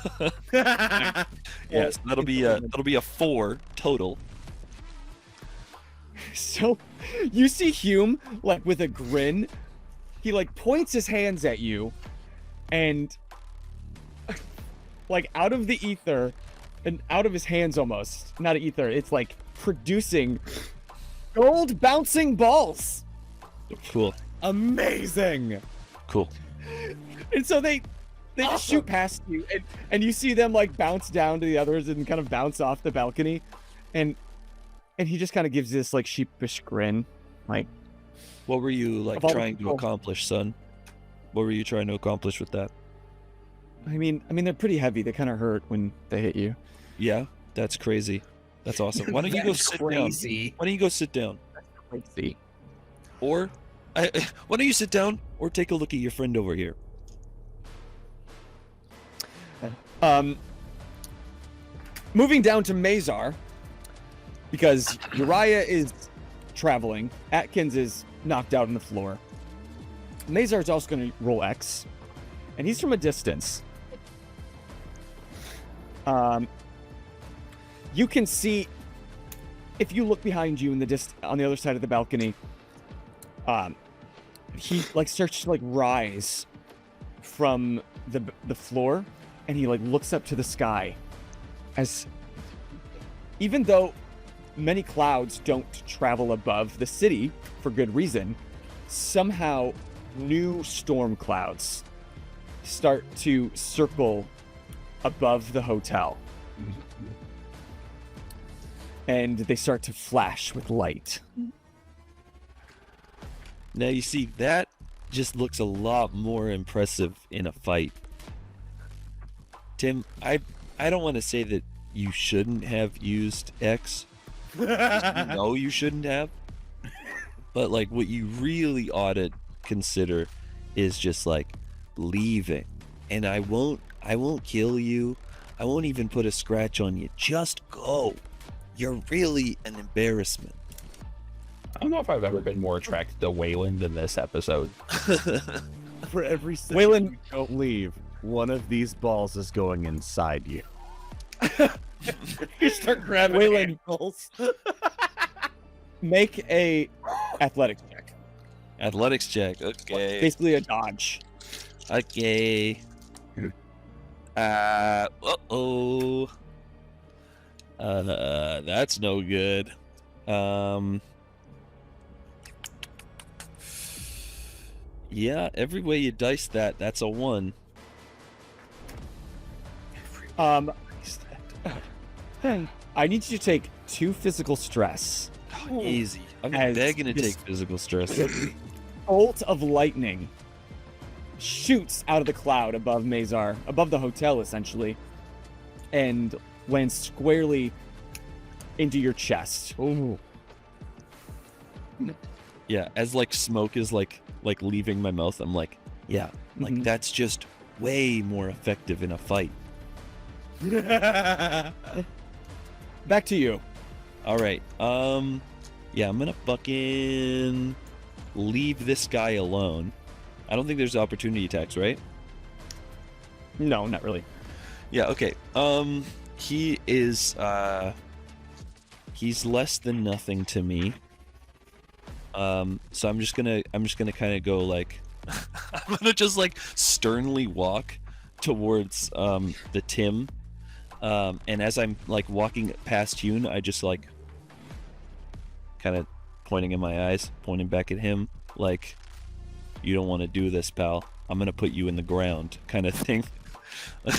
yes, that'll be a 4 total. So you see Hume like with a grin. He like points his hands at you, and like out of the ether and out of his hands almost, not ether, it's like producing gold bouncing balls. Cool. Amazing. Cool. And so they just shoot past you, and you see them like bounce down to the others and kind of bounce off the balcony, and he just kind of gives this like sheepish grin, like, What were you like Of all the trying to people- accomplish, son? What were you trying to accomplish with that? I mean they're pretty heavy. They kind of hurt when they hit you. Yeah, that's crazy. That's awesome. Why don't you go sit down? Why don't you go sit down? Crazy. Or, why don't you sit down or take a look at your friend over here? Moving down to Mazar, because Uriah is traveling, Atkins is knocked out on the floor. Mazar is also going to roll X, and he's from a distance. You can see, if you look behind you in the on the other side of the balcony, he like starts to like rise from the floor, and he like looks up to the sky, as even though many clouds don't travel above the city for good reason, somehow new storm clouds start to circle above the hotel. And they start to flash with light. Now you see, that just looks a lot more impressive in a fight. Tim, I don't want to say that you shouldn't have used X. No, you shouldn't have. But like, what you really ought to consider is just like leaving. And I won't kill you. I won't even put a scratch on you. Just go. You're really an embarrassment. I don't know if I've ever been more attracted to Waylon than this episode. For every second Waylon- you don't leave, one of these balls is going inside you. You start grabbing ankles. Make a athletics check. Athletics check. Okay. Basically a dodge. Okay. Uh-oh. That's no good. Yeah, every way you dice that, that's a 1. I need you to take 2 physical stress. Easy. I'm As begging to this- take physical stress. Bolt of lightning shoots out of the cloud above Mazar, above the hotel essentially, and lands squarely into your chest. Ooh. Yeah, as like smoke is like leaving my mouth, I'm like, yeah, like Mhm. that's just way more effective in a fight. Back to you. All right. Yeah, I'm gonna fucking leave this guy alone. I don't think there's opportunity attacks, right? No, not really. Yeah, okay. He is he's less than nothing to me. So I'm just gonna kind of go like I'm gonna just like sternly walk towards the Tim. And as I'm like walking past Yoon, I just like kind of pointing in my eyes, pointing back at him, like, you don't want to do this, pal. I'm gonna put you in the ground, kind of thing.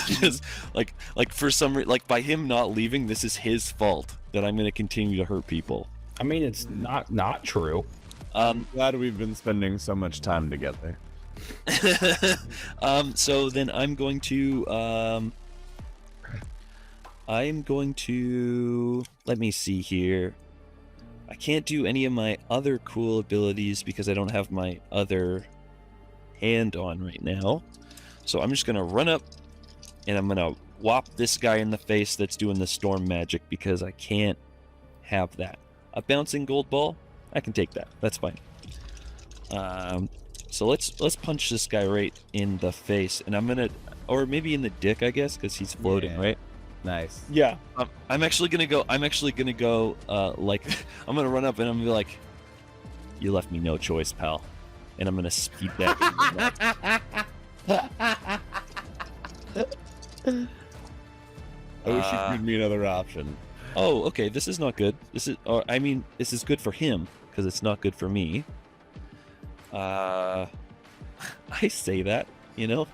Just like for some like by him not leaving, this is his fault that I'm gonna continue to hurt people. I mean, it's not true. Glad we've been spending so much time together. So then I'm going to let me see here. I can't do any of my other cool abilities because I don't have my other hand on right now. So I'm just gonna run up and I'm gonna whop this guy in the face that's doing the storm magic because I can't have that. A bouncing gold ball, I can take that. That's fine. So let's punch this guy right in the face, and I'm gonna, or maybe in the dick, I guess, because he's floating, Yeah. right? Nice. Yeah. I'm actually gonna go. Like, I'm gonna run up and I'm gonna be like, "You left me no choice, pal," and I'm gonna speed that. I wish you could give me another option. Oh, okay. This is not good. This is, or I mean, this is good for him because it's not good for me. I say that, you know,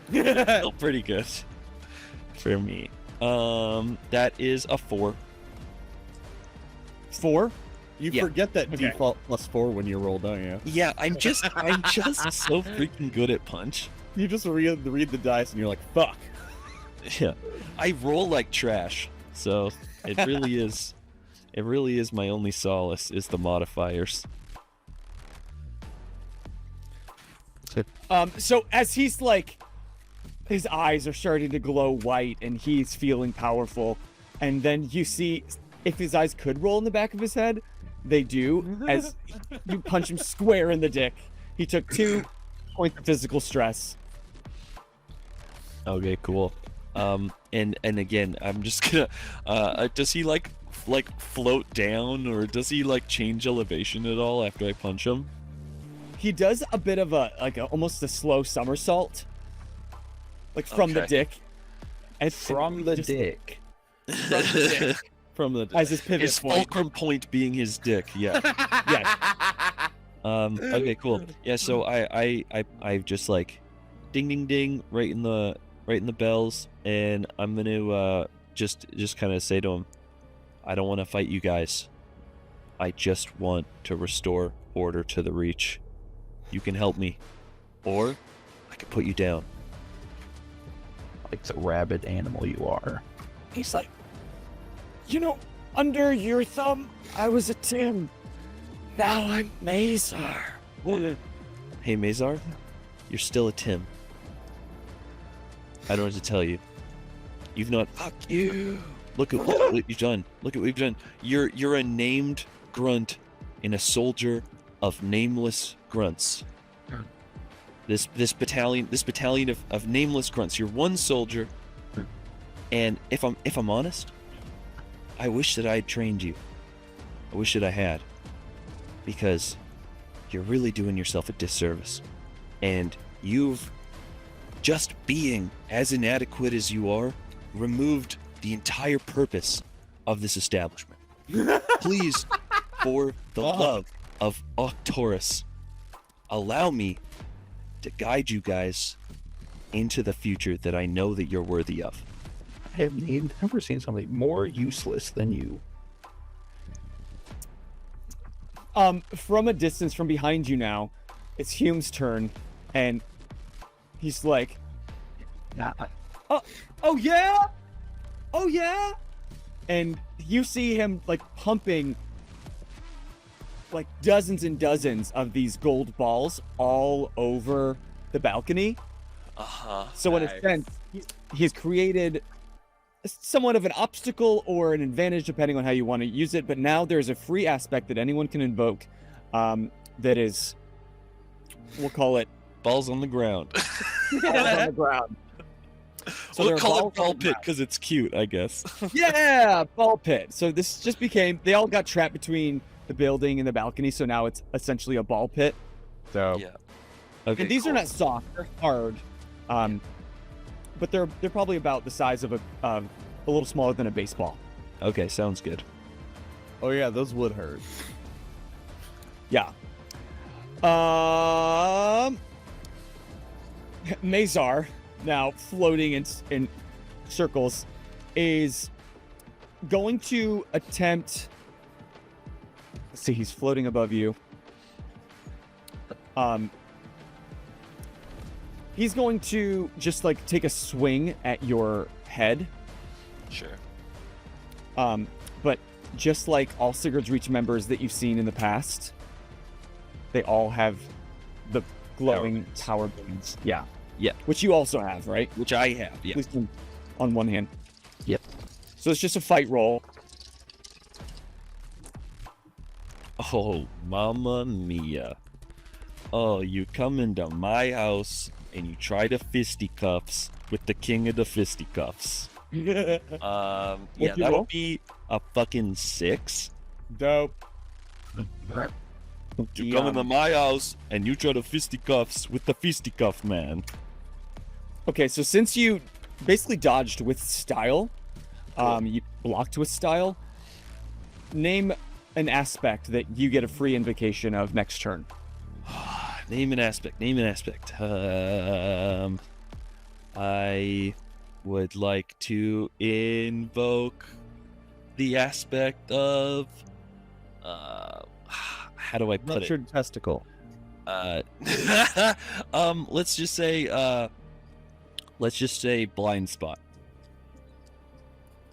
still pretty good for me. That is a 4. 4. You Yeah. forget that Okay. default +4 when you roll, don't you? Yeah, I'm just so freaking good at punch. You just read the dice and you're like, fuck. Yeah, I roll like trash, so it really is. It really is my only solace is the modifiers. So as he's like, his eyes are starting to glow white and he's feeling powerful, and then you see if his eyes could roll in the back of his head, they do. As you punch him square in the dick, he took 2 points of physical stress. Okay, cool. And again, I'm just gonna. Does he like float down, or does he like change elevation at all after I punch him? He does a bit of almost a slow somersault, like from the Okay. dick. And From the just- dick. From the as his pivot His point. fulcrum point being his dick. Yeah. Yes. Okay, cool. Yeah. So I just like, ding ding ding, right in the bells, and I'm gonna just kind of say to him, I don't want to fight you guys. I just want to restore order to the Reach. You can help me, or I can put you down. Like the rabid animal you are. He's like, you know, under your thumb, I was a Tim. Now I'm Mazar. Hey, Mazar, you're still a Tim. I don't know what to tell you. You've not. Fuck you. Look at what you've done. Look at what you've done. You're a named grunt in a soldier of nameless grunts. This battalion of nameless grunts. You're one soldier, and if I'm honest, I wish that I had trained you. I wish that I had, because you're really doing yourself a disservice, and you've, just being as inadequate as you are, removed the entire purpose of this establishment. Please, for the love of Octorus, allow me to guide you guys into the future that I know that you're worthy of. I have never seen something more useless than you. From a distance from behind you now, it's Hume's turn, and he's like, oh yeah? Oh yeah? And you see him like pumping like dozens and dozens of these gold balls all over the balcony. So in a sense, he's created somewhat of an obstacle or an advantage depending on how you want to use it, but now there's a free aspect that anyone can invoke that is, we'll call it Balls on the ground. balls on the ground. So there We'll are call balls it on ball the pit ground. because it's cute, I guess. Yeah, ball pit. So this just became, they all got trapped between the building and the balcony, so now it's essentially a ball pit. So Yeah. Okay. and these are cool. not soft, they're hard. But they're probably about the size of a little smaller than a baseball. Okay, sounds good. Oh yeah, those would hurt. Yeah. Mazar, now floating in circles, is going to attempt. Let's see, he's floating above you. He's going to just like take a swing at your head. Sure. But just like all Sigurd's Reach members that you've seen in the past, they all have the glowing beams. power beams. Yeah. Yeah. Which you also have, right? which I have. Yeah. At least on one hand. Yep. So it's just a fight roll. Oh, mamma mia. Oh, you come into my house and you try to fisticuffs with the king of the fisticuffs. Yeah, you that roll? would be a fucking 6. Dope. You come into my house and you try to fisticuffs with the fisticuff man. Okay, so since you basically dodged with style, you blocked with style, name an aspect that you get a free invocation of next turn. Name an aspect. I would like to invoke the aspect of how do I put Ruptured testicle. it? Let's just say blind spot.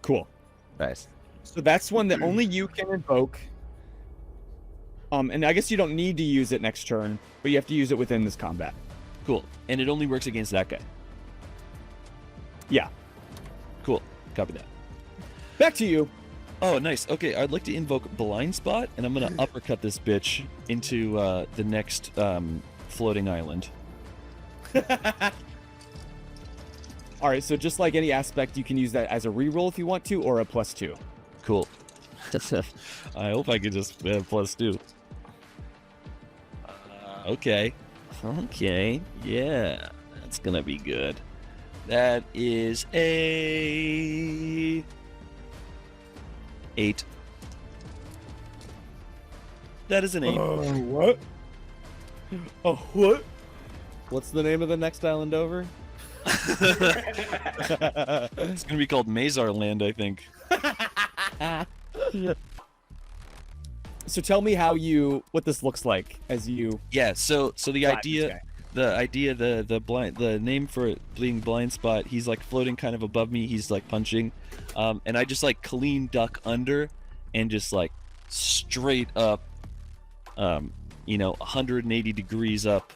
Cool. Nice. So that's one that only you can invoke. And I guess you don't need to use it next turn, but you have to use it within this combat. Cool. And it only works against that guy. Yeah. Cool. Copy that. Back to you. Oh, nice. Okay, I'd like to invoke blind spot, and I'm gonna uppercut this bitch into the next floating island. All right, so just like any aspect, you can use that as a reroll if you want to, or a +2. Cool. I hope I could just +2. Okay. Okay. Yeah. That's gonna be good. That is a 8. That is an 8. What? Oh, what? What's the name of the next island over? It's gonna be called Mazar Land, I think. So tell me what this looks like as you. Yeah. So the flatten this idea, guy. the name for it being blind spot. He's like floating kind of above me. He's like punching, and I just like clean duck under, and just like straight up, 180 degrees up,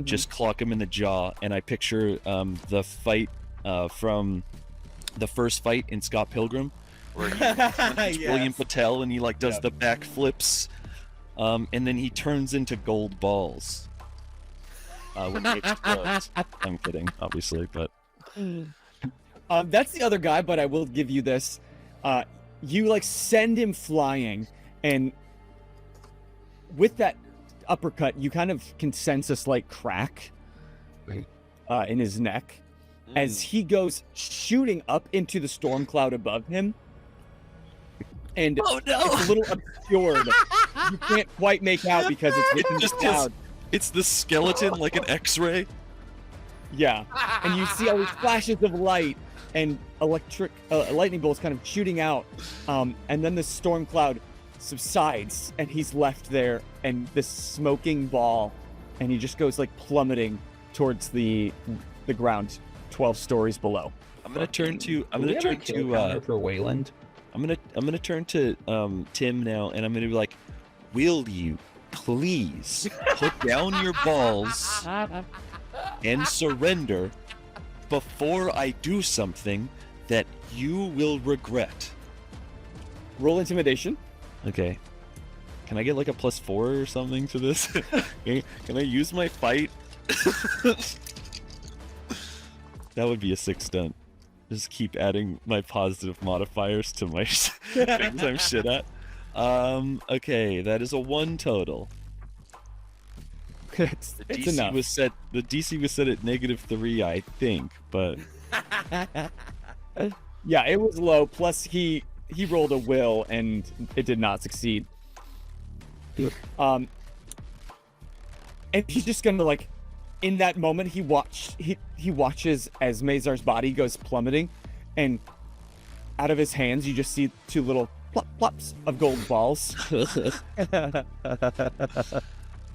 just clock him in the jaw. And I picture the fight from the first fight in Scott Pilgrim, where he punches William Patel and he like does the backflips, and then he turns into gold balls. When he explodes. I'm kidding, obviously, but That's the other guy, but I will give you this. You like send him flying, and with that uppercut, you kind of can sense a slight crack in his neck as he goes shooting up into the storm cloud above him. And it's a little obscured. You can't quite make out because it's within the just cloud. it's the skeleton like an X-ray. Yeah, and you see all these flashes of light and electric lightning bolts kind of shooting out, and then the storm cloud subsides, and he's left there, and this smoking ball, and he just goes like plummeting towards the ground, 12 stories below. I'm gonna turn to for Wayland. I'm gonna turn to Tim now, and I'm gonna be like, will you please put down your balls and surrender before I do something that you will regret? Roll intimidation. Okay. Can I get like a +4 or something to this? Can I use my fight? That would be a 6 stunt. Just keep adding my positive modifiers to my things I'm shit at. Okay, that is a 1 total. it's The it's DC enough. was set. The DC was set at -3, I think, but Yeah, it was low. Plus, he rolled a will, and it did not succeed. And he's just gonna like, in that moment, he watches as Mazar's body goes plummeting, and out of his hands, you just see 2 little plop plops of gold balls,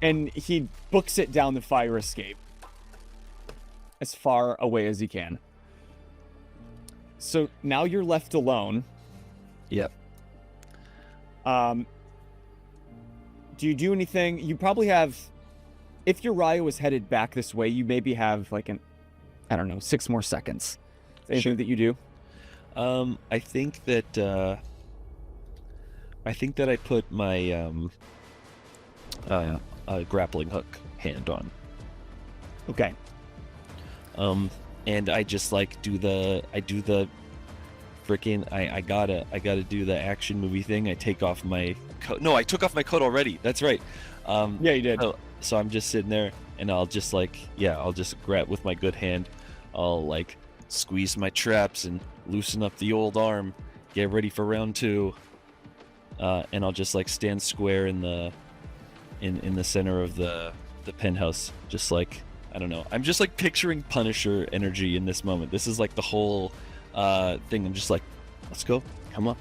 and he books it down the fire escape as far away as he can. So now you're left alone. Yep. Do you do anything? You probably have if Uriah was headed back this way, you maybe have like I don't know, 6 more seconds. Anything that you do? I think that I put my grappling hook hand on. Okay. And I just like do the freaking I gotta do the action movie thing. I take off my coat. No, I took off my coat already. That's right. Yeah, you did. So I'm just sitting there, and I'll just I'll just grab with my good hand. I'll like squeeze my traps and loosen up the old arm. Get ready for round 2. And I'll just like stand square in the center of the penthouse, just like, I don't know. I'm just like picturing Punisher energy in this moment. This is like the whole thing. I'm just like, let's go, come on.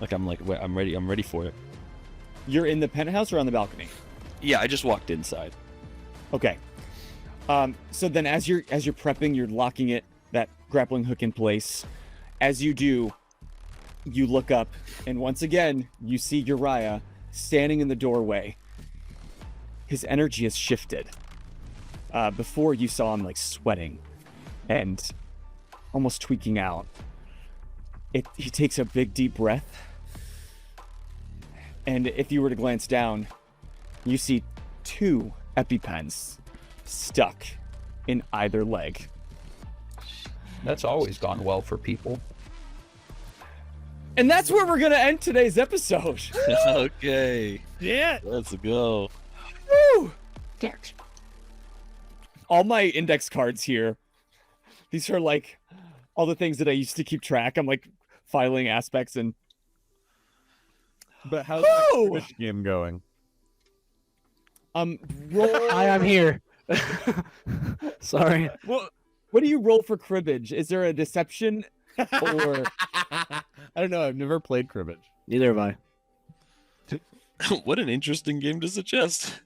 Like I'm ready for it. You're in the penthouse or on the balcony? Yeah, I just walked inside. Okay. So then as you're prepping, you're locking that grappling hook in place. As you do, you look up, and once again, you see Uriah standing in the doorway. His energy has shifted. Before you saw him like sweating and almost tweaking out. He takes a big deep breath. And if you were to glance down, you see 2 EpiPens stuck in either leg. That's always gone well for people. And that's where we're going to end today's episode. Okay. Yeah. Let's go. Woo! All my index cards here. These are like all the things that I used to keep track. I'm like filing aspects and. But how's the Woo! cribbage game going? Roll. Hi, I'm here. Sorry. What do you roll for cribbage? Is there a deception or? I don't know. I've never played cribbage. Neither have I. What an interesting game to suggest.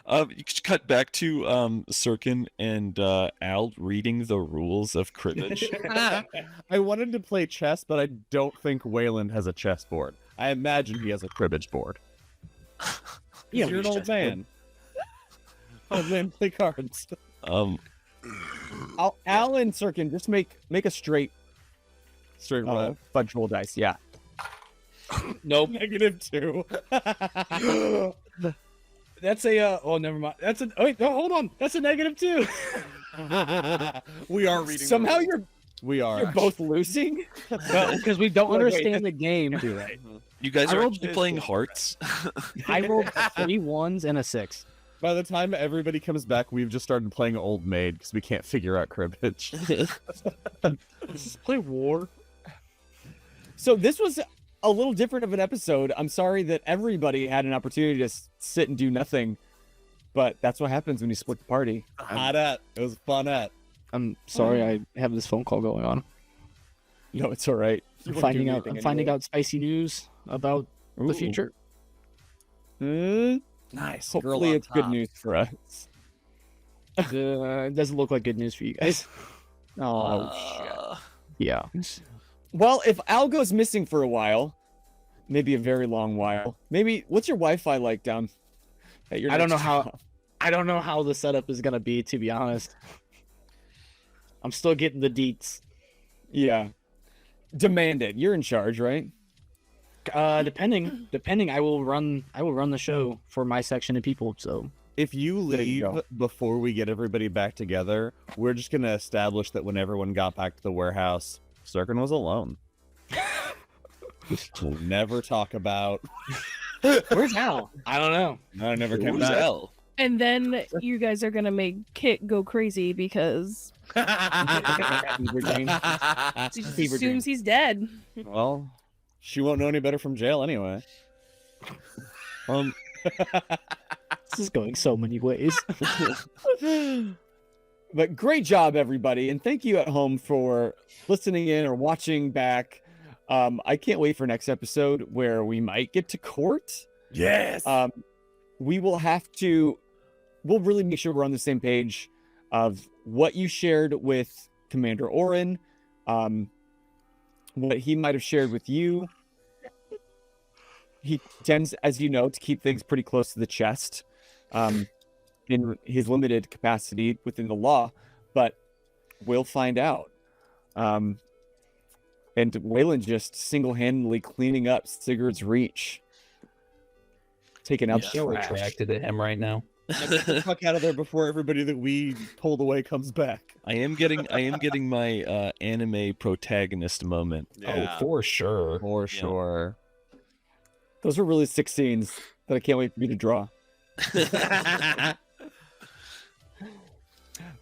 You could cut back to Sirkin and Al reading the rules of cribbage. I wanted to play chess, but I don't think Wayland has a chess board. I imagine he has a cribbage board. Yeah, You're an old man. Old man play cards. Um, Al and Sirkin, just make a straight Straight roll. fudge roll dice. Yeah. Nope. -2. That's a oh, never mind. That's a wait, no, hold on. That's a -2. We are reading. Somehow We are. you're both losing. Because we don't Wait, understand the game. you guys I are rolled actually playing hearts. I rolled 3 1s and a 6. By the time everybody comes back, we've just started playing Old Maid because we can't figure out cribbage. Let's play war. So this was a little different of an episode. I'm sorry that everybody had an opportunity to sit and do nothing, but that's what happens when you split the party. Hot at. It was fun at. I'm sorry I have this phone call going on. No, it's all right. I'm finding out spicy news about the future. Nice. Hopefully it's good news for us. It doesn't look like good news for you guys. Oh, shit. Yeah. Well, if Al goes missing for a while, maybe a very long while, maybe what's your Wi-Fi like down at your I don't next know how- job? I don't know how the setup is gonna be, to be honest. I'm still getting the deets. Yeah. Demand it. You're in charge, right? Depending, I will run the show for my section of people. So If you There you leave go. before we get everybody back together, we're just gonna establish that when everyone got back to the warehouse, Sirkin was alone. We'll never talk about. where's Al? I don't know. I never came Who's back. Al? And then you guys are gonna make Kit go crazy because Fever dream. she just Fever dream. assumes he's dead. Well, she won't know any better from jail anyway. This is going so many ways. But great job, everybody. And thank you at home for listening in or watching back. I can't wait for next episode where we might get to court. Yes. We'll really make sure we're on the same page of what you shared with Commander Oren, what he might have shared with you. He tends, as you know, to keep things pretty close to the chest. in his limited capacity within the law, but we'll find out. And Waylon just single-handedly cleaning up Sigurd's Reach, taking out Yeah. the So trash. attracted to him right now. Get the fuck out of there before everybody that we pulled away comes back. I am getting my anime protagonist moment. Oh, for sure. For sure. Those were really sick scenes that I can't wait for you to draw.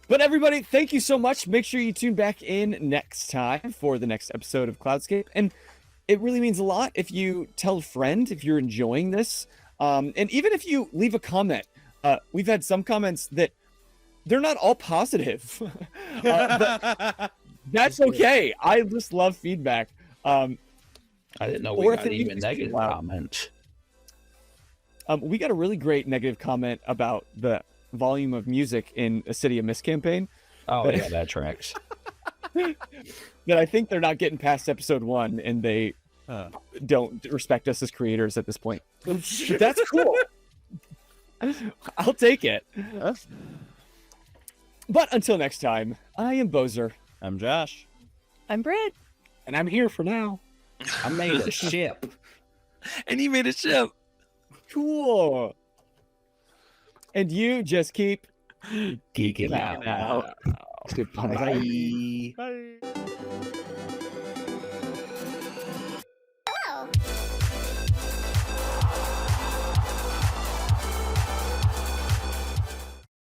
But everybody, thank you so much. Make sure you tune back in next time for the next episode of Cloudscape. And it really means a lot if you tell a friend if you're enjoying this. And even if you leave a comment. We've had some comments that they're not all positive. But that's okay. I just love feedback. I didn't know we Or if got it even makes negative you laugh. comments. We got a really great negative comment about the volume of music in a City of Mist campaign Oh, yeah, that tracks. that I think they're not getting past episode 1 and they don't respect us as creators at this point. But that's cool. I'll take it. But until next time, I am Bozer. I'm Josh. I'm Britt. And I'm here for now. I made a ship. And he made a ship. Cool. And you just keep Geeking out. Goodbye. Bye. Bye.